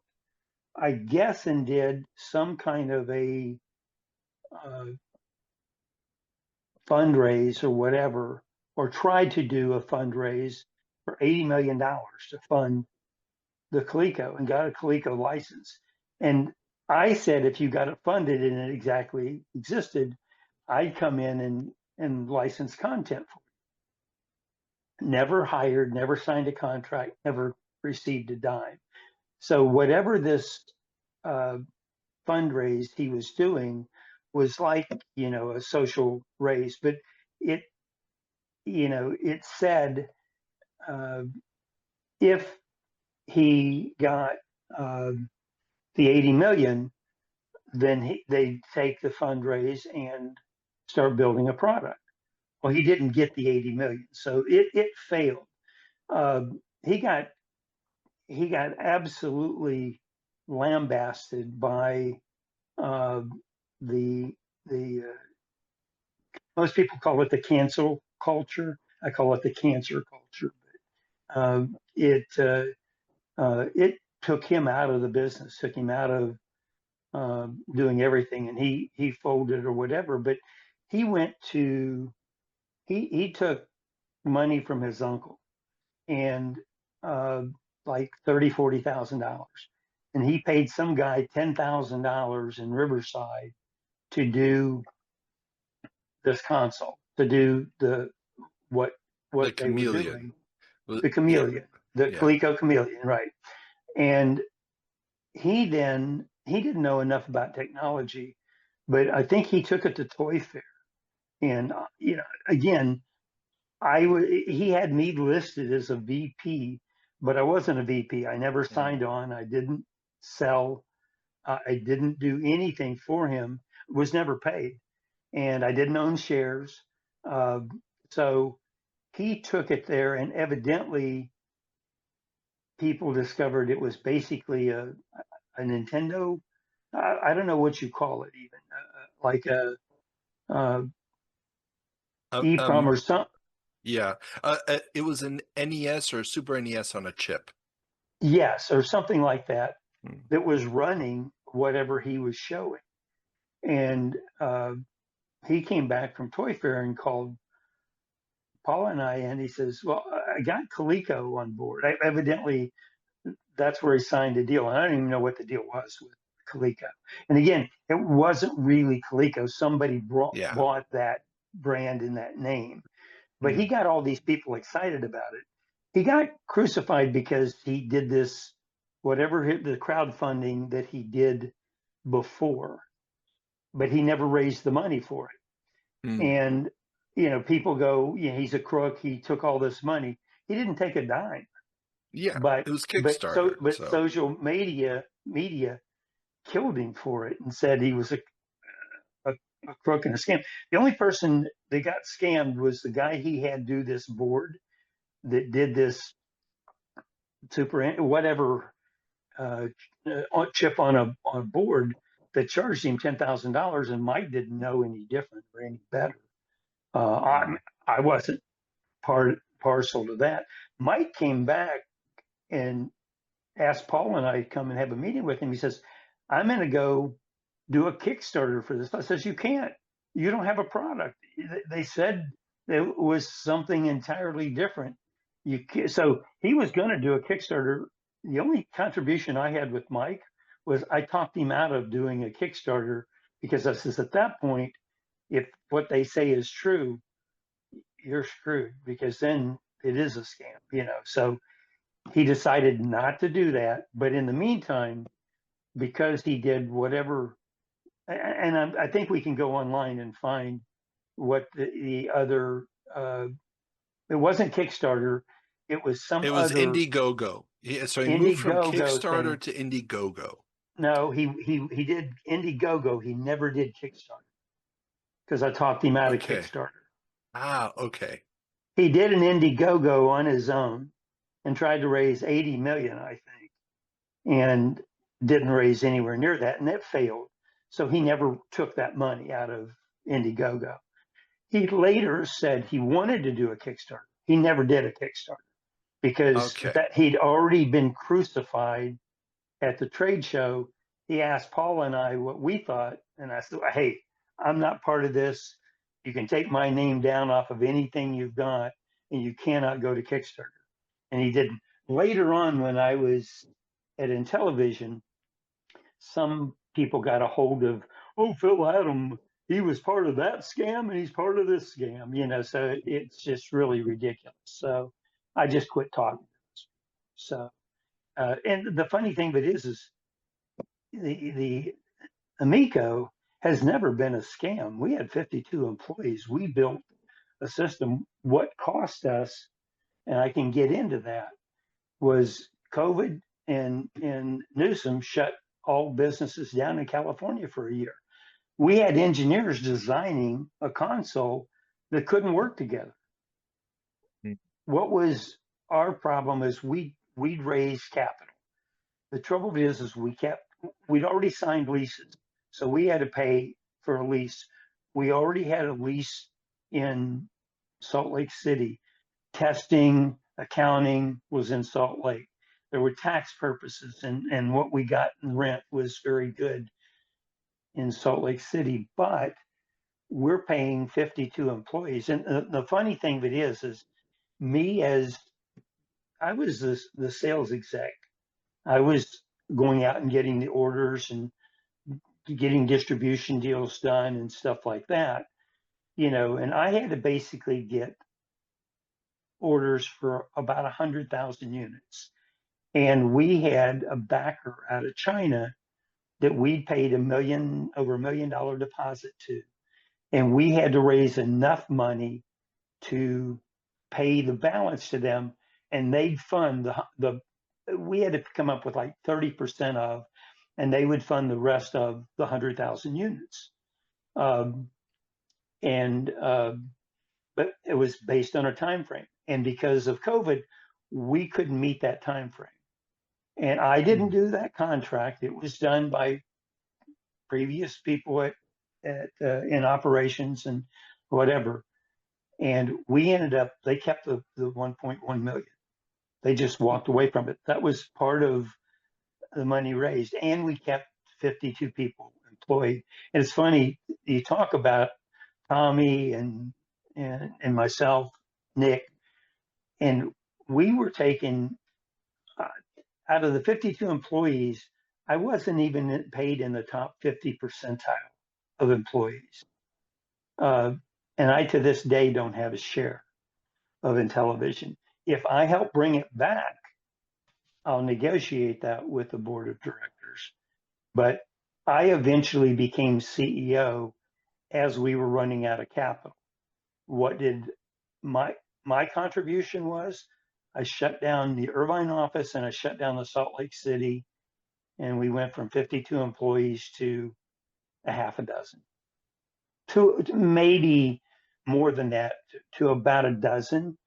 I guess, and did some kind of a uh, fundraise or whatever, or tried to do a fundraise for $80 million to fund the Coleco and got a Coleco license. And I said, if you got it funded and it exactly existed, I'd come in and license content for it. Never hired, never signed a contract, never received a dime. So whatever this uh, fundraise he was doing was like, a social raise, but it, it said uh, if he got uh, the 80 million, then they take the fundraise and start building a product. Well, he didn't get the 80 million, so it failed. Uh, he got he got absolutely lambasted by uh, the the most people call it the cancel culture. I call it the cancer culture. It took him out of the business, took him out of doing everything, and he folded or whatever. But he went to he took money from his uncle and uh, like $30,000, $40,000, and he paid some guy $10,000 in Riverside to do this console, to do what The they were chameleon. doing, Well, the yeah, chameleon, the yeah. Coleco chameleon, right? And he didn't know enough about technology, but I think he took it to Toy Fair, and again, he had me listed as a VP, but I wasn't a VP. I never Mm, signed on. I didn't sell. I didn't do anything for him. Was never paid, and I didn't own shares. Uh, so he took it there, and evidently people discovered it was basically a Nintendo. I don't know what you call it, even like a uh, uh, EEPROM um, or some. yeah. It was an NES or Super NES on a chip. Yes, or something like that, Mm. that was running whatever he was showing. And he came back from Toy Fair and called Paula and I, and he says, "Well, I got Coleco on board." Evidently, that's where he signed a deal. And I don't even know what the deal was with Coleco. And again, it wasn't really Coleco. Somebody Yeah. bought that brand and that name. But he Mm. got all these people excited about it. He got crucified because he did this, whatever the crowdfunding that he did before, but he never raised the money for it. Mm. And, people go, he's a crook. He took all this money. He didn't take a dime, Yeah. but, It was Kickstarter. but So, social media killed him for it and said he was a, a crook and a scam. The only person that got scammed was the guy he had do this board that did this super whatever chip on a board that charged him $10,000, and Mike didn't know any different or any better. mm. I wasn't parcel to that. Mike came back and asked Paul and I to come and have a meeting with him. He says, "I'm going to go do a Kickstarter for this." I says, "You can't. You don't have a product." They said it was something entirely different. So he was going to do a Kickstarter. The only contribution I had with Mike was I talked him out of doing a Kickstarter, because I says, at that point, if what they say is true, you're screwed, because then it is a scam. So he decided not to do that. But in the meantime, because he did whatever, and I think we can go online and find what the other. It wasn't Kickstarter. It was some It was other Indiegogo. Yeah, so he moved from Indiegogo Kickstarter thing. to Indiegogo. No, he did Indiegogo. He never did Kickstarter, because I talked him out of Okay. Kickstarter. Ah, okay. He did an Indiegogo on his own and tried to raise 80 million, I think, and didn't raise anywhere near that, and that failed. So he never took that money out of Indiegogo. He later said he wanted to do a Kickstarter. He never did a Kickstarter because Okay. that he'd already been crucified at the trade show. He asked Paul and I what we thought, and I said, "Hey, I'm not part of this. You can take my name down off of anything you've got, and you cannot go to Kickstarter." And he didn't. Later on, when I was at Intellivision, some people got a hold of, "Oh, Phil Adam, he was part of that scam and he's part of this scam." So it's just really ridiculous. So I just quit talking. So, and the funny thing of it is the Amico has never been a scam. We had 52 employees. We built a system. What cost us, and I can get into that, was COVID, and Newsom shut all businesses down in California for a year. We had engineers designing a console that couldn't work together. Mm. What was our problem is we'd raised capital. The trouble is we'd already signed leases, so we had to pay for a lease. We already had a lease in Salt Lake City. Testing, accounting was in Salt Lake. There were tax purposes, and what we got in rent was very good in Salt Lake City. But we're paying 52 employees. And the funny thing of it is me, as I was the sales exec, I was going out and getting the orders and getting distribution deals done and stuff like that, and I had to basically get orders for about 100,000 units. And we had a backer out of China that we paid over $1 million deposit to. And we had to raise enough money to pay the balance to them, and they'd fund we had to come up with like 30% of, and they would fund the rest of the 100,000 units. Um, and but it was based on a time frame, and because of COVID, we couldn't meet that time frame. And I didn't do that contract; it was done by previous people in operations and whatever. And we ended up, they kept the 1.1 million. They just walked away from it. That was part of the money raised. And we kept 52 people employed. And it's funny, you talk about Tommy and myself, Nick, and we were taking, out of the 52 employees, I wasn't even paid in the top 50 percentile of employees. And I, to this day, don't have a share of Intellivision. If I help bring it back, I'll negotiate that with the board of directors. But I eventually became CEO as we were running out of capital. What did my contribution was? I shut down the Irvine office and I shut down the Salt Lake City, and we went from 52 employees to a half a dozen, to maybe more than that, to about a dozen,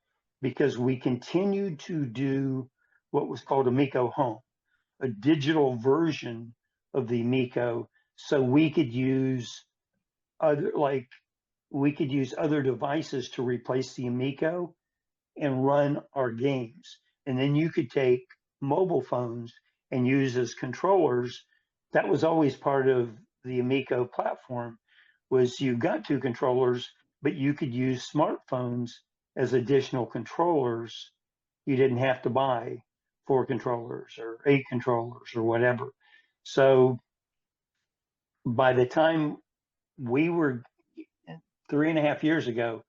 because we continued to do what was called Amico Home, a digital version of the Amico, so we could use other devices to replace the Amico and run our games. And then you could take mobile phones and use as controllers. That was always part of the Amico platform, was you got two controllers, but you could use smartphones as additional controllers. You didn't have to buy 4 controllers or 8 controllers or whatever. So by the time we were 3.5 years ago,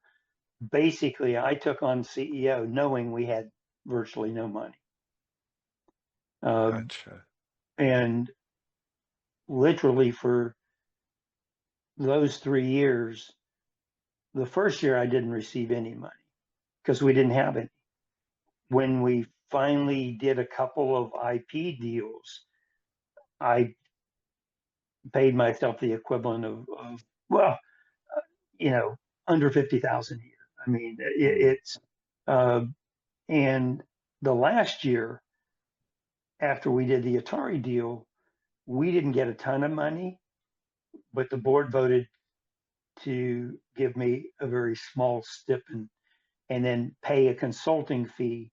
basically I took on CEO knowing we had virtually no money. Gotcha. And literally for those 3 years, the first year I didn't receive any money because we didn't have any. When we finally did a couple of IP deals, I paid myself the equivalent of well, under 50,000 a year. I mean, it's and the last year after we did the Atari deal, we didn't get a ton of money, but the board voted to give me a very small stipend and then pay a consulting fee.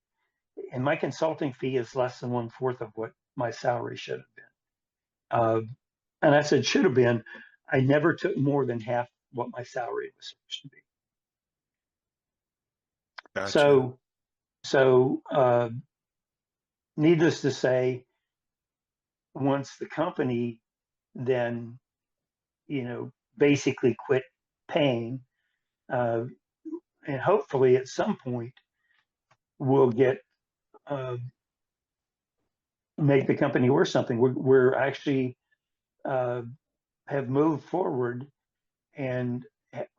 And my consulting fee is less than 1/4 of what my salary should have been. And I said should have been. I never took more than half what my salary was supposed to be. Gotcha. So needless to say, once the company then, basically quit paying, and hopefully at some point we'll get make the company worth something. We're actually have moved forward and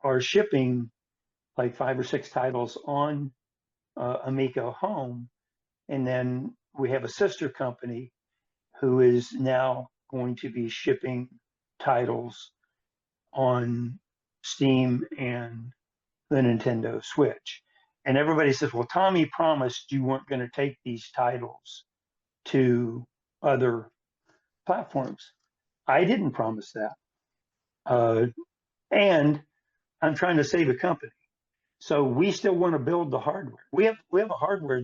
are shipping like 5 or 6 titles on Amico Home, and then we have a sister company who is now going to be shipping titles on Steam and the Nintendo Switch. And everybody says, well, Tommy promised you weren't going to take these titles to other platforms. I didn't promise that. And I'm trying to save a company. So we still want to build the hardware. We have hardware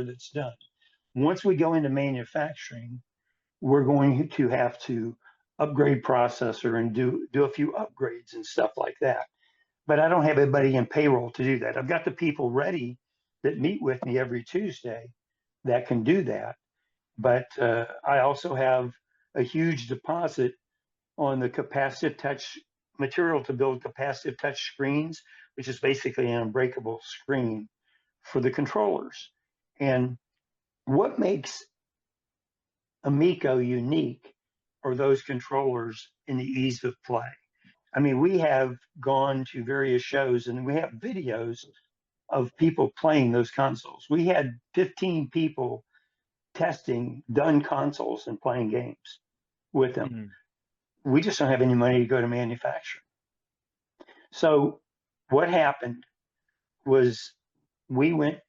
that's done. Once we go into manufacturing, we're going to have to upgrade processor and do a few upgrades and stuff like that. But I don't have anybody in payroll to do that. I've got the people ready that meet with me every Tuesday that can do that. but I also have a huge deposit on the capacitive touch material to build capacitive touch screens, which is basically an unbreakable screen for the controllers. And what makes Amico unique are those controllers in the ease of play. I mean, we have gone to various shows and we have videos of people playing those consoles. We had 15 people testing done consoles and playing games with them. Mhm. We just don't have any money to go to manufacturing. So what happened was we went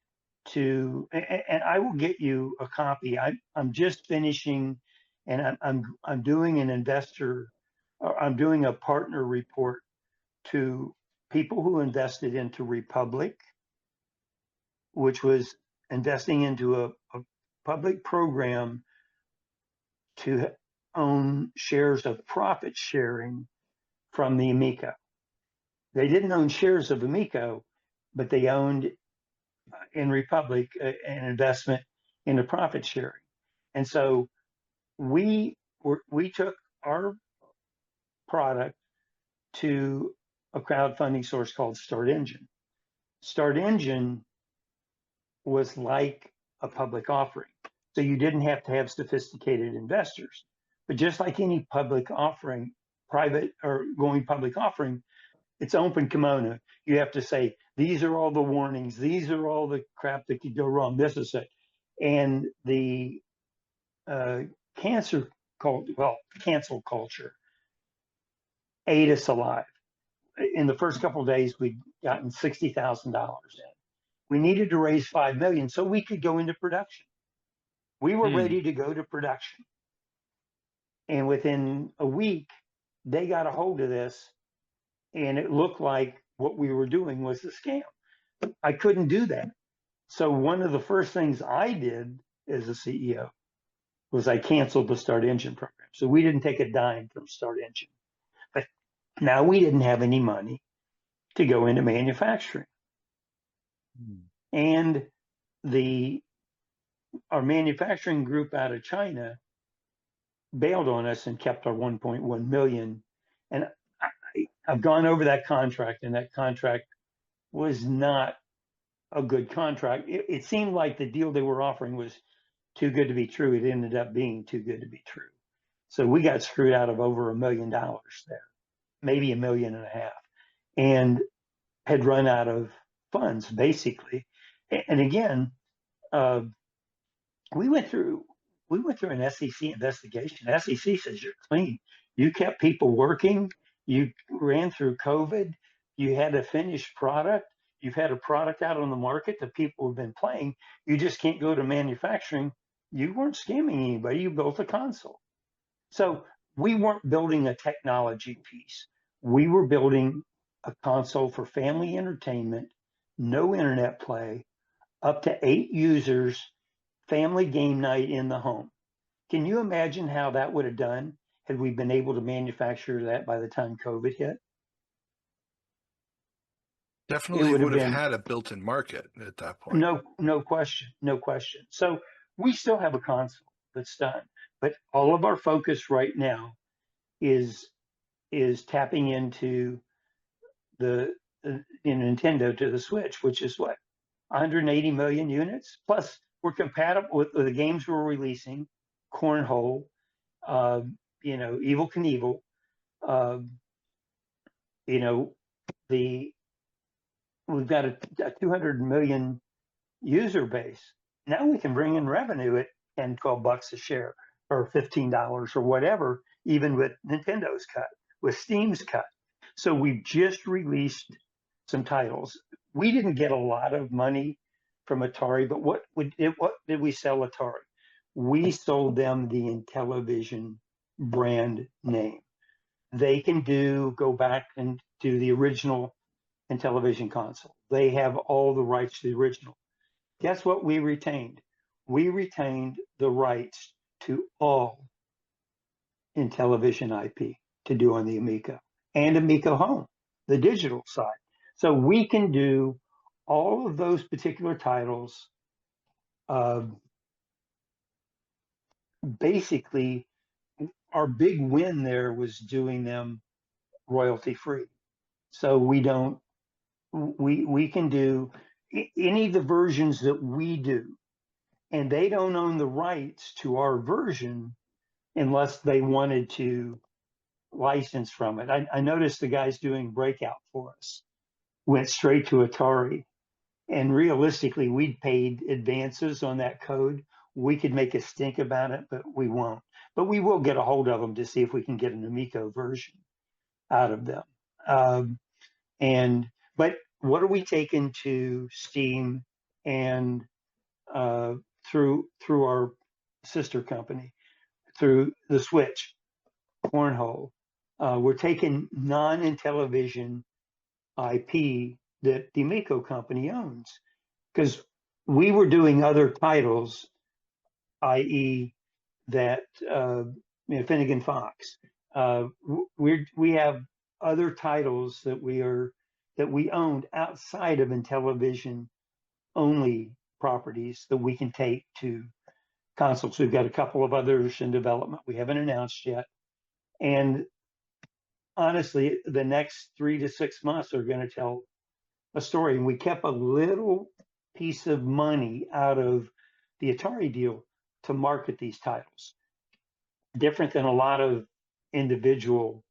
to, and I will get you a copy. I'm just finishing, and I'm doing an investor, I'm doing a partner report to people who invested into Republic, which was investing into a public program to own shares of profit sharing from the Amico. They didn't own shares of Amico, but they owned in Republic an investment in the profit sharing. And so we took our product to a crowdfunding source called Start Engine. Start Engine was like a public offering. So you didn't have to have sophisticated investors. But just like any public offering, private or going public offering, it's open kimono. You have to say, these are all the warnings, these are all the crap that could go wrong. This is it. And the uh, cancer cult, well, cancel culture ate us alive. In the first couple of days, we'd gotten $60,000 in. We needed to raise 5 million so we could go into production. We were Hmm. ready to go to production. And within a week, they got a hold of this and it looked like what we were doing was a scam. I couldn't do that. So one of the first things I did as a CEO was I canceled the Start Engine program. So we didn't take a dime from Start Engine. But now we didn't have any money to go into manufacturing. Hmm. And the our manufacturing group out of China bailed on us and kept our 1.1 million. And I've gone over that contract, and that contract was not a good contract. It seemed like the deal they were offering was too good to be true. It ended up being too good to be true. So we got screwed out of over $1 million there, maybe $1.5 million, and had run out of funds basically. And again, uh, we went through an SEC investigation. SEC says you're clean. You kept people working. You ran through COVID. You had a finished product. You've had a product out on the market that people have been playing. You just can't go to manufacturing. You weren't scamming anybody. You built a console. So we weren't building a technology piece. We were building a console for family entertainment, no internet play, up to 8 users, family game night in the home. Can you imagine how that would have done had we been able to manufacture that by the time COVID hit? It Definitely would have would have been had a built-in market at that point. no question, no question. So we still have a console that's done, but all of our focus right now is tapping into the Nintendo to the Switch, which is what 180 million units. Plus, we're compatible with the games we're releasing, Cornhole, uh, Evil Knievel, uh, you know, the we've got a 200 million user base. Now we can bring in revenue at 10, $12 a share or $15 or whatever, even with Nintendo's cut, with Steam's cut. So we've just released some titles. We didn't get a lot of money from Atari, but what did we sell Atari? We sold them the Intellivision brand name. They can go back and do the original Intellivision console. They have all the rights to the original. Guess what we retained? We retained the rights to all Intellivision IP to do on the Amico and Amico Home, the digital side. So we can do all of those particular titles uh, basically our big win there was doing them royalty free. So we can do any of the versions that we do, and they don't own the rights to our version unless they wanted to license from it. I noticed the guys doing Breakout for us went straight to Atari, and realistically, we'd paid advances on that code. We could make a stink about it, but we won't. But we will get a hold of them to see if we can get an Amico version out of them. Um, and but what are we taking to Steam and uh, through our sister company, through the Switch, Cornhole? We're taking non-Intellivision IP that the Amico company owns, because we were doing other titles, i.e., that Finnegan Fox. We have other titles that we owned outside of Intellivision only properties that we can take to consoles. We've got a couple of others in development we haven't announced yet, and honestly, the next 3 to 6 months are going to tell a story. And we kept a little piece of money out of the Atari deal to market these titles. Different than a lot of individual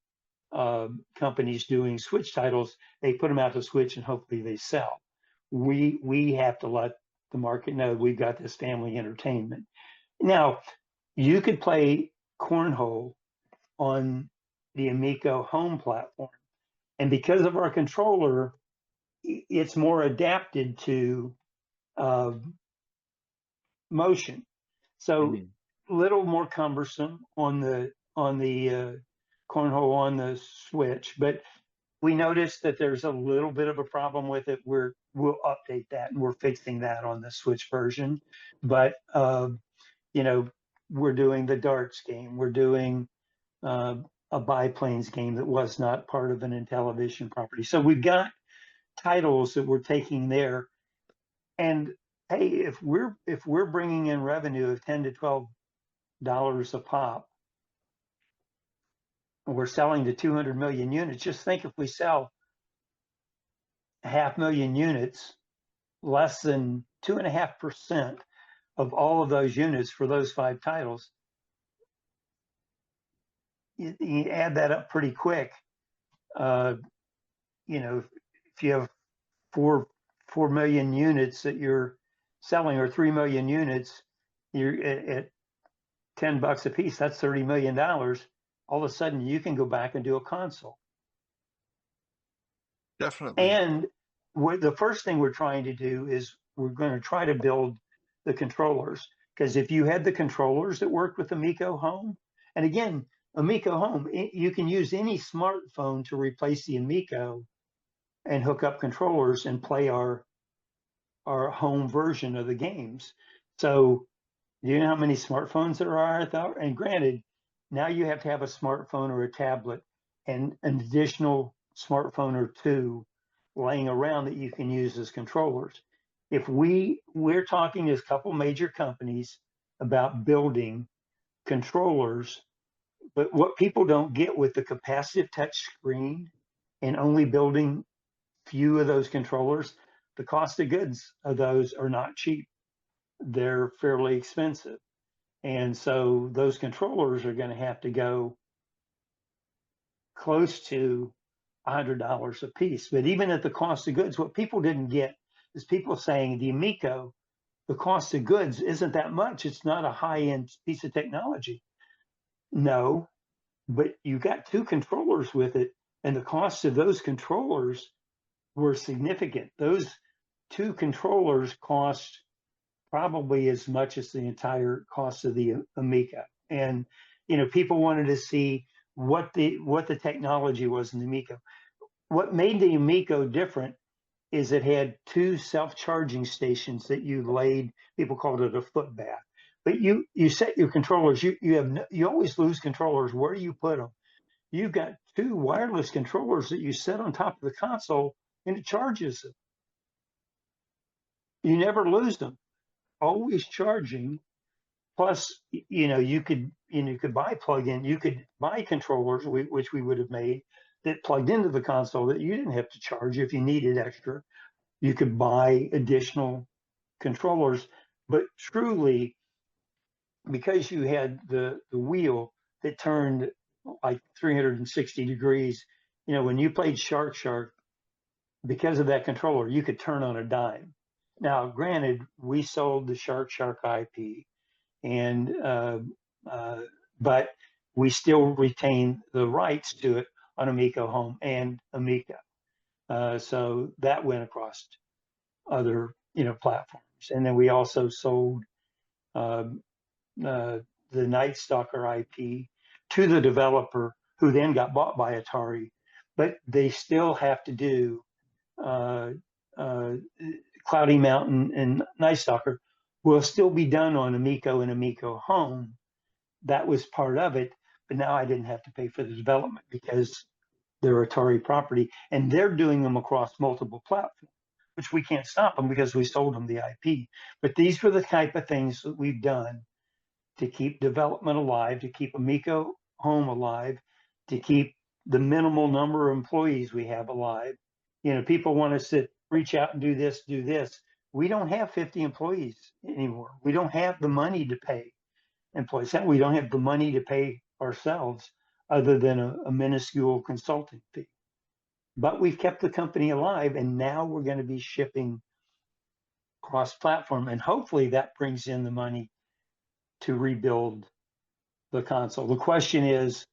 companies doing Switch titles, they put them out to Switch and hopefully they sell. We have to let the market know we've got this family entertainment. Now, you could play Cornhole on the Amico home platform, and because of our controller, it's more adapted to uh, motion. So a little more cumbersome on the cornhole on the Switch, but we noticed that there's a little bit of a problem with it. We'll update that, and we're fixing that on the Switch version. But we're doing the darts game. We're doing a biplanes game that was not part of an Intellivision property. So we've got titles that we're taking there. And hey, if we're bringing in revenue of $10 to $12 a pop, and we're selling to 200 million units, just think if we sell 500,000 units, less than 2.5% of all of those units for those 5 titles, you add that up pretty quick. If you have 4 million units that you're selling, or 3 million units, you're at $10 a piece. That's $30 million. All of a sudden, you can go back and do a console. Definitely. And the first thing we're trying to do is we're going to try to build the controllers, because if you had the controllers that work with Amico Home, and again, Amico Home, you can use any smartphone to replace the Amico and hook up controllers and play our home version of the games. So do you know how many smartphones there are out there? And granted, now you have to have a smartphone or a tablet and an additional smartphone or two laying around that you can use as controllers. If we're talking to a couple major companies about building controllers, but what people don't get with the capacitive touch screen and only building few of those controllers, the cost of goods of those are not cheap. They're fairly expensive. And so those controllers are going to have to go close to $100 a piece. But even at the cost of goods, what people didn't get is people saying the Amico, the cost of goods isn't that much. It's not a high-end piece of technology. No, but you got 2 controllers with it, and the cost of those controllers were significant. Those 2 controllers cost probably as much as the entire cost of the Amico. And people wanted to see what the technology was in the Amico. What made the Amico different is it had 2 self-charging stations that you laid. People called it a foot bath. But you set your controllers. You always lose controllers. Where do you put them? You've got 2 wireless controllers that you set on top of the console, and it charges them. You never lose them. Always charging, Plus, you could buy plug-in, you could buy controllers, which we would have made, that plugged into the console that you didn't have to charge if you needed extra. You could buy additional controllers, but truly, because you had the wheel that turned like 360 degrees, when you played Shark Shark, because of that controller, you could turn on a dime. Now, granted, we sold the Shark Shark IP, and but we still retain the rights to it on Amico Home and Amico. So that went across other platforms, and then we also sold uh, uh, the Night Stalker IP to the developer, who then got bought by Atari. But they still have to do uh, uh, Cloudy Mountain and Night Stalker will still be done on Amico and Amico Home. That was part of it, but now I didn't have to pay for the development because they're Atari property, and they're doing them across multiple platforms, which we can't stop them because we sold them the IP. But these were the type of things that we've done to keep development alive, to keep Amico Home alive, to keep the minimal number of employees we have alive. People want us to reach out and do this, do this. We don't have 50 employees anymore. We don't have the money to pay employees. We don't have the money to pay ourselves other than a minuscule consulting fee. But we've kept the company alive, and now we're going to be shipping cross-platform, and hopefully that brings in the money to rebuild the console. The question is,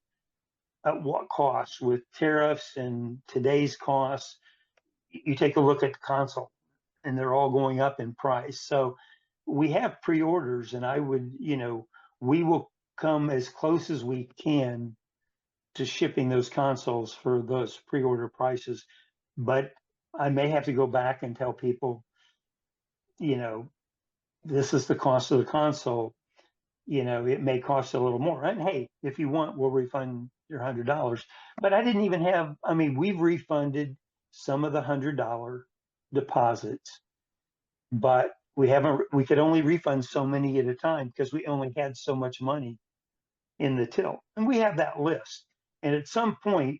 at what cost? With tariffs and today's costs, you take a look at the console, and they're all going up in price. So we have pre-orders, and we will come as close as we can to shipping those consoles for those pre-order prices. But I may have to go back and tell people, this is the cost of the console. It may cost a little more. And hey, if you want, we'll refund your $100. But I didn't even have, we've refunded some of the $100 deposits, but we could only refund so many at a time because we only had so much money in the till. And we have that list. And at some point,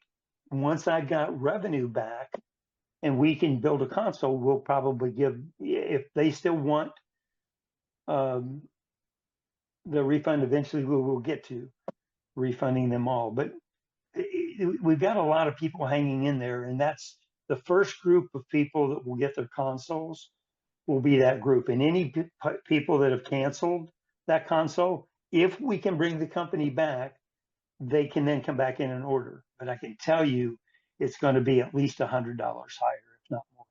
once I got revenue back and we can build a console, we'll probably if they still want the refund, eventually we will get to refunding them all. But we've got a lot of people hanging in there, and that's the first group of people that will get their consoles will be that group. And any people that have canceled that console, if we can bring the company back, they can then come back in and order. But I can tell you, it's going to be at least $100 higher, if not more.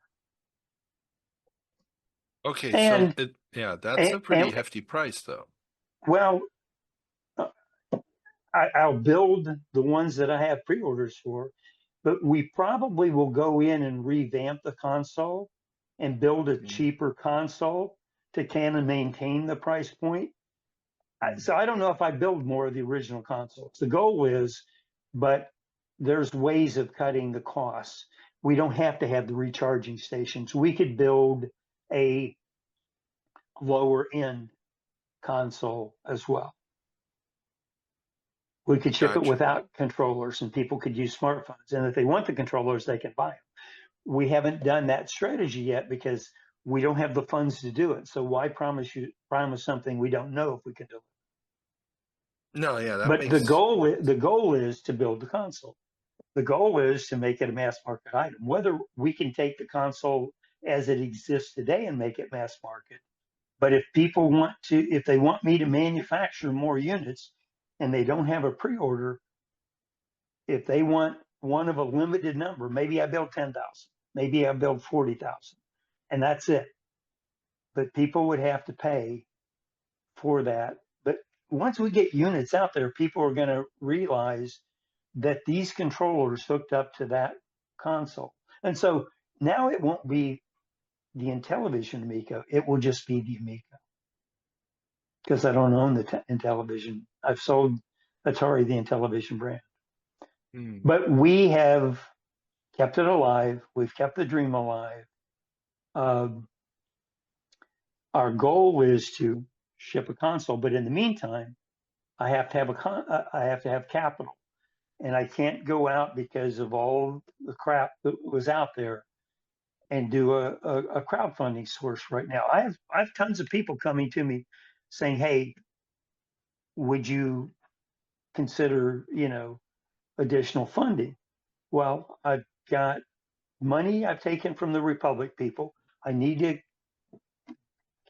Okay, so And that's a pretty hefty price, though. Well, I'll build the ones that I have pre-orders for, but we probably will go in and revamp the console and build a cheaper console to kind of maintain the price point. So I don't know if I build more of the original consoles. The goal is, but there's ways of cutting the costs. We don't have to have the recharging stations. We could build a lower end console as well. We could ship it without controllers, and people could use smartphones. And if they want the controllers, they can buy them. We haven't done that strategy yet because we don't have the funds to do it. So why promise something we don't know if we can do it? No, yeah, but the goal is to build the console. The goal is to make it a mass market item. Whether we can take the console as it exists today and make it mass market, but if they want me to manufacture more units and they don't have a pre-order, if they want one of a limited number, maybe I build 10,000, maybe I build 40,000, and that's it. But people would have to pay for that. But once we get units out there, people are going to realize that these controllers hooked up to that console. And so now it won't be the Intellivision Amico, it will just be the Amico. Because I don't own the Intellivision. I've sold Atari the Intellivision brand. But we have kept it alive. We've kept the dream alive. Our goal is to ship a console. But in the meantime, I have to have I have to have capital, and I can't go out because of all the crap that was out there and do a crowdfunding source right now. I have tons of people coming to me saying, "Hey, would you consider, additional funding?" Well, I've got money I've taken from the Republic people. I need to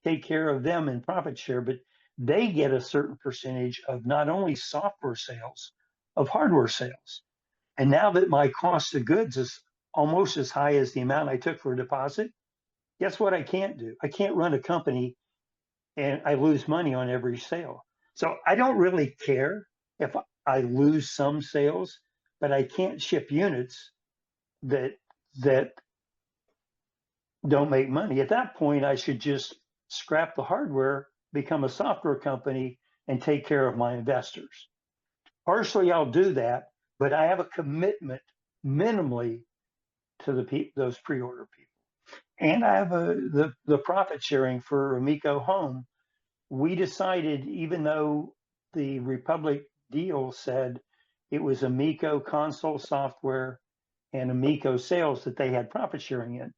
take care of them in profit share, but they get a certain percentage of not only software sales, of hardware sales. And now that my cost of goods is almost as high as the amount I took for a deposit, guess what I can't do? I can't run a company and I lose money on every sale. So I don't really care if I lose some sales, but I can't ship units that that don't make money. At that point, I should just scrap the hardware, become a software company, and take care of my investors. Partially, I'll do that, but I have a commitment minimally to those pre-order people, and I have the profit sharing for Amico Home. We decided, even though the Republic deal said it was Amico console software and Amico sales that they had profit sharing in,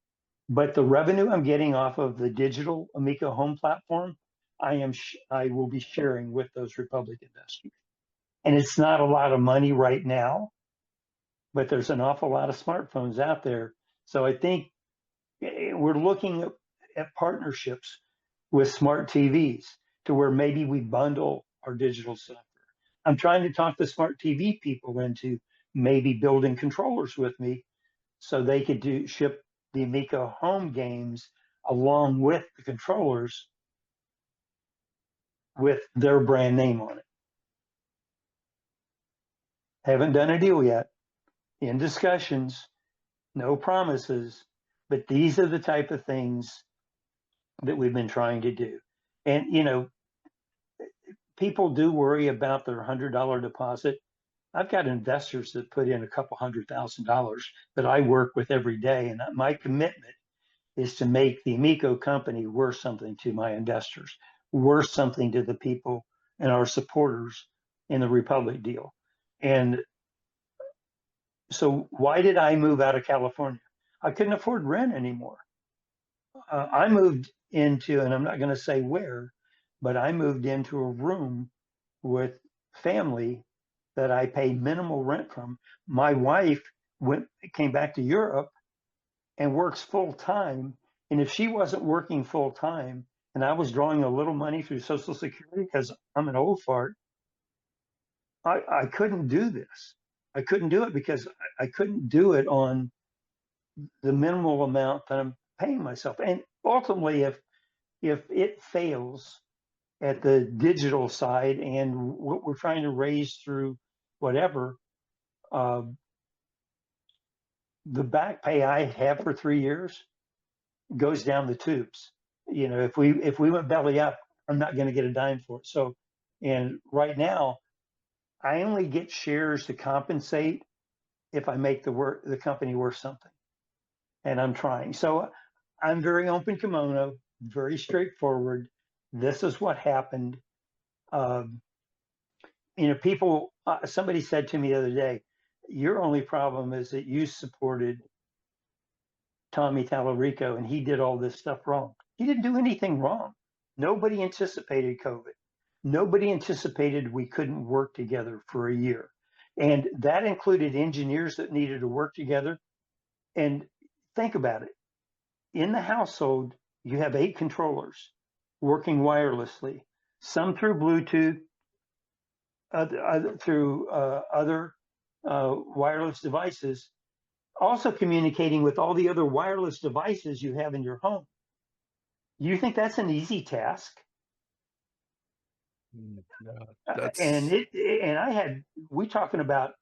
but the revenue I'm getting off of the digital Amico Home platform, I will be sharing with those Republic investors. And it's not a lot of money right now, but there's an awful lot of smartphones out there. So I think we're looking at partnerships with smart TVs to where maybe we bundle our digital software. I'm trying to talk the smart TV people into maybe building controllers with me so they could ship the Amico home games along with the controllers with their brand name on it. Haven't done a deal yet. In discussions, no promises, but these are the type of things that we've been trying to do. And, people do worry about their $100 deposit. I've got investors that put in a couple $100,000 that I work with every day. And my commitment is to make the Amico company worth something to my investors, worth something to the people and our supporters in the Republic deal. And so why did I move out of California? I couldn't afford rent anymore. I moved into, and I'm not going to say where, but I moved into a room with family that I paid minimal rent from. My wife came back to Europe and works full time. And if she wasn't working full time and I was drawing a little money through Social Security because I'm an old fart, I couldn't do this. I couldn't do it because I couldn't do it on the minimal amount that I'm paying myself. And ultimately, if it fails at the digital side and what we're trying to raise through whatever, uh, the back pay I have for 3 years goes down the tubes. If we went belly up, I'm not going to get a dime for it. So, and right now, I only get shares to compensate if I make the company worth something, and I'm trying. So I'm very open kimono, very straightforward. This is what happened. Um, people. Somebody said to me the other day, "Your only problem is that you supported Tommy Tallarico, and he did all this stuff wrong." He didn't do anything wrong. Nobody anticipated COVID. Nobody anticipated we couldn't work together for a year. And that included engineers that needed to work together. And think about it. In the household, you have 8 controllers working wirelessly, some through Bluetooth, through other wireless devices, also communicating with all the other wireless devices you have in your home. You think that's an easy task? No, And that's we talking about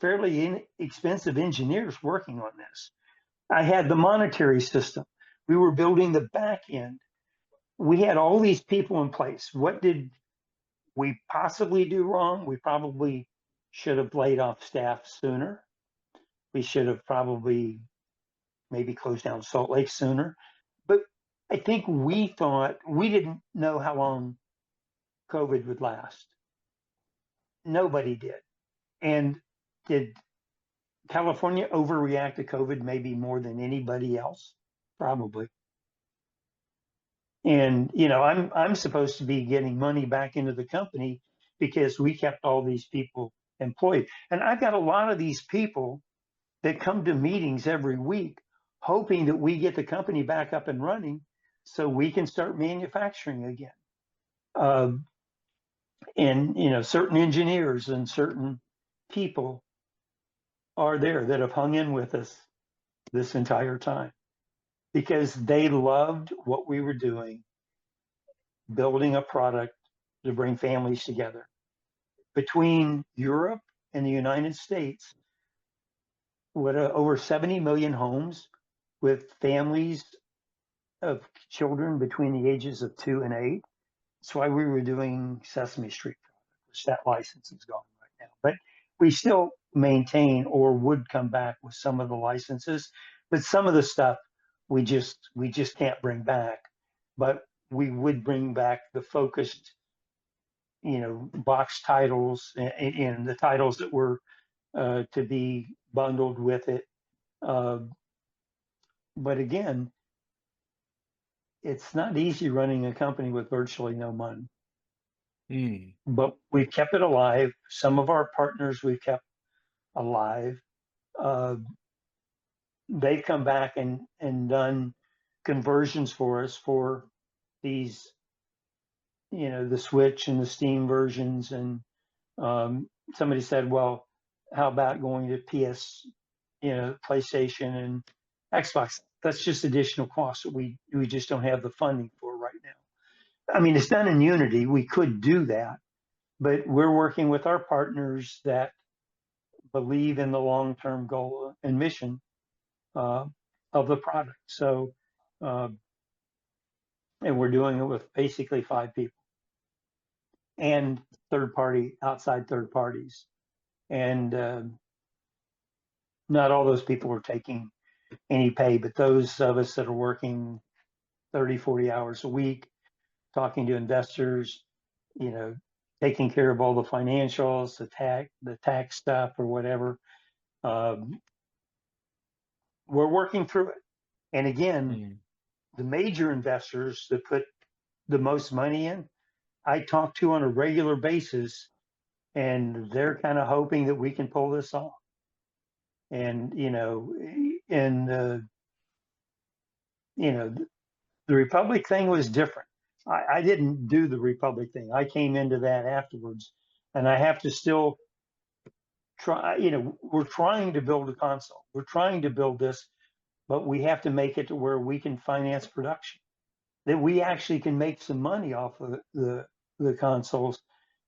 fairly inexpensive engineers working on this. I had the monetary system. We were building the back end. We had all these people in place. What did we possibly do wrong? We probably should have laid off staff sooner. We should have probably maybe closed down Salt Lake sooner. But I think we thought, we didn't know how long COVID would last. Nobody did. And did California overreact to COVID maybe more than anybody else? Probably. And I'm supposed to be getting money back into the company because we kept all these people employed. And I've got a lot of these people that come to meetings every week hoping that we get the company back up and running so we can start manufacturing again. And certain engineers and certain people are there that have hung in with us this entire time because they loved what we were doing, building a product to bring families together. Between Europe and the United States, over 70 million homes with families of children between the ages of 2 and 8. That's why we were doing Sesame Street, which that license is gone right now. But we still maintain or would come back with some of the licenses, but some of the stuff we just can't bring back. But we would bring back the focused, box titles and the titles that were to be bundled with it. But again, it's not easy running a company with virtually no money. But we've kept it alive. Some of our partners we've kept alive. They've come back and done conversions for us for these, the Switch and the Steam versions. And somebody said, well, how about going to PlayStation and Xbox? That's just additional costs that we just don't have the funding for right now. I mean, it's done in Unity. We could do that, but we're working with our partners that believe in the long-term goal and mission of the product. So, and we're doing it with basically 5 people and outside third parties. And not all those people are taking any pay, but those of us that are working 30, 40 hours a week, talking to investors, taking care of all the financials, the tax stuff or whatever. We're working through it. And again, the major investors that put the most money in, I talk to on a regular basis, and they're kind of hoping that we can pull this off. And, the Republic thing was different. I didn't do the Republic thing. I came into that afterwards, and I have to still try, we're trying to build a console. We're trying to build this, but we have to make it to where we can finance production, that we actually can make some money off of the consoles.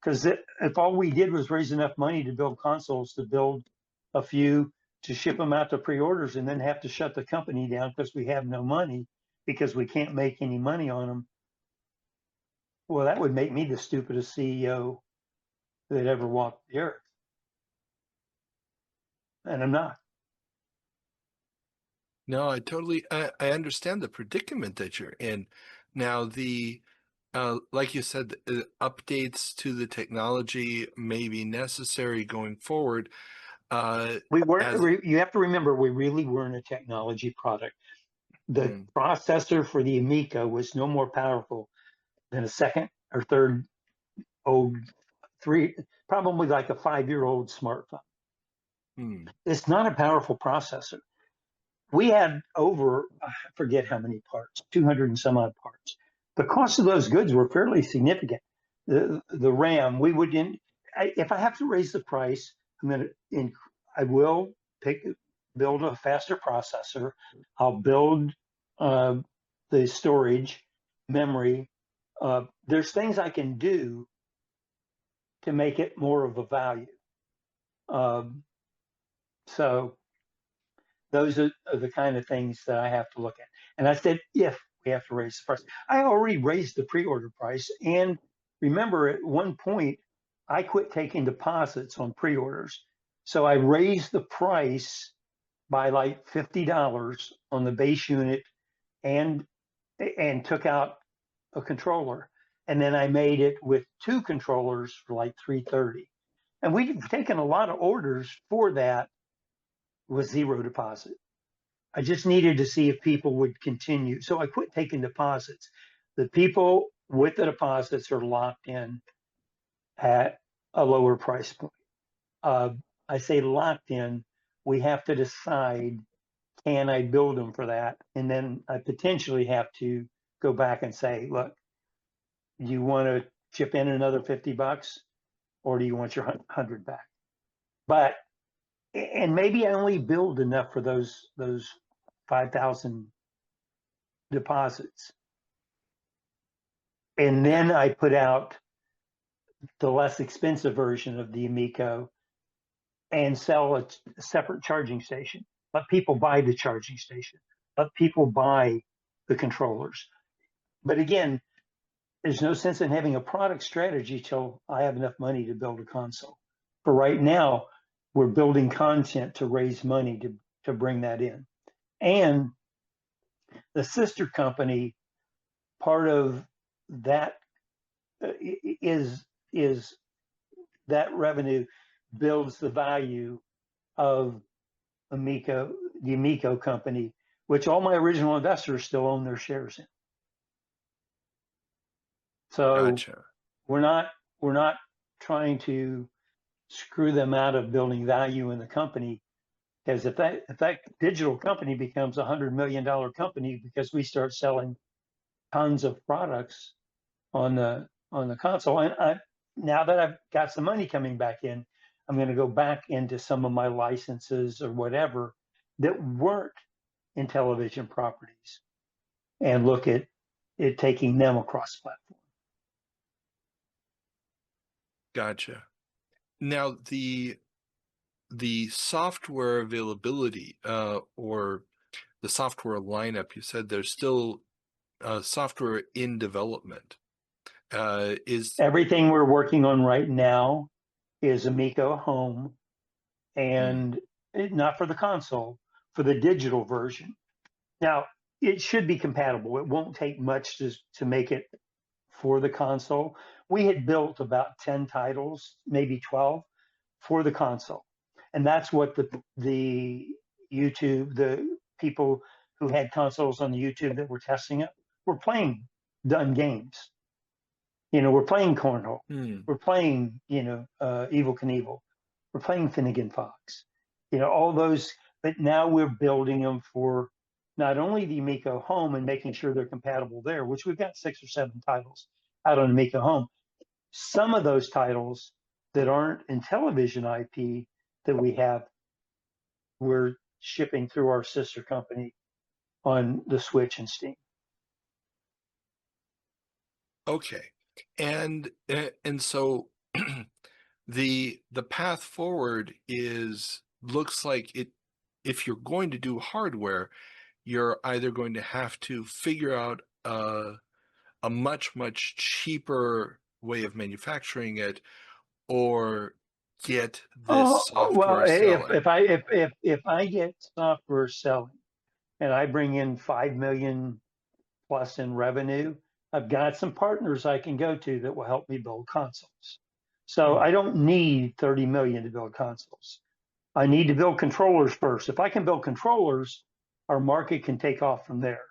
Because if all we did was raise enough money to build consoles, to build a few, to ship them out to pre-orders, and then have to shut the company down because we have no money, because we can't make any money on them, well, that would make me the stupidest CEO that ever walked the earth. And I'm not. No, I understand the predicament that you're in. Now, like you said, updates to the technology may be necessary going forward. You have to remember, we really weren't a technology product. The processor for the Amico was no more powerful than a second or third old probably like a 5-year-old smartphone. It's not a powerful processor. We had over, I forget how many parts, 200 and some odd parts. The cost of those goods were fairly significant. The RAM, if I have to raise the price, I will build a faster processor. I'll build the storage, memory. There's things I can do to make it more of a value. So those are the kind of things that I have to look at. And I said, if we have to raise the price, I already raised the pre-order price. And remember, at one point, I quit taking deposits on pre-orders. So I raised the price by like $50 on the base unit and and took out a controller. And then I made it with 2 controllers for like 330. And we've taken a lot of orders for that with 0 deposit. I just needed to see if people would continue. So I quit taking deposits. The people with the deposits are locked in at a lower price point. I say locked in, we have to decide, can I build them for that? And then I potentially have to go back and say, look, do you want to chip in another $50 or do you want your 100 back? But, and maybe I only build enough for those 5,000 deposits. And then I put out the less expensive version of the Amico and sell a separate charging station. Let people buy the charging station. Let people buy the controllers. But again, there's no sense in having a product strategy till I have enough money to build a console. For right now, we're building content to raise money to bring that in. And the sister company, part of that is that revenue builds the value of Amico, the Amico company, which all my original investors still own their shares in. So Gotcha. we're not trying to screw them out of building value in the company, because if that digital company becomes $100 million company because we start selling tons of products on the console, and now that I've got some money coming back in, I'm going to go back into some of my licenses or whatever that weren't in television properties and look at it taking them across platform. Gotcha. Now the software availability or the software lineup, you said there's still software in development. Is Everything we're working on right now is Amico Home, and not for the console, for the digital version. Now, it should be compatible. It won't take much to make it for the console. We had built about 10 titles, maybe 12, for the console. And that's what the YouTube, the people who had consoles on the YouTube that were testing it, were playing done games. We're playing Cornhole. We're playing, Evil Knievel. We're playing Finnegan Fox. All those, but now we're building them for not only the Amico Home and making sure they're compatible there, which we've got 6 or 7 titles out on Amico Home. Some of those titles that aren't in television IP that we have, we're shipping through our sister company on the Switch and Steam. okay. And so the path forward looks like it, if you're going to do hardware, you're either going to have to figure out a much cheaper way of manufacturing it, or get this Well, software selling. if I get software selling and I bring in 5 million plus in revenue, I've got some partners I can go to that will help me build consoles. So I don't need 30 million to build consoles. I need to build controllers first. If I can build controllers, our market can take off from there.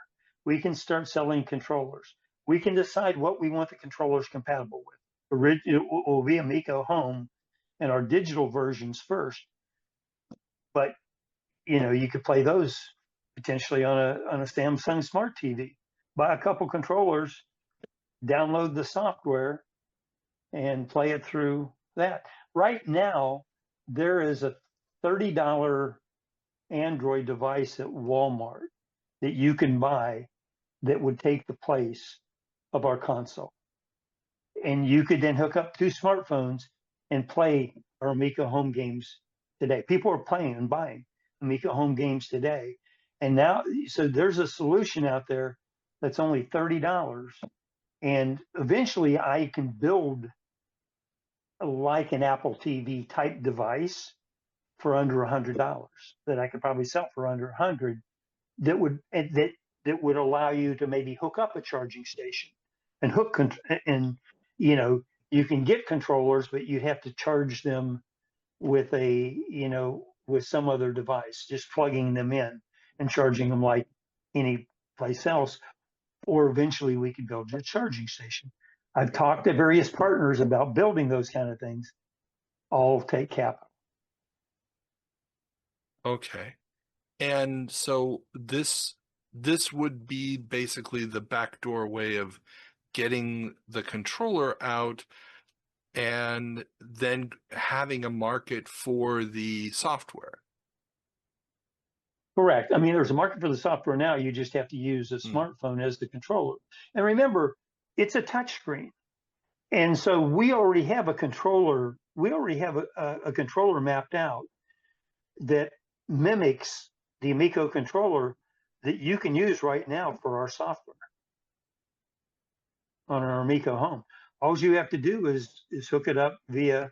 We can start selling controllers. We can decide what we want the controllers compatible with. It will be Amico Home and our digital versions first. But you could play those potentially on a Samsung Smart TV. Buy a couple controllers, download the software, and play it through that. Right now, there is a $30 Android device at Walmart that you can buy that would take the place of our console. And you could then hook up 2 smartphones and play our Amico Home games today. People are playing and buying Amico Home games today. And now, so there's a solution out there that's only $30. And eventually I can build like an Apple TV type device for under $100 that I could probably sell for under 100 that that would allow you to maybe hook up a charging station and and you know, you can get controllers, but you'd have to charge them with with some other device, just plugging them in and charging them like any place else. Or eventually we could build a charging station. I've talked to various partners about building those kind of things. All take capital. Okay. And so this would be basically the backdoor way of getting the controller out and then having a market for the software. Correct. I mean, there's a market for the software now. You just have to use a Hmm. smartphone as the controller. And remember, it's a touch screen. And so we already have a controller. We already have a controller mapped out that mimics the Amico controller that you can use right now for our software on our Amico home. All you have to do is hook it up via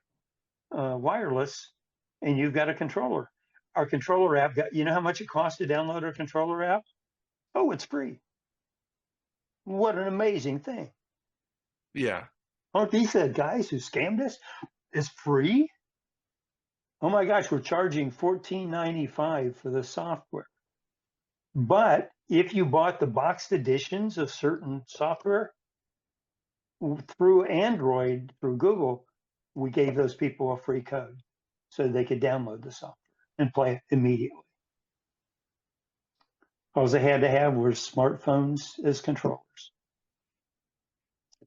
wireless, and you've got a controller. Our controller app got, you know how much it costs to download our controller app? Oh, it's free. What an amazing thing. Yeah. Aren't these the guys who scammed us? It's free? Oh my gosh, we're charging $14.95 for the software. But if you bought the boxed editions of certain software through Android, through Google, we gave those people a free code so they could download the software and play it immediately. All they had to have were smartphones as controllers,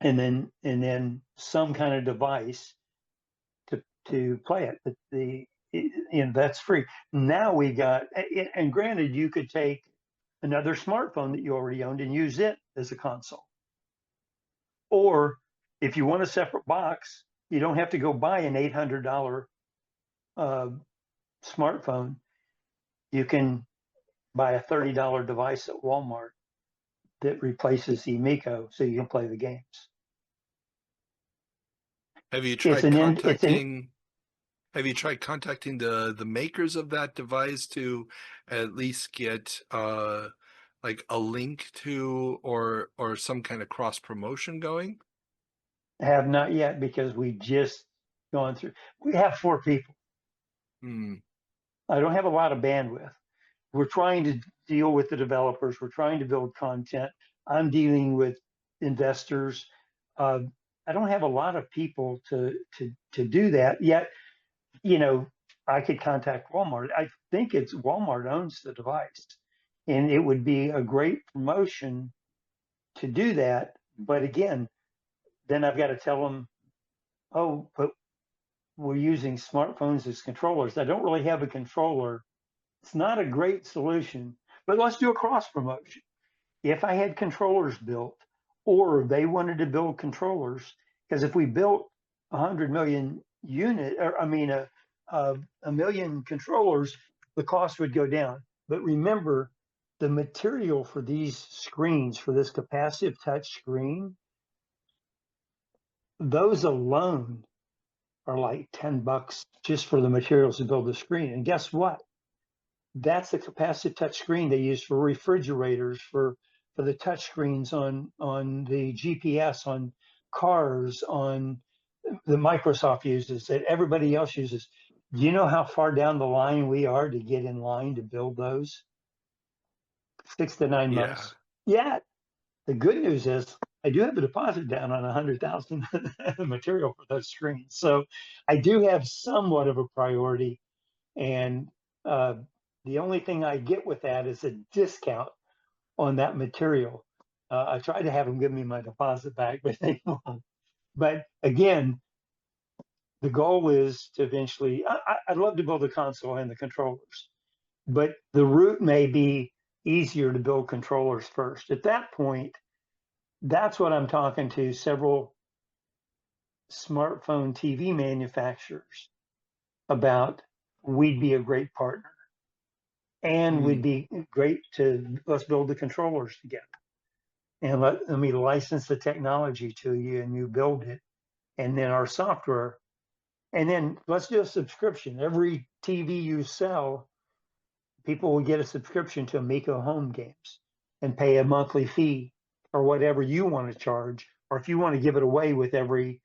and then some kind of device to play it. But that's free. Now we got, and granted, you could take another smartphone that you already owned and use it as a console. Or if you want a separate box, you don't have to go buy an $800 smartphone. You can buy a $30 device at Walmart that replaces the Amico, so you can play the games. Have you It's tried an end. It's an contacting Have you tried contacting the makers of that device to at least get like a link to or some kind of cross promotion going? have not yet because we just gone through. We have 4 people. Hmm. I don't have a lot of bandwidth. We're trying to deal with the developers. We're trying to build content. I'm dealing with investors. Uh, I don't have a lot of people to do that yet. You know, I could contact Walmart. I think it's Walmart owns the device, and it would be a great promotion to do that. But again, then I've got to tell them, oh, but we're using smartphones as controllers. I don't really have a controller. It's not a great solution, but let's do a cross promotion. If I had controllers built, or they wanted to build controllers, because if we built 100 million unit, or I mean a million controllers, the cost would go down. But remember, the material for these screens, for this capacitive touch screen, those alone are like $10 just for the materials to build the screen. And guess what? That's the capacitive touch screen they use for refrigerators, for the touch screens on the GPS, on cars, on the Microsoft uses, that everybody else uses. Do you know how far down the line we are to get in line to build those? 6 to 9 Yeah. months. Yeah. The good news is I do have a deposit down on 100,000 material for those screens. So I do have somewhat of a priority. And uh, the only thing I get with that is a discount on that material. I tried to have them give me my deposit back, but they won't. But again, the goal is to eventually, I'd love to build a console and the controllers, but the route may be easier to build controllers first. At that point, that's what I'm talking to several smartphone TV manufacturers about. We'd be a great partner, and Hmm. we'd be great to let's build the controllers together, and let me license the technology to you and you build it, and then our software, and then let's do a subscription. Every TV you sell, people will get a subscription to Amico home games, and pay a monthly fee or whatever you want to charge, or if you want to give it away with every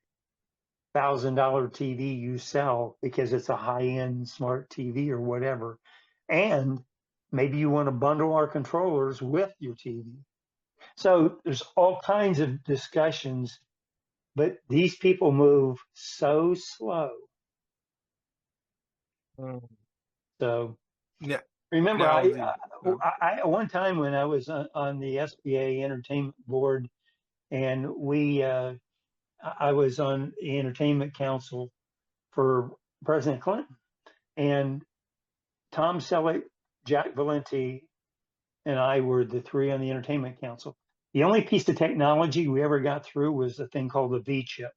$1,000 TV you sell because it's a high-end smart TV or whatever. And maybe you want to bundle our controllers with your TV. So there's all kinds of discussions, but these people move so slow. So Now, remember, now the I one time when I was on the SBA Entertainment Board, and I was on the Entertainment Council for President Clinton, and Tom Selleck, Jack Valenti, and I were the three on the Entertainment Council. The only piece of technology we ever got through was a thing called the V chip,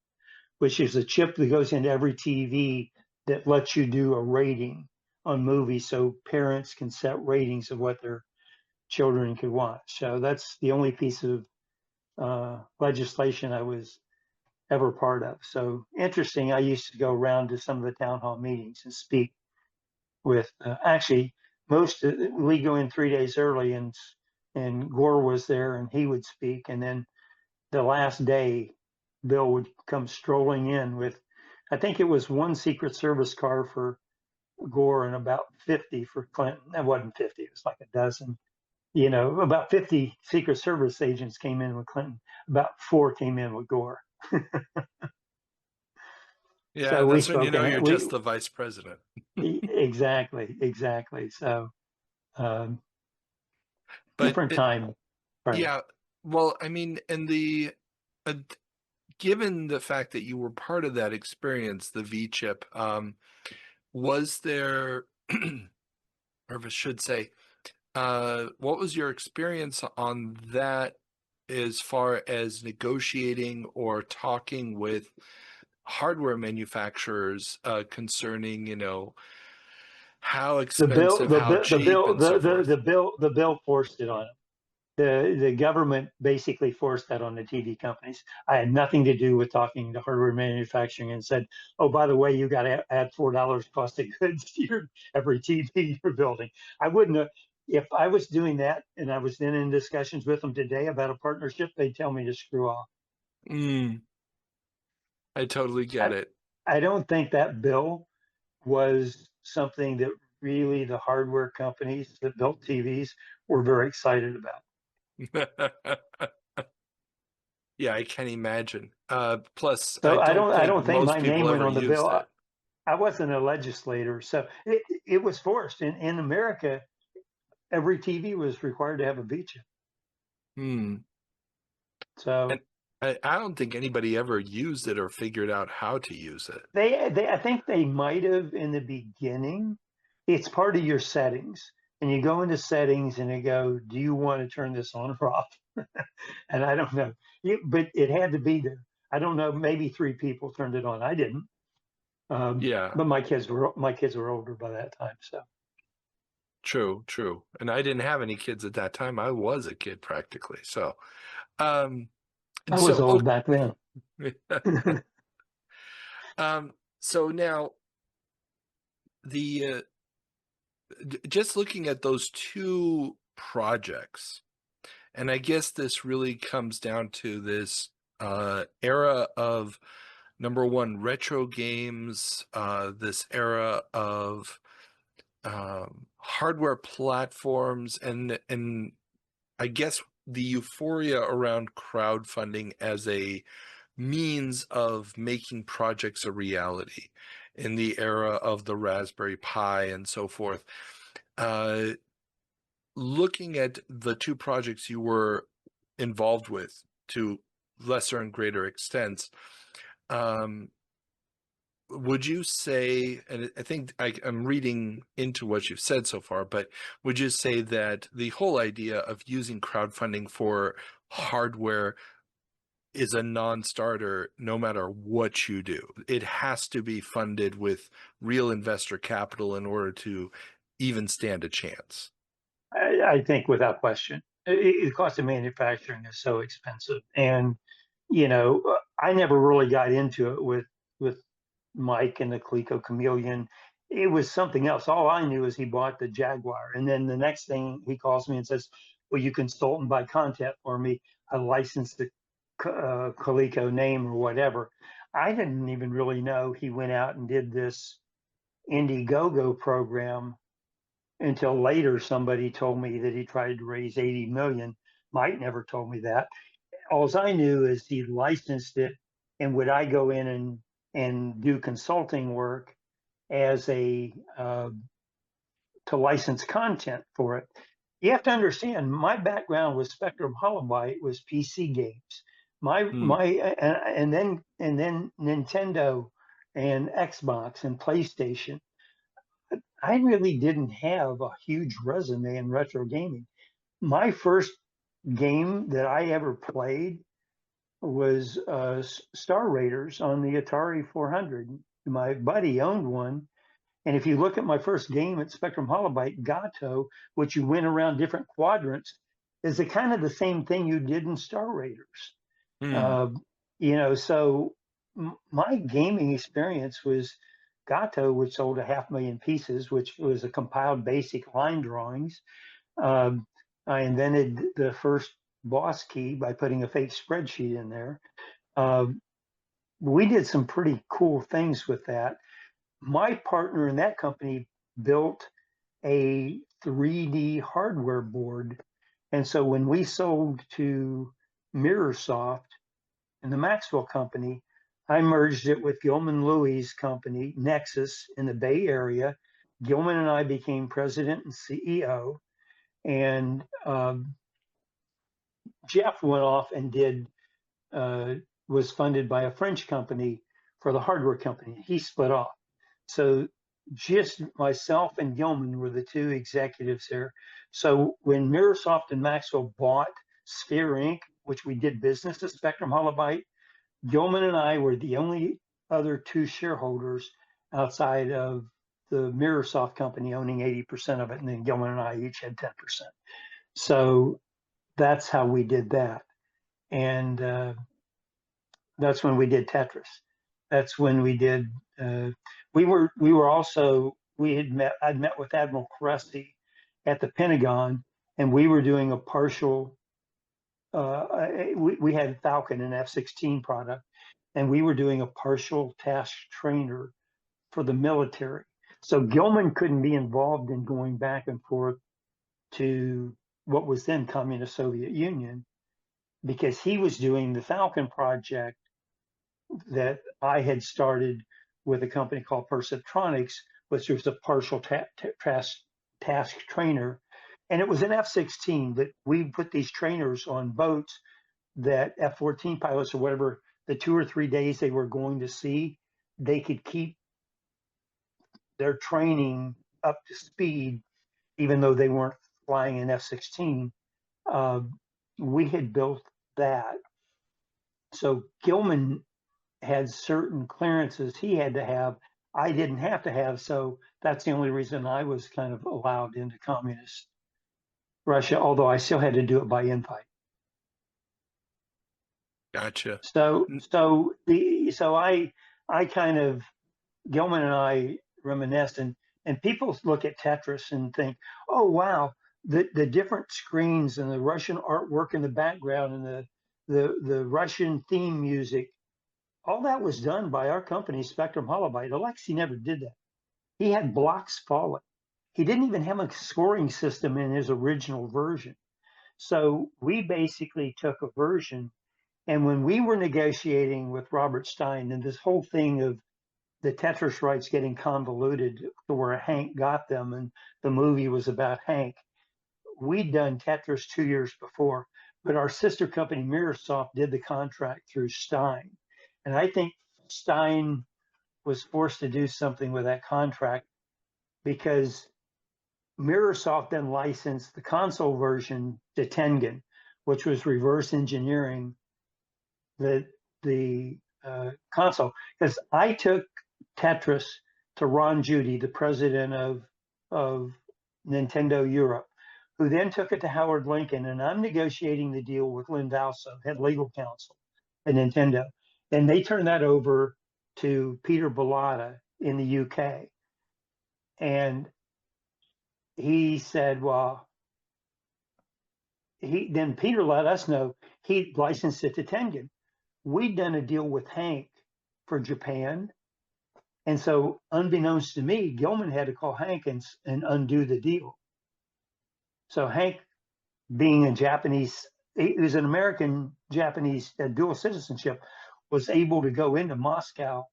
which is a chip that goes into every TV that lets you do a rating on movies so parents can set ratings of what their children could watch. So that's the only piece of legislation I was ever part of. So interesting. I used to go around to some of the town hall meetings and speak with actually we go in 3 days early, and Gore was there and he would speak, and then the last day Bill would come strolling in with, I think it was one Secret Service car for Gore and about 50 for Clinton. That wasn't 50, it was like a dozen. About 50 Secret Service agents came in with Clinton. About 4 came in with Gore. yeah, So we that's when you spoke, know and you're just the vice president. exactly. So But different time. Right. yeah, well, I mean, and uh, given the fact that you were part of that experience, the V chip, was there, or I should say, what was your experience on that as far as negotiating or talking with hardware manufacturers concerning, how The bill, expensive, the how bill, the cheap, bill, and so forth? the bill forced it on them. The government basically forced that on the TV companies. I had nothing to do with talking to hardware manufacturing and said, "Oh, by the way, you got to add $4 cost of goods to your every TV you're building." I wouldn't have, if I was doing that and I was then in discussions with them today about a partnership, they'd tell me to screw off. I totally get I, it. I don't think that bill was something that really the hardware companies that built TVs were very excited about. Yeah, I can imagine. Plus, I So don't I think don't think most my people name went ever on the used bill. it. I wasn't a legislator, so it was forced. In America, every TV was required to have a V chip. Hmm. And So I don't think anybody ever used it or figured out how to use it. I think they might have in the beginning. It's part of your settings, and you go into settings and you go, "Do you want to turn this on or off?" And I don't know, but it had to be there. I don't know. Maybe 3 people turned it on. I didn't. Yeah, But my kids were older by that time, so true, true. And I didn't have any kids at that time. I was a kid practically. So, um, and I was so, old back then. okay. So now the just looking at those two projects, and I guess this really comes down to this era of number one retro games, this era of hardware platforms, and I guess the euphoria around crowdfunding as a means of making projects a reality in the era of the Raspberry Pi and so forth. Uh, Looking at the two projects you were involved with to lesser and greater extents, um, would you say, and I think I'm reading into what you've said so far, but would you say that the whole idea of using crowdfunding for hardware is a non-starter no matter what you do? It has to be funded with real investor capital in order to even stand a chance. I think without question, the cost of manufacturing is so expensive, and I never really got into it with Mike and the Coleco Chameleon. It was something else. All I knew is he bought the Jaguar, and then the next thing he calls me and says, will you consult and buy content for me? I licensed the Coleco name or whatever. I didn't even really know he went out and did this Indiegogo program until later. Somebody told me that he tried to raise 80 million. Mike never told me that. All I knew is he licensed it, and would I go in and do consulting work as a to license content for it. You have to understand, my background with Spectrum Holobyte was PC games. And then Nintendo and Xbox and PlayStation. I really didn't have a huge resume in retro gaming. My first game that I ever played was Star Raiders on the Atari 400. My buddy owned one. And if you look at my first game at Spectrum Holobyte, Gato, which you went around different quadrants, is the kind of the same thing you did in Star Raiders. Mm. So my gaming experience was Gato, which sold 500,000 pieces, which was a compiled basic line drawings. I invented the first boss key by putting a fake spreadsheet in there. We did some pretty cool things with that. My partner in that company built a 3D hardware board. And so when we sold to Mirrorsoft and the Maxwell company, I merged it with Gilman Louie's company, Nexus, in the Bay Area. Gilman and I became president and CEO. And Jeff went off and was funded by a French company for the hardware company. He split off. So just myself and Gilman were the two executives there. So when Mirrorsoft and Maxwell bought Sphere Inc., which we did business at Spectrum Holobyte, Gilman and I were the only other two shareholders outside of the Mirrorsoft company owning 80% of it, and then Gilman and I each had 10%. So that's how we did that. And that's when we did Tetris. That's when we did. I'd met with Admiral Cressy at the Pentagon, and we were doing a partial. We had Falcon and F-16 product, and we were doing a partial task trainer for the military. So Gilman couldn't be involved in going back and forth to what was then Communist Soviet Union, because he was doing the Falcon project that I had started with a company called Perceptronics, which was a partial task trainer. And it was an F-16, but we put these trainers on boats that F-14 pilots or whatever, the 2 or 3 days they were going to sea, they could keep their training up to speed, even though they weren't flying an F-16. We had built that. So Gilman had certain clearances he had to have, I didn't have to have. So that's the only reason I was kind of allowed into communist Russia, although I still had to do it by invite. Gotcha. So I kind of, Gilman and I reminisced, and people look at Tetris and think, oh wow, the different screens and the Russian artwork in the background and the Russian theme music, all that was done by our company, Spectrum Holobyte. Alexei never did that. He had blocks falling. He didn't even have a scoring system in his original version. So we basically took a version, and when we were negotiating with Robert Stein and this whole thing of the Tetris rights getting convoluted to where Hank got them, and the movie was about Hank, we'd done Tetris 2 years before, but our sister company Mirrorsoft did the contract through Stein. And I think Stein was forced to do something with that contract because Mirrorsoft then licensed the console version to Tengen, which was reverse engineering the console. Because I took Tetris to Ron Judy, the president of Nintendo Europe, who then took it to Howard Lincoln, and I'm negotiating the deal with Lynn Valso, head legal counsel at Nintendo. And they turned that over to Peter Bellotta in the UK. And he said, well, then Peter let us know he licensed it to Tengen. We'd done a deal with Hank for Japan. And so, unbeknownst to me, Gilman had to call Hank and undo the deal. So Hank, being a Japanese, he was an American Japanese dual citizenship, was able to go into Moscow,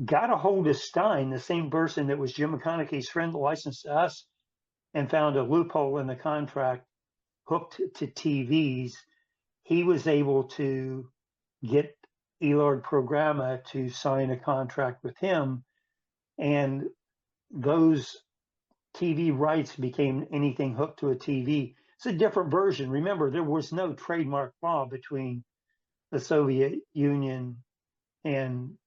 got a hold of Stein, the same person that was Jim McConaughey's friend, licensed to us, and found a loophole in the contract hooked to TVs. He was able to get Elord Programa to sign a contract with him, and those TV rights became anything hooked to a TV. It's a different version. Remember, there was no trademark law between the Soviet Union and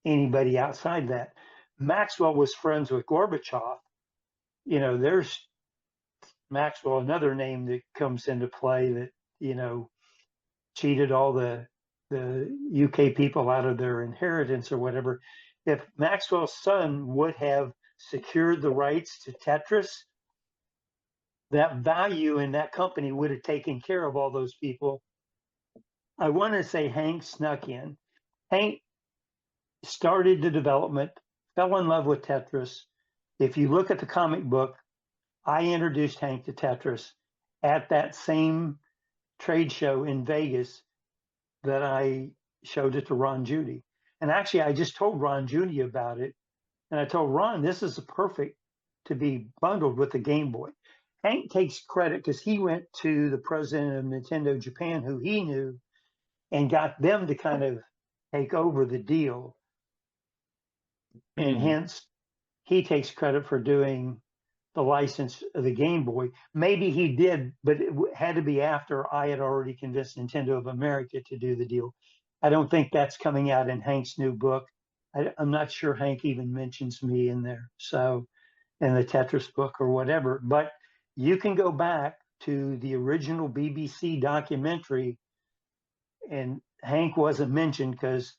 anybody outside that. Maxwell was friends with Gorbachev. You know, there's Maxwell, another name that comes into play that, you know, cheated all the UK people out of their inheritance or whatever. If Maxwell's son would have secured the rights to Tetris, that value in that company would have taken care of all those people. I want to say Hank snuck in. Hank started the development, fell in love with Tetris. If you look at the comic book, I introduced Hank to Tetris at that same trade show in Vegas that I showed it to Ron Judy. And actually, I just told Ron Judy about it. And I told Ron, this is perfect to be bundled with the Game Boy. Hank takes credit because he went to the president of Nintendo Japan, who he knew, and got them to kind of take over the deal. And hence, he takes credit for doing the license of the Game Boy. Maybe he did, but it had to be after I had already convinced Nintendo of America to do the deal. I don't think that's coming out in Hank's new book. I'm not sure Hank even mentions me in there. So, in the Tetris book or whatever. But you can go back to the original BBC documentary, and Hank wasn't mentioned because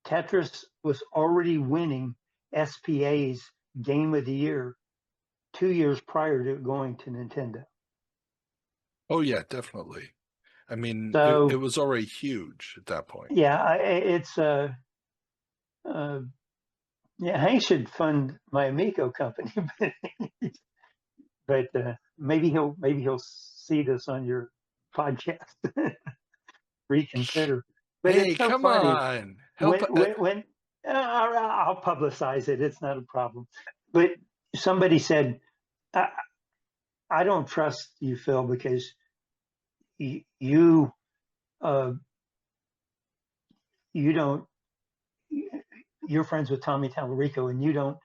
Tetris was already winning SPA's Game of the Year 2 years prior to going to Nintendo. Oh yeah, definitely. I mean, it So was already huge at that point. yeah, it's yeah, Hank should fund my Amico company, but maybe he'll see this on your podcast, reconsider. But Hey, it's so come funny on. Help. when I'll publicize it. It's not a problem. But somebody said, I don't trust you, Phil, because you uh, you don't you're friends with Tommy Tallarico and you don't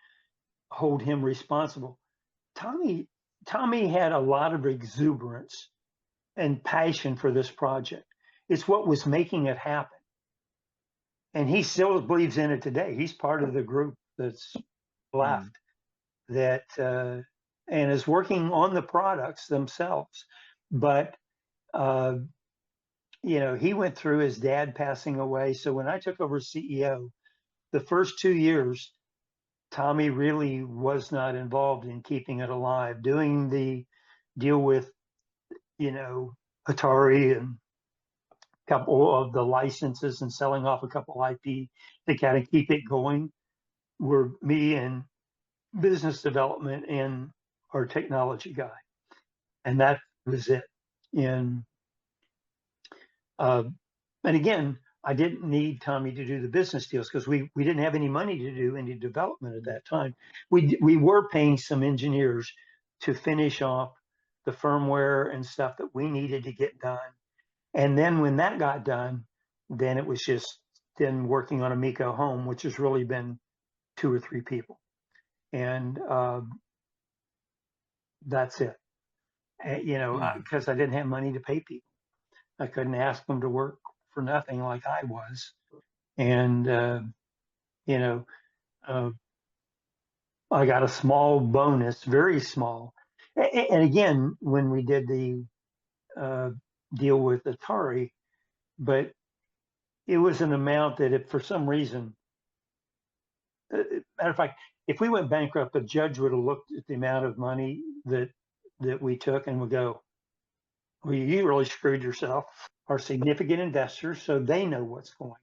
hold him responsible. Tommy had a lot of exuberance and passion for this project. It's what was making it happen. And he still believes in it today. He's part of the group that's left that and is working on the products themselves. But you know, he went through his dad passing away. So when I took over CEO, the first 2 years, Tommy really was not involved in keeping it alive, doing the deal with, you know, Atari and a couple of the licenses and selling off a couple IP to kind of keep it going were me and business development and our technology guy. And that was it. And and again, I didn't need Tommy to do the business deals because we didn't have any money to do any development at that time. We were paying some engineers to finish off the firmware and stuff that we needed to get done. And then when that got done, then it was just then working on Amico Home, which has really been 2 or 3 people. And that's it. You know, because I didn't have money to pay people. I couldn't ask them to work for nothing like I was. And, you know, I got a small bonus, very small. And again, when we did the deal with Atari, but it was an amount that if for some reason, matter of fact, if we went bankrupt, the judge would have looked at the amount of money that we took and would go, well, you really screwed yourself, are significant investors, so they know what's going on.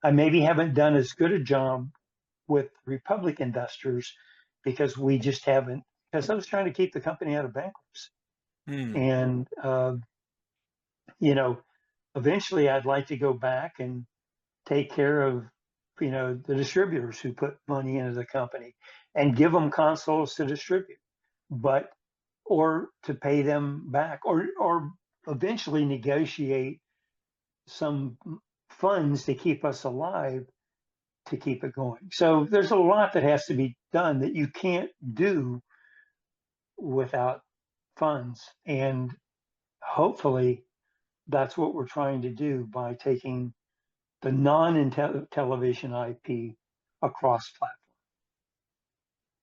I maybe haven't done as good a job with Republic investors because we just haven't, because I was trying to keep the company out of bankruptcy. Hmm. And, you know, eventually I'd like to go back and take care of, the distributors who put money into the company and give them consoles to distribute, but, or to pay them back, or eventually negotiate some funds to keep us alive to keep it going. So there's a lot that has to be done that you can't do without funds. And hopefully that's what we're trying to do by taking the non-television IP across platform.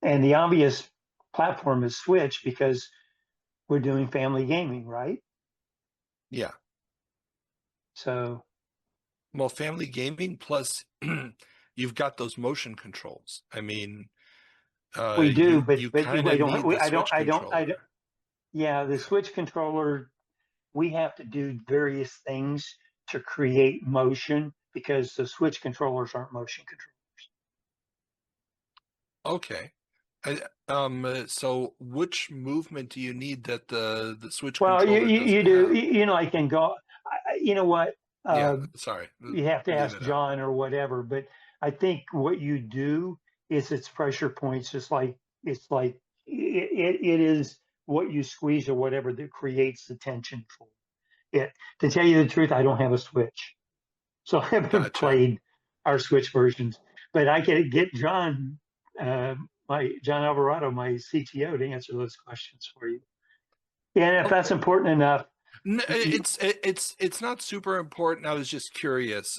And the obvious platform is Switch because we're doing family gaming, right? Yeah. So Well, family gaming plus you've got those motion controls. I mean, we do, you but kind we of don't. need the Switch I controller. don't. Yeah, the Switch controller. We have to do various things to create motion because the Switch controllers aren't motion controllers. Okay. So which movement do you need that the Switch Well, controller you doesn't do. have? I can go. You know what? Yeah, Uh, sorry. you have to Leave ask it out. John or whatever. But I think what you do is it's pressure points, just like it is what you squeeze or whatever that creates the tension for it. To tell you the truth, I don't have a Switch, so I haven't Gotcha. played our Switch versions. But I can get John, my John Alvarado, my CTO, to answer those questions for you. And if that's Okay. important enough, It's not super important. I was just curious,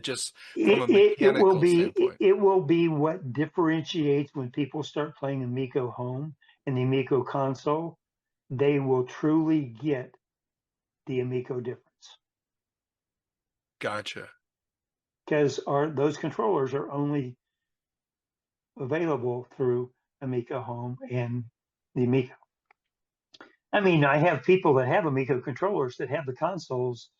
just from it, a it will mechanical be standpoint. it will be what differentiates when people start playing Amico Home and the Amico console. They will truly get the Amico difference Gotcha. because our those controllers are only available through Amico Home and the Amico. I mean, I have people that have Amico controllers that have the consoles.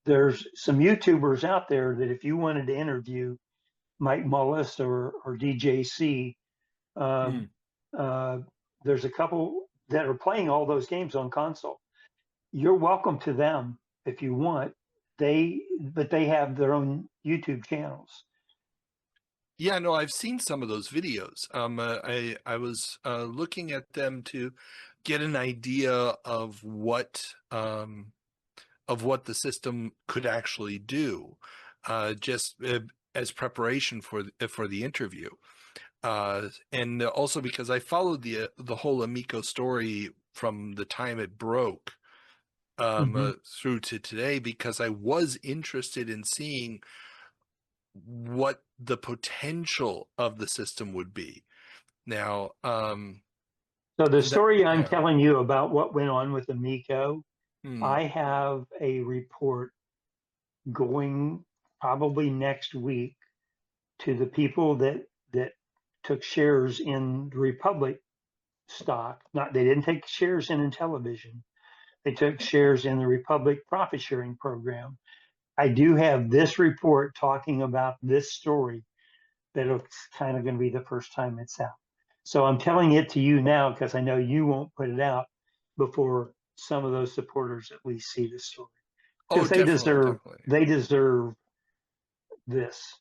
There's some YouTubers out there that if you wanted to interview Mike Mullis or DJC, Hmm. um, uh, there's a couple that are playing all those games on console. You're welcome to them if you want. But they have their own YouTube channels. Yeah, no, I've seen some of those videos. I was looking at them to get an idea of what the system could actually do, just as preparation for the interview. And also because I followed the whole Amico story from the time it broke Mm-hmm. through to today, because I was interested in seeing what the potential of the system would be. Now, So the that story I'm yeah, telling you about what went on with Amico, hmm, I have a report going probably next week to the people that took shares in the Republic stock. Not they didn't take shares in television. They took shares in the Republic profit sharing program. I do have this report talking about this story that it's kind of going to be the first time it's out. So I'm telling it to you now because I know you won't put it out before some of those supporters at least see the story oh, because definitely, definitely. they deserve this.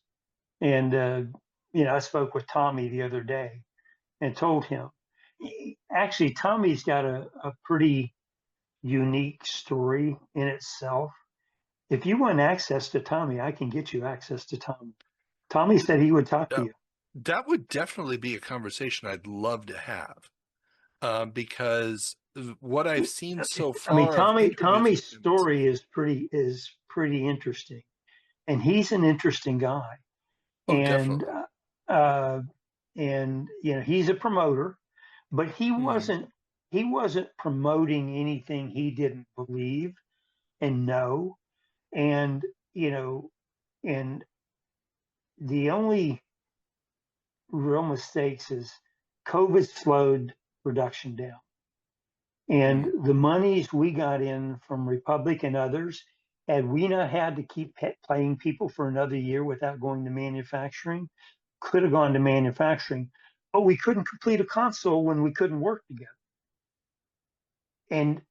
And I spoke with Tommy the other day and told him. Actually, Tommy's got a pretty unique story in itself. If you want access to Tommy, I can get you access to Tommy. Tommy said he would talk to That you. that would definitely be a conversation I'd love to have, because what I've seen so I mean, far of interviews Tommy's with him, it's story is pretty interesting, and he's an interesting guy. oh, And definitely. uh, he's a promoter, but Hmm. he wasn't promoting anything he didn't believe and know. And you know, and the only real mistakes is COVID slowed production down. And Mm. the monies we got in from Republic and others, had we not had to keep paying people for another year without going to manufacturing, could have gone to manufacturing, but we couldn't complete a console when we couldn't work together. And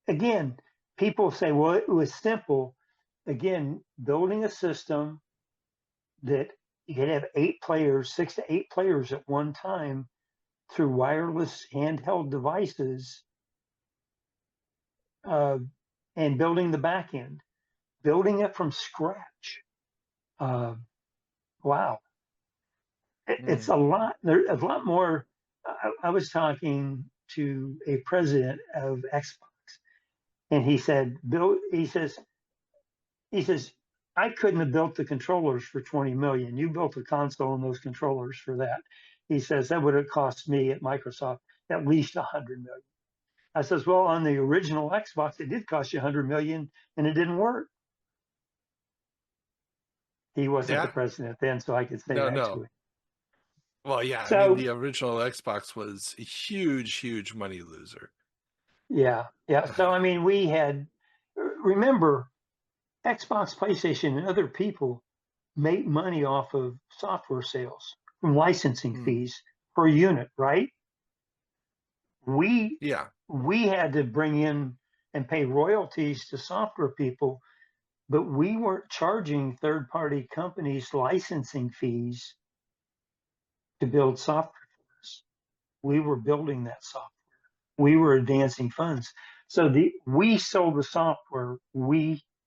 again, people say, well, it was simple. Again, building a system that you could have 8 players, 6 to 8 players at one time through wireless handheld devices, uh, and building the back end, building it from scratch. Uh, wow. It's Mm. a lot. There's a lot more. I was talking to a president of Xbox, and he said, Bill, he says, I couldn't have built the controllers for 20 million. You built the console and those controllers for that. He says that would have cost me at Microsoft at least 100 million. I says, well, on the original Xbox, it did cost you 100 million and it didn't work. He wasn't the Yeah. president then, so I could say No, that no. to him. Well, yeah. I mean, So the original Xbox was a huge, huge money loser. yeah. So I mean, we had, remember, Xbox, PlayStation, and other people make money off of software sales from licensing Mm. fees per unit, right? We Yeah. we had to bring in and pay royalties to software people, but we weren't charging third-party companies licensing fees to build software for us. We were building that software. We were advancing funds. So we sold the software.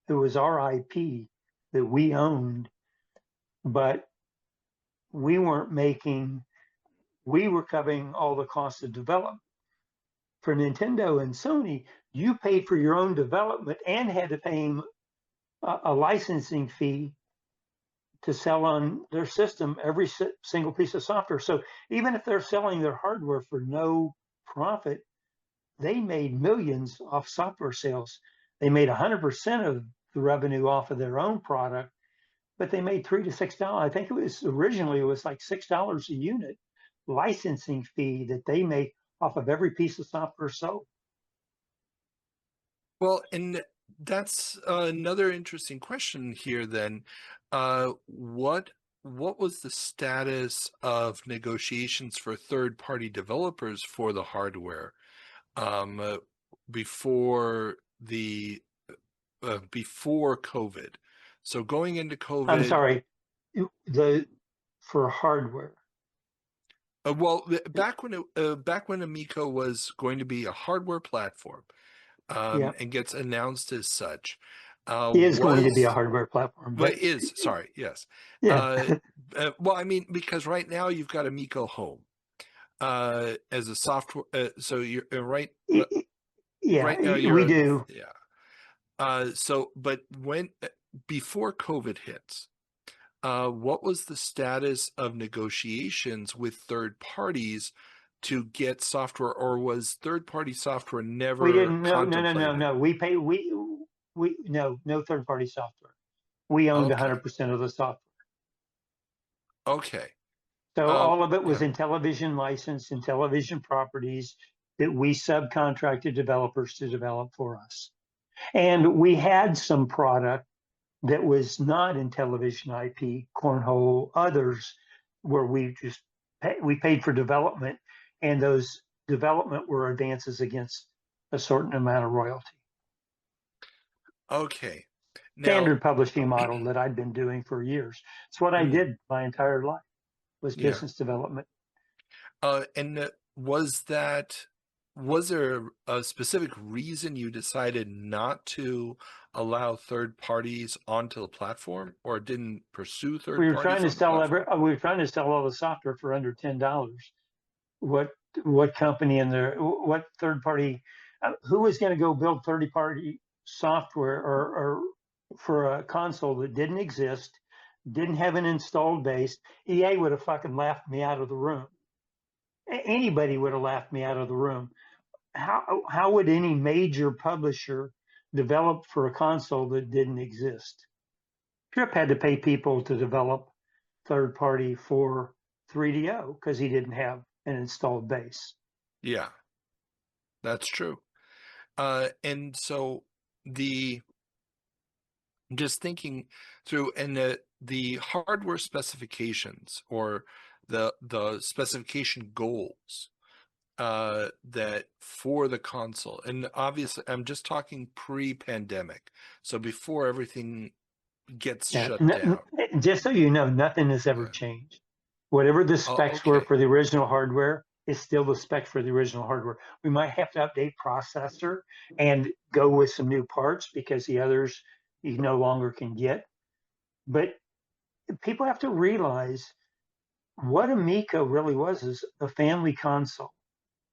It was our IP that we owned, but we weren't making. We were covering all the costs of development. For Nintendo and Sony, you paid for your own development and had to pay them a licensing fee to sell on their system every single piece of software. So even if they're selling their hardware for no profit, they made millions off software sales. They made 100% of the revenue off of their own product, but they made $3 to $6. I think it was like $6 a unit licensing fee that they make off of every piece of software sold. Well, and that's another interesting question here then. What was the status of negotiations for third-party developers for the hardware um, uh, before the before COVID? So going into I'm COVID, sorry, the for hardware. back when Amico was going to be a hardware platform, Yeah, and gets announced as such, is going to be a was hardware platform, but but is sorry, yes. yeah, Uh, well, I mean, because right now you've got Amico Home as a software. So you're yeah, right now we you're do. yeah. So, but when before COVID hits, what was the status of negotiations with third parties to get software, or was third party software We never didn't. contemplated? No. We no third party software. We owned Okay, 100% of the software. okay, So all of it was yeah, in television license and television properties that we subcontracted developers to develop for us. And we had some product that was not in television IP, cornhole, others, where we paid for development, and those development were advances against a certain amount of royalty. okay. Now, Standard publishing model that I'd been doing for years. It's what I mm, did my entire life was yeah. business development. And was there a specific reason you decided not to allow third parties onto the platform, or didn't pursue third parties on the platform? We were trying to sell all the software for under $10. What what company in there? What third party? Who was going to go build 30-party software or for a console that didn't exist, didn't have an installed base? EA would have fucking laughed me out of the room. Anybody would have laughed me out of the room. How would any major publisher develop for a console that didn't exist? Trip had to pay people to develop third party for 3DO because he didn't have an installed base. Yeah, that's true. And so the just thinking through, and the hardware specifications, or the specification goals that for the console, and obviously I'm just talking pre-pandemic, so before everything gets Yeah, shut down. just so you know, nothing has ever changed. Whatever the Oh, specs were okay. for the original hardware is still the spec for the original hardware. We might have to update processor and go with some new parts because the others you no longer can get. But people have to realize what Amico really was is a family console.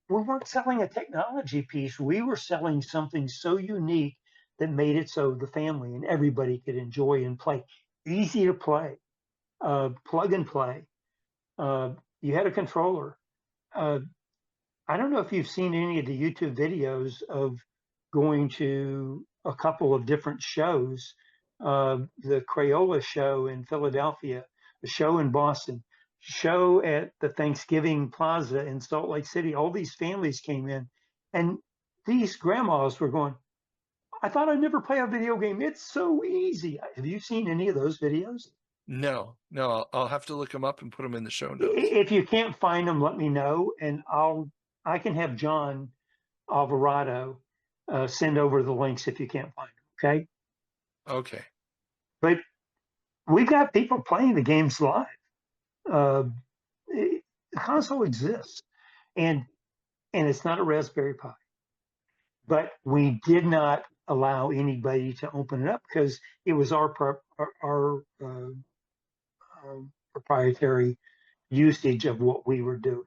We weren't selling a technology piece. We were selling something so unique that made it so the family and everybody could enjoy and play. Easy to play, plug and play. You had a controller. Uh, I don't know if you've seen any of the YouTube videos of going to a couple of different shows, the Crayola show in Philadelphia, the show in Boston, show at the Thanksgiving Plaza in Salt Lake City. All these families came in, and these grandmas were going, I thought I'd never play a video game. It's so easy. Have you seen any of those videos? No, no, I'll have to look them up and put them in the show notes. If you can't find them, let me know, and I can have John Alvarado send over the links if you can't find them. Okay, Okay. but we've got people playing the games live. Uh, the console exists, and it's not a Raspberry Pi, but we did not allow anybody to open it up because it was our proprietary usage of what we were doing.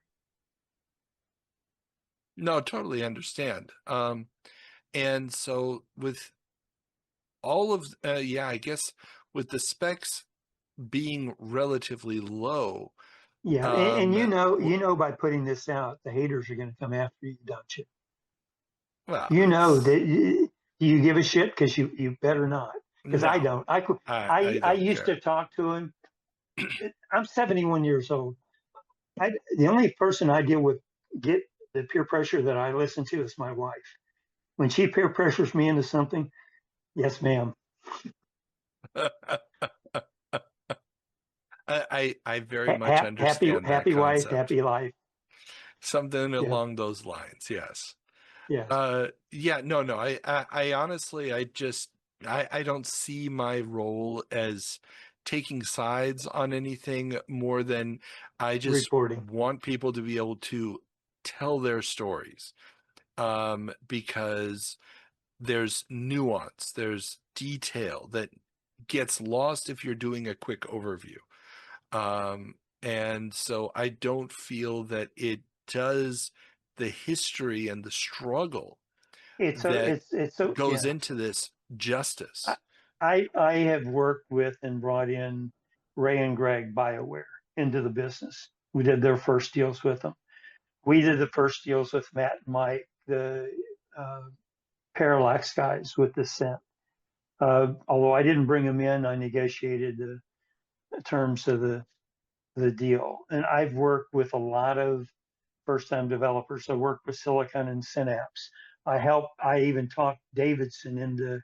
No, totally understand. And so with all of, yeah, I guess with the specs being relatively low, Yeah, and um, you know, by putting this out, the haters are going to come after you, don't you? well, You know it's, that you give a shit because you better not. Because I no, don't. I I I don't used care. to talk to him. I'm 71 years old. The only person I deal with get the peer pressure that I listen to is my wife. When she peer pressures me into something, yes, ma'am. I very much Happy understand that happy wife, concept. happy life. Something Yeah, along those lines, yes. yes. Yeah, no, no. I honestly, I don't see my role as taking sides on anything more than I just Reporting. want people to be able to tell their stories. Because there's nuance, there's detail that gets lost if you're doing a quick overview. And so I don't feel that it does the history and the struggle that It's so goes yeah. into this I, justice. I have worked with and brought in Ray and Greg BioWare into the business. We did their first deals with them. We did the first deals with Matt and Mike, the uh, Parallax guys with Descent. Although I didn't bring them in, I negotiated the terms of the deal. And I've worked with a lot of first-time developers. I worked with Silicon and Synapse. I even talked Davidson into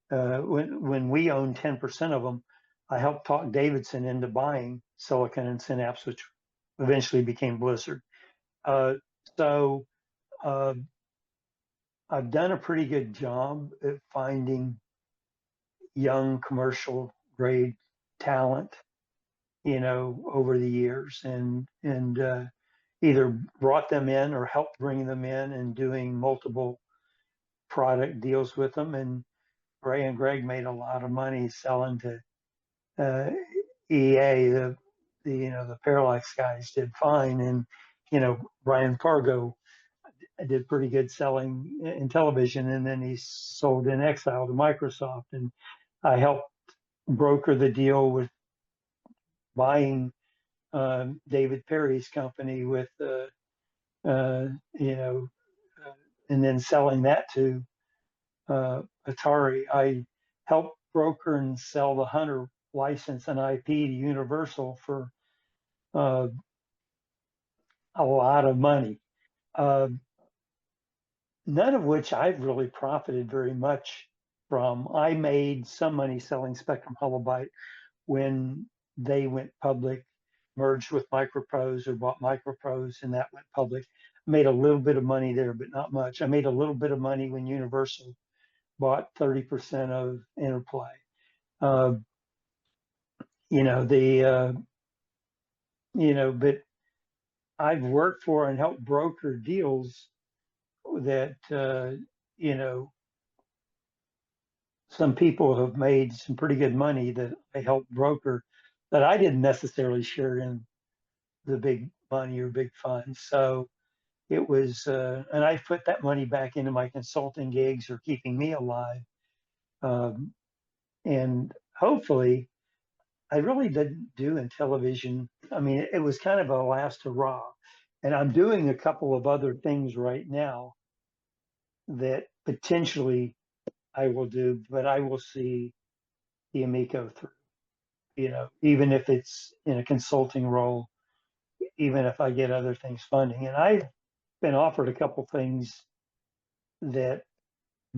when we owned 10% of them, I helped talk Davidson into buying Silicon and Synapse, which eventually became Blizzard. Uh, so uh, I've done a pretty good job at finding young commercial grade talent, you know, over the years, and either brought them in or helped bring them in and doing multiple product deals with them. And Ray and Greg made a lot of money selling to uh, EA, the Parallax guys did fine, and Brian Fargo did pretty good selling in television, and then he sold in exile to Microsoft, and I helped broker the deal with buying David Perry's company with uh, you know, and then selling that to Atari. I helped broker and sell the Hunter license and IP to Universal for uh, a lot of money. Uh, none of which I've really profited very much from. I made some money selling Spectrum Holobyte when they went public, merged with Microprose or bought Microprose, and that went public. Made a little bit of money there, but not much. I made a little bit of money when Universal bought 30% of Interplay. Uh, you know, but I've worked for and helped broker deals that, you know, some people have made some pretty good money that I helped broker that I didn't necessarily share in the big money or big funds. So it was, and I put that money back into my consulting gigs or keeping me alive. Um, and hopefully, I really didn't do in television. I mean, it was kind of a last hurrah. And I'm doing a couple of other things right now that potentially I will do, but I will see the Amico through, you know, even if it's in a consulting role, even if I get other things funding. And I've been offered a couple things that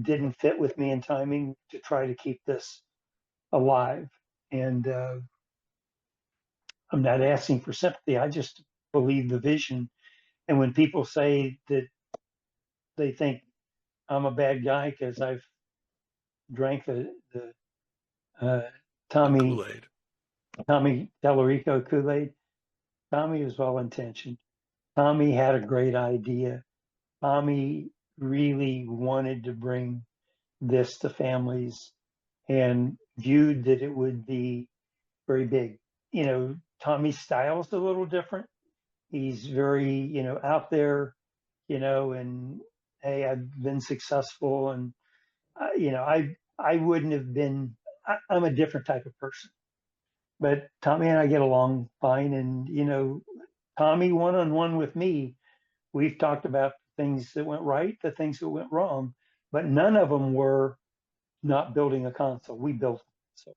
didn't fit with me in timing to try to keep this alive. And I'm not asking for sympathy. I just believe the vision. And when people say that they think I'm a bad guy because I've drank the uh, The Tommy Kool-Aid. Tommy Tellerico Kool-Aid, Tommy was well intentioned. Tommy had a great idea. Tommy really wanted to bring this to families and viewed that it would be very big. You know, Tommy's style is a little different. He's very, you know, out there, you know, and hey, I've been successful, and you know, I wouldn't have been. I'm a different type of person, but Tommy and I get along fine, and you know, Tommy one on one with me, we've talked about things that went right, the things that went wrong, but none of them were not building a console. We built it. So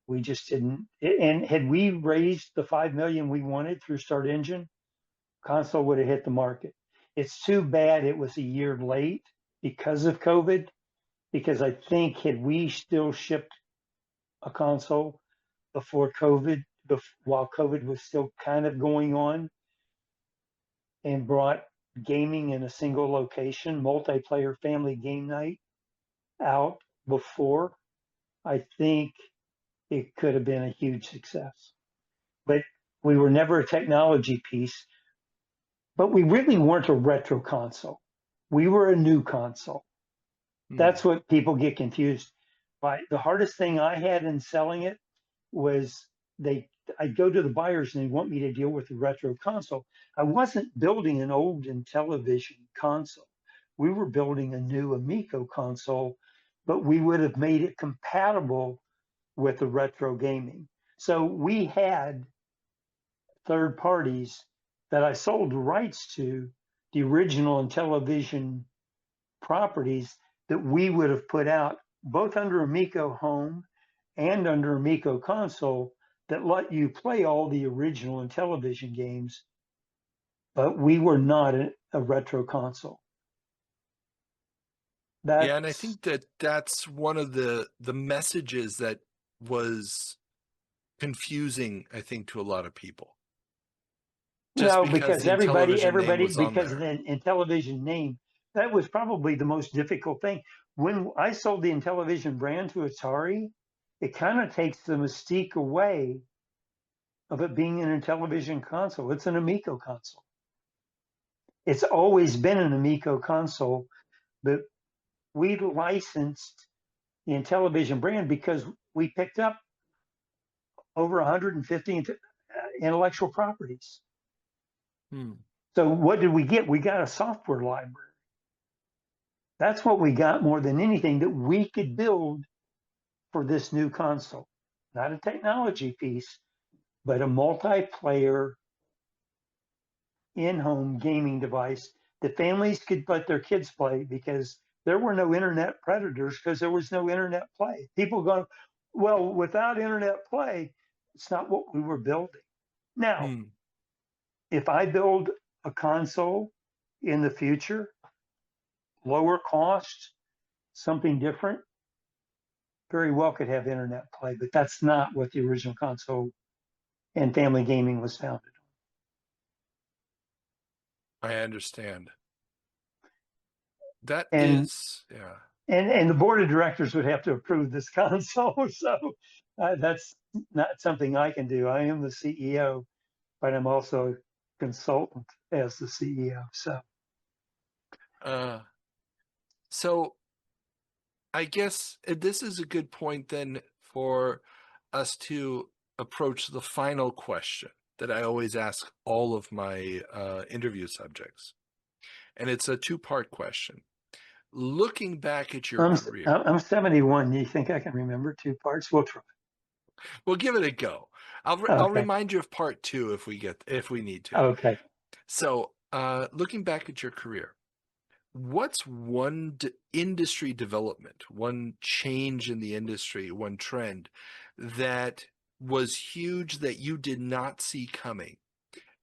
we just didn't. And had we raised the 5 million we wanted through Start Engine, console would have hit the market. It's too bad it was a year late because of COVID. Because I think had we still shipped a console before COVID, while COVID was still kind of going on, and brought gaming in a single location, multiplayer family game night out before, I think it could have been a huge success. But we were never a technology piece, but we really weren't a retro console. We were a new console. Hmm. That's what people get confused by. The hardest thing I had in selling it was they I'd go to the buyers and they want me to deal with the retro console. I wasn't building an old Intellivision console. We were building a new Amico console, but we would have made it compatible with the retro gaming. So we had third parties that I sold rights to the original Intellivision properties that we would have put out both under Amico Home and under Amico Console that let you play all the original Intellivision games, but we were not a retro console. Yeah, and I That's think that that's one of the messages that was confusing, I think, to a lot of people. Just no, because because the Intellivision name was on because of there. the Intellivision name, that was probably the most difficult thing. When I sold the Intellivision brand to Atari, it kind of takes the mystique away of it being an Intellivision console. It's an Amico console. It's always been an Amico console, but we licensed the Intellivision brand because we picked up over 150 intellectual properties. Hmm. So what did we get? We got a software library. That's what we got more than anything that we could build for this new console. Not a technology piece, but a multiplayer in-home gaming device that families could let their kids play because there were no internet predators because there was no internet play. People go, well, without internet play, it's not what we were building. Now, Hmm. if I build a console in the future lower cost, something different, very well could have internet play, but that's not what the original console and family gaming was founded I understand. That on. is, yeah. And the board of directors would have to approve this console. So that's not something I can do. I am the CEO, but I'm also a consultant as the CEO. Uh, so I guess this is a good point then for us to approach the final question that I always ask all of my interview subjects. And it's a two-part question. Looking back at your I'm career, I'm 71. You think I can remember two parts? We'll try. we'll give it a go. I'll Okay. remind you of part two if we need to. Okay. So, looking back at your career, what's one industry development, one change in the industry, one trend that was huge that you did not see coming?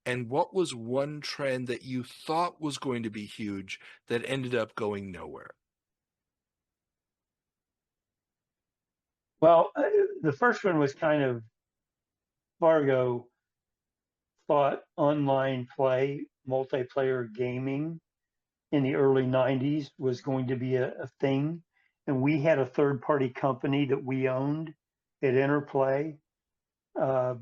And what was one trend that you thought was going to be huge that ended up going nowhere? Well, the first one was kind of Fargo thought online play, multiplayer gaming in the early 90s was going to be a thing. And we had a third party company that we owned at Interplay. Uh,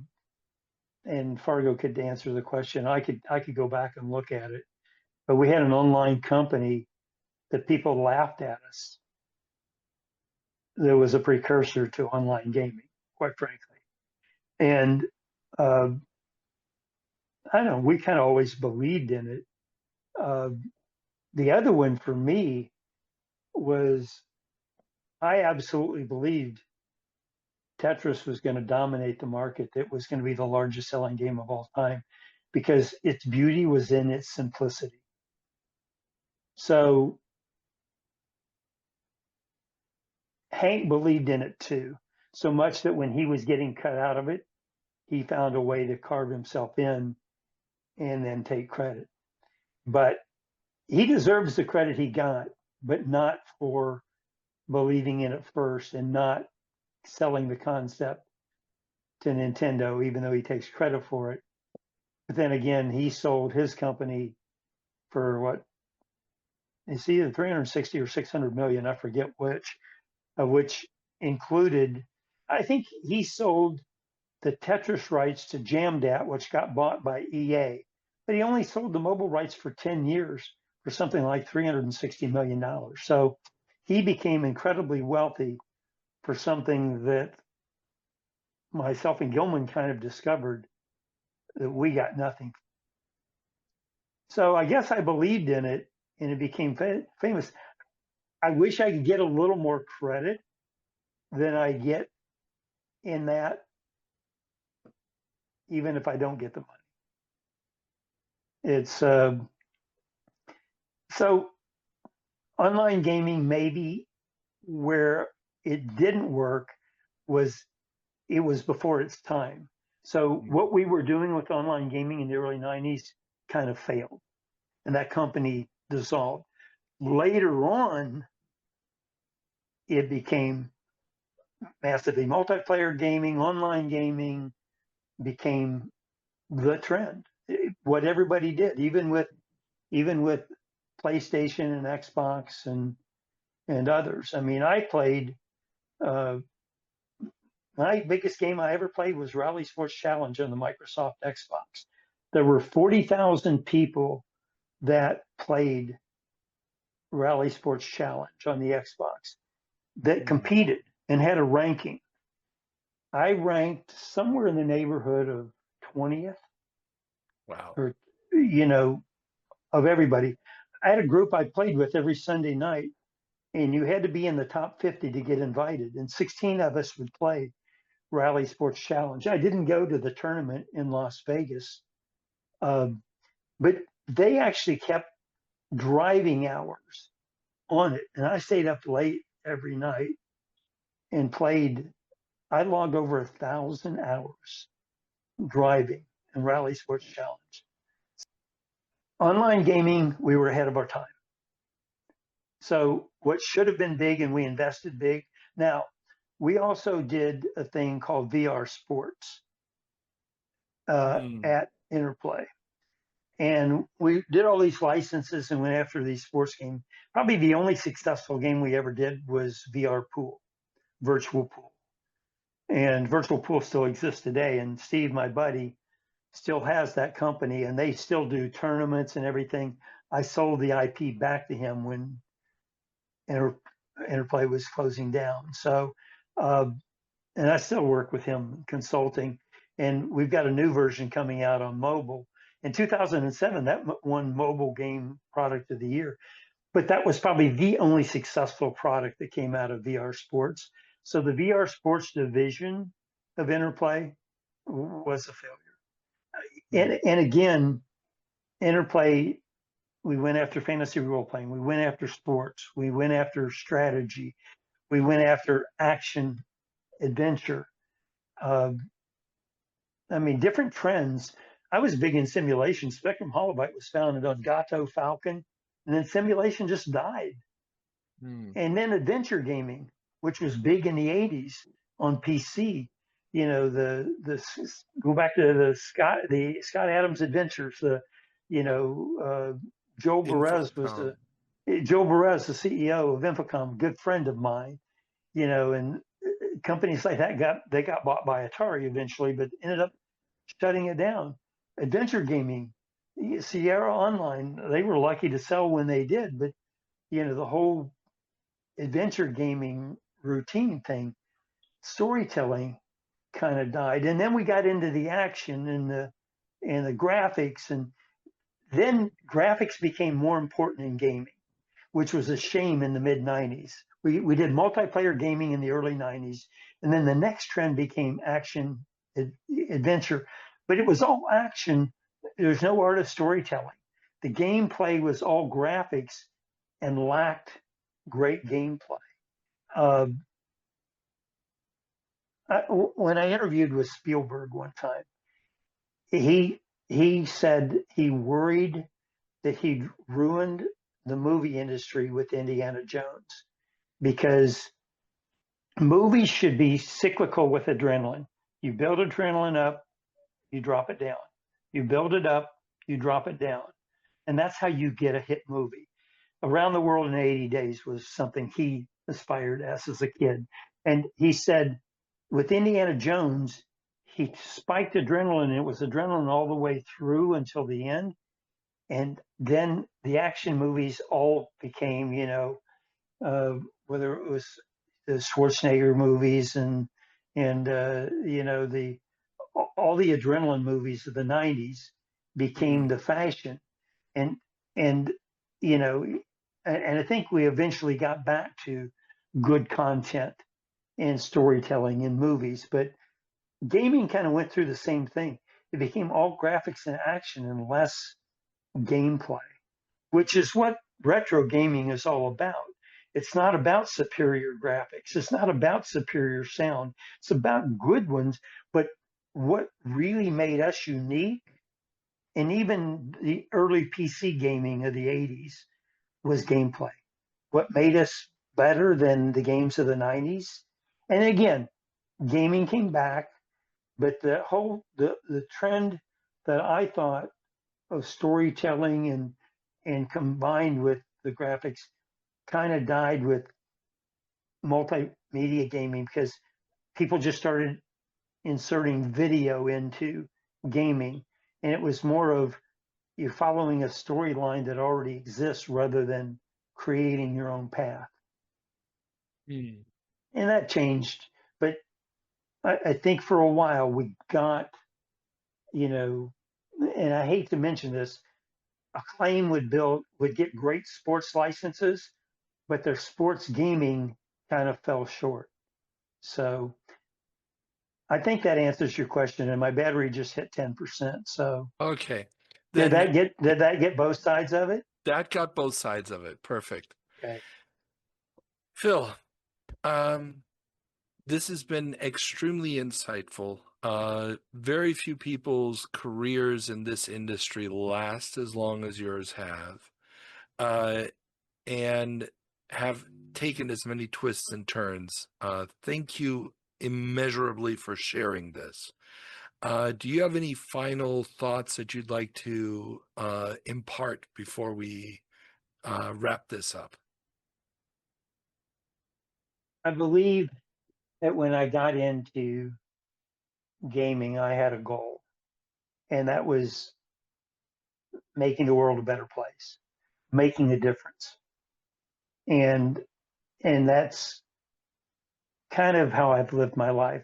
and Fargo could answer the question. I could go back and look at it. But we had an online company that people laughed at us. There was a precursor to online gaming, quite frankly. And uh, I don't know, we kind of always believed in it. Uh, the other one for me was I absolutely believed Tetris was going to dominate the market. It was going to be the largest selling game of all time because its beauty was in its simplicity. So Hank believed in it too, so much that when he was getting cut out of it, he found a way to carve himself in and then take credit. But he deserves the credit he got, but not for believing in it first and not selling the concept to Nintendo, even though he takes credit for it. But then again, he sold his company for what it's either 360 or 600 million. I forget which, of which included, I think he sold the Tetris rights to Jamdat, which got bought by EA. But he only sold the mobile rights for 10 years for something like $360 million. So he became incredibly wealthy for something that myself and Gilman kind of discovered that we got nothing. So I guess I believed in it and it became famous. I wish I could get a little more credit than I get in that, even if I don't get the money. It's so online gaming, maybe where it didn't work was it was before its time. So what we were doing with online gaming in the early 90s kind of failed and that company dissolved. Later on, it became massively multiplayer gaming, online gaming became the trend. What everybody did, even with PlayStation and Xbox and others. I mean, I played. My biggest game I ever played was Rally Sports Challenge on the Microsoft Xbox. There were 40,000 people that played Rally Sports Challenge on the Xbox that competed and had a ranking. I ranked somewhere in the neighborhood of 20th Wow. or, of everybody. I had a group I played with every Sunday night, and you had to be in the top 50 to get invited. And 16 of us would play Rally Sports Challenge. I didn't go to the tournament in Las Vegas, but they actually kept driving hours on it. And I stayed up late every night and played. I logged over 1,000 hours driving in Rally Sports Challenge. Online gaming, we were ahead of our time. So what should have been big and we invested big. Now, we also did a thing called VR Sports Hmm. at Interplay. And we did all these licenses and went after these sports games. Probably the only successful game we ever did was VR Pool, Virtual Pool. And Virtual Pool still exists today. And Steve, my buddy, still has that company and they still do tournaments and everything. I sold the IP back to him when Interplay was closing down. So, uh, and I still work with him consulting. And we've got a new version coming out on mobile. In 2007, that won Mobile Game Product of the Year. But that was probably the only successful product that came out of VR Sports. So the VR Sports division of Interplay was a failure. And again, Interplay, we went after fantasy role playing, we went after sports, we went after strategy, we went after action adventure. Uh, I mean, different trends. I was big in simulation. Spectrum Holobyte was founded on Gato Falcon, and then simulation just died. Hmm. And then adventure gaming, which was big in the 80s on PC. You know, the go back to the Scott Adams Adventures. You know, Joe Perez was Infocom. Joe Perez, the CEO of Infocom, a good friend of mine. You know, and companies like that got bought by Atari eventually, but ended up shutting it down. Adventure gaming, Sierra Online, they were lucky to sell when they did, but you know, the whole adventure gaming routine thing, storytelling kind of died. And then we got into the action and the graphics, and then graphics became more important in gaming, which was a shame in the mid 90s. We did multiplayer gaming in the early 90s, and then the next trend became action adventure, but it was all action. There's no art of storytelling. The gameplay was all graphics and lacked great gameplay. Uh, when I interviewed with Spielberg one time, he said he worried that he'd ruined the movie industry with Indiana Jones because movies should be cyclical with adrenaline. You build adrenaline up, you drop it down. You build it up, you drop it down. And that's how you get a hit movie. Around the World in 80 Days was something he aspired as a kid. And he said with Indiana Jones, he spiked adrenaline, and it was adrenaline all the way through until the end. And then the action movies all became, you know, whether it was the Schwarzenegger movies and you know the all the adrenaline movies of the 90s became Hmm. the fashion. And you know, and I think we eventually got back to good content and storytelling in movies, but gaming kind of went through the same thing. It became all graphics and action and less gameplay, which is what retro gaming is all about. It's not about superior graphics. It's not about superior sound. It's about good ones. But what really made us unique, and even the early PC gaming of the 80s, was gameplay. What made us better than the games of the 90s? And again, gaming came back, but the trend that I thought of storytelling and combined with the graphics kind of died with multimedia gaming because people just started inserting video into gaming, and it was more of you're following a storyline that already exists rather than creating your own path. Hmm. And that changed, but I think for a while we got, you know, and I hate to mention this, Acclaim would get great sports licenses, but their sports gaming kind of fell short. So I think that answers your question. And my battery just hit 10%. So Okay. did Then that get both sides of it? that got both sides of it. Perfect. Okay. Phil, um, this has been extremely insightful. Very few people's careers in this industry last as long as yours have. Uh, and have taken as many twists and turns. Thank you immeasurably for sharing this. Do you have any final thoughts that you'd like to impart before we wrap this up? I believe that when I got into gaming, I had a goal, and that was making the world a better place, making a difference. And that's kind of how I've lived my life.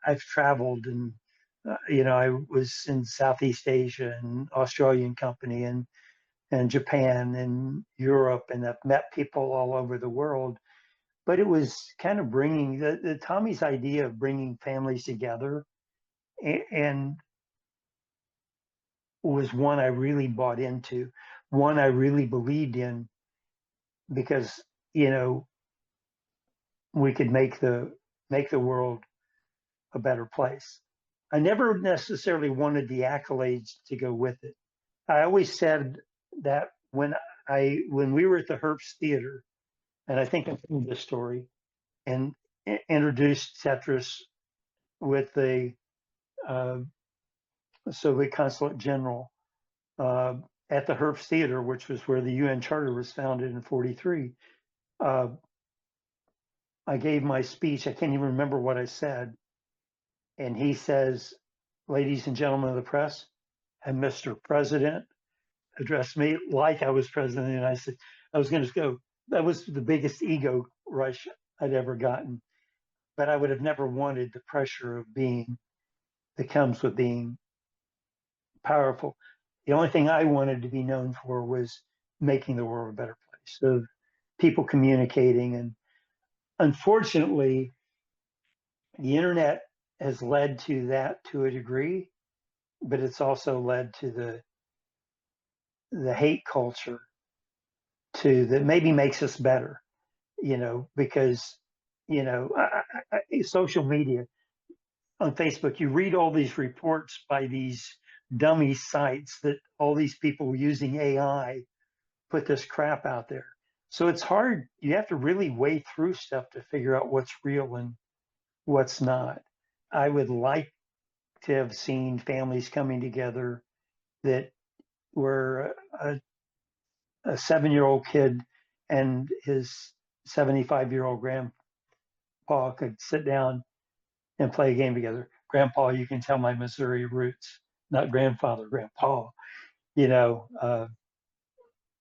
I've traveled and I was in Southeast Asia and Australian company and Japan and Europe, and I've met people all over the world. But it was kind of bringing the Tommy's idea of bringing families together, and was one I really bought into, one I really believed in, because you know we could make the world a better place. I never necessarily wanted the accolades to go with it. I always said that when we were at the Herbst Theater, and I think I told this story, and introduced Tetris with the uh, Soviet Consulate General uh, at the Herbst Theater, which was where the UN Charter was founded in '43. Uh, I gave my speech. I can't even remember what I said. And he says, "Ladies and gentlemen of the press, and Mr. President," addressed me like I was president. And I said, I was going to go, that was the biggest ego rush I'd ever gotten. But I would have never wanted the pressure of being that comes with being powerful. The only thing I wanted to be known for was making the world a better place, of people communicating. And unfortunately, the internet has led to that to a degree, but it's also led to the hate culture to that maybe makes us better, because social media on Facebook, you read all these reports by these dummy sites that all these people using AI put this crap out there. So it's hard. You have to really wade through stuff to figure out what's real and what's not. I would like to have seen families coming together that were a 7-year-old kid and his 75-year-old grandpa could sit down and play a game together. Grandpa, you can tell my Missouri roots, not grandfather, grandpa. You know, uh,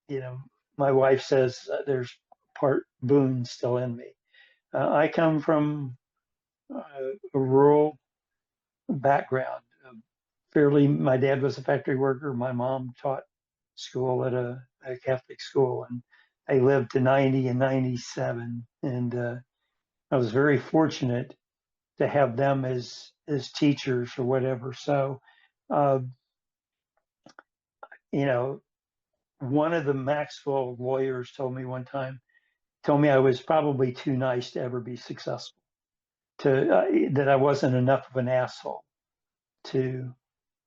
you know, my wife says there's part Boone still in me. I come from a rural background. My dad was a factory worker. My mom taught school at a Catholic school, and I lived to 90 and 97. And I was very fortunate to have them as teachers or whatever. So, uh, you know, one of the Maxwell lawyers told me one time, told me I was probably too nice to ever be successful, to that I wasn't enough of an asshole to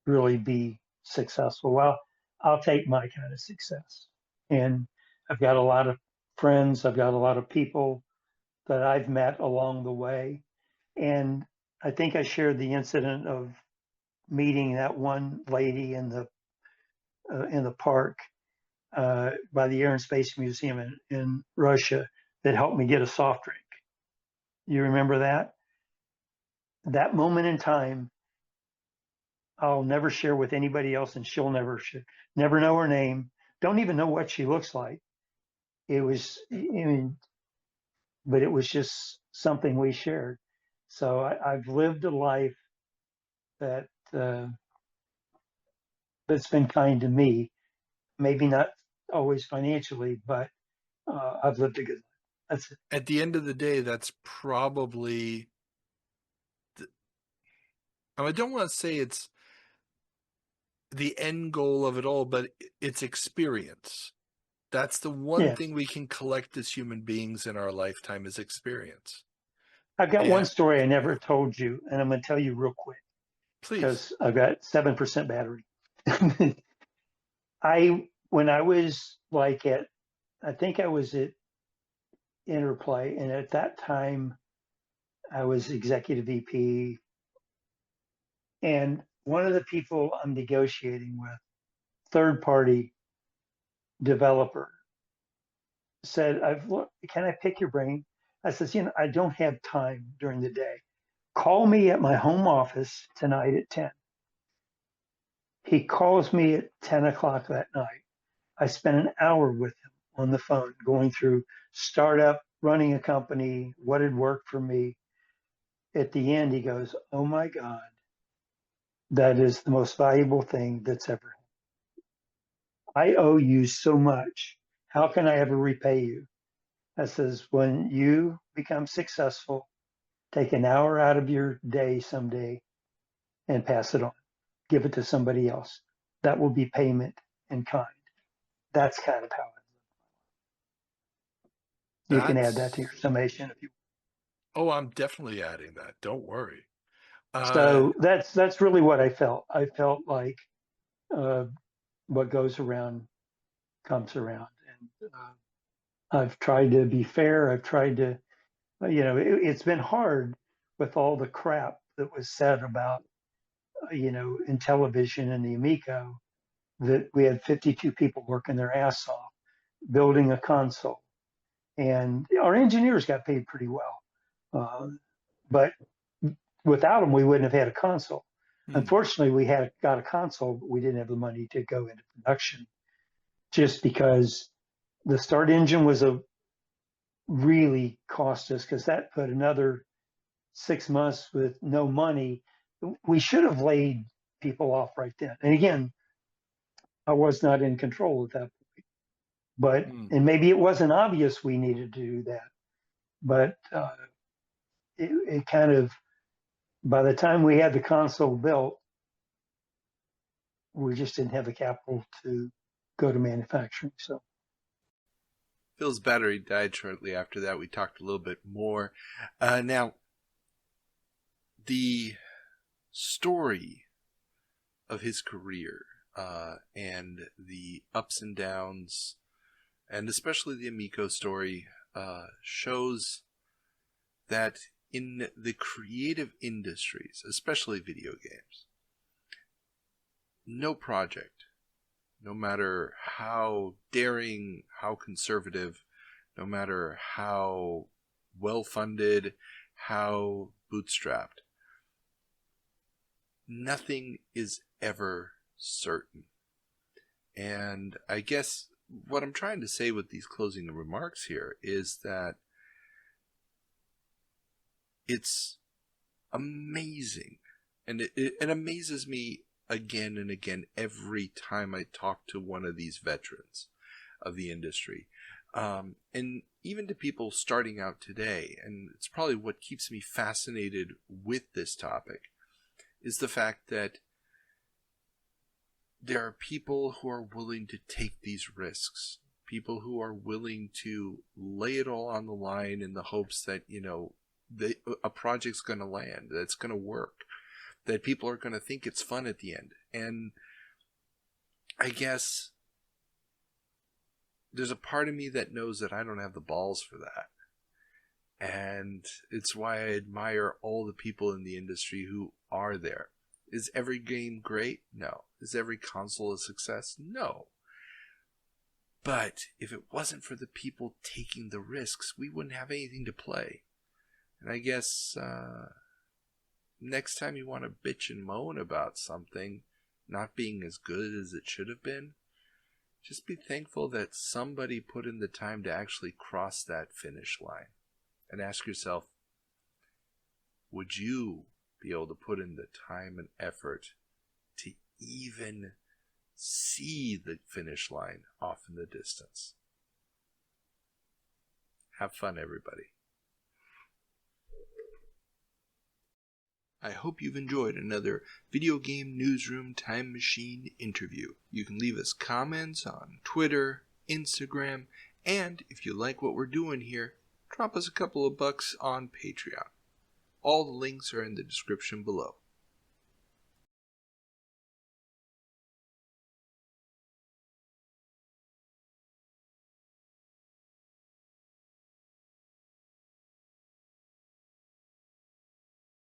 really be successful. Well, I'll take my kind of success, and I've got a lot of friends. I've got a lot of people that I've met along the way, and I think I shared the incident of meeting that one lady in the park by the Air and Space Museum in Russia that helped me get a soft drink. You remember that? That moment in time, I'll never share with anybody else, and she'll never know her name, don't even know what she looks like. It was, I mean, but it was just something we shared. So I've lived a life that that's been kind to me. Maybe not always financially, but I've lived a good life. That's it. At the end of the day, that's probably, I don't want to say it's the end goal of it all, but it's experience. That's the one Yes. thing we can collect as human beings in our lifetime is experience. I've got Yeah, one story I never told you, and I'm going to tell you real quick please. because I've got 7% battery. When I was like I think I was at Interplay. And at that time, I was executive VP. And one of the people I'm negotiating with, third party developer, said, can I pick your brain? I says, I don't have time during the day. Call me at my home office tonight at 10. He calls me at 10 o'clock that night. I spent an hour with him on the phone going through startup, running a company, what had worked for me. At the end, he goes, "Oh my God, that is the most valuable thing that's ever happened. I owe you so much. How can I ever repay you?" I says, "When you become successful, take an hour out of your day someday and pass it on. Give it to somebody else. That will be payment in kind." That's kind of how you can add that to your That's summation if you. Oh, I'm definitely adding that. Don't worry. Uh, So that's really what I felt. I felt like uh, what goes around comes around, and I've tried to be fair. I've tried to, it's been hard with all the crap that was said about, in television and the Amico, that we had 52 people working their ass off building a console, and our engineers got paid pretty well, but without them, we wouldn't have had a console. hmm. Unfortunately, we had got a console, but we didn't have the money to go into production just because the start engine was a really cost us, because that put another 6 months with no money. We should have laid people off right then. And again, I was not in control at that point, but Hmm. and maybe it wasn't obvious we needed to do that, but it kind of, by the time we had the console built, we just didn't have the capital to go to manufacturing. So Phil's battery died shortly after that. We talked a little bit more. Now, the story of his career and the ups and downs, and especially the Amico story, shows that in the creative industries, especially video games, no project, no matter how daring, how conservative, no matter how well funded, how bootstrapped, nothing is ever certain. And I guess what I'm trying to say with these closing remarks here is that it's amazing. And it amazes me again and again every time I talk to one of these veterans of the industry. And even to people starting out today, and it's probably what keeps me fascinated with this topic, is the fact that there are people who are willing to take these risks, people who are willing to lay it all on the line in the hopes that, a project's going to land, that it's going to work, that people are going to think it's fun at the end. And I guess there's a part of me that knows that I don't have the balls for that. And it's why I admire all the people in the industry who are there. Is every game great? No. Is every console a success? No. But if it wasn't for the people taking the risks, we wouldn't have anything to play. And I guess next time you want to bitch and moan about something not being as good as it should have been, just be thankful that somebody put in the time to actually cross that finish line. And ask yourself, would you be able to put in the time and effort to even see the finish line off in the distance? Have fun, everybody. I hope you've enjoyed another Video Game Newsroom Time Machine interview. You can leave us comments on Twitter, Instagram, and if you like what we're doing here, drop us a couple of bucks on Patreon. All the links are in the description below.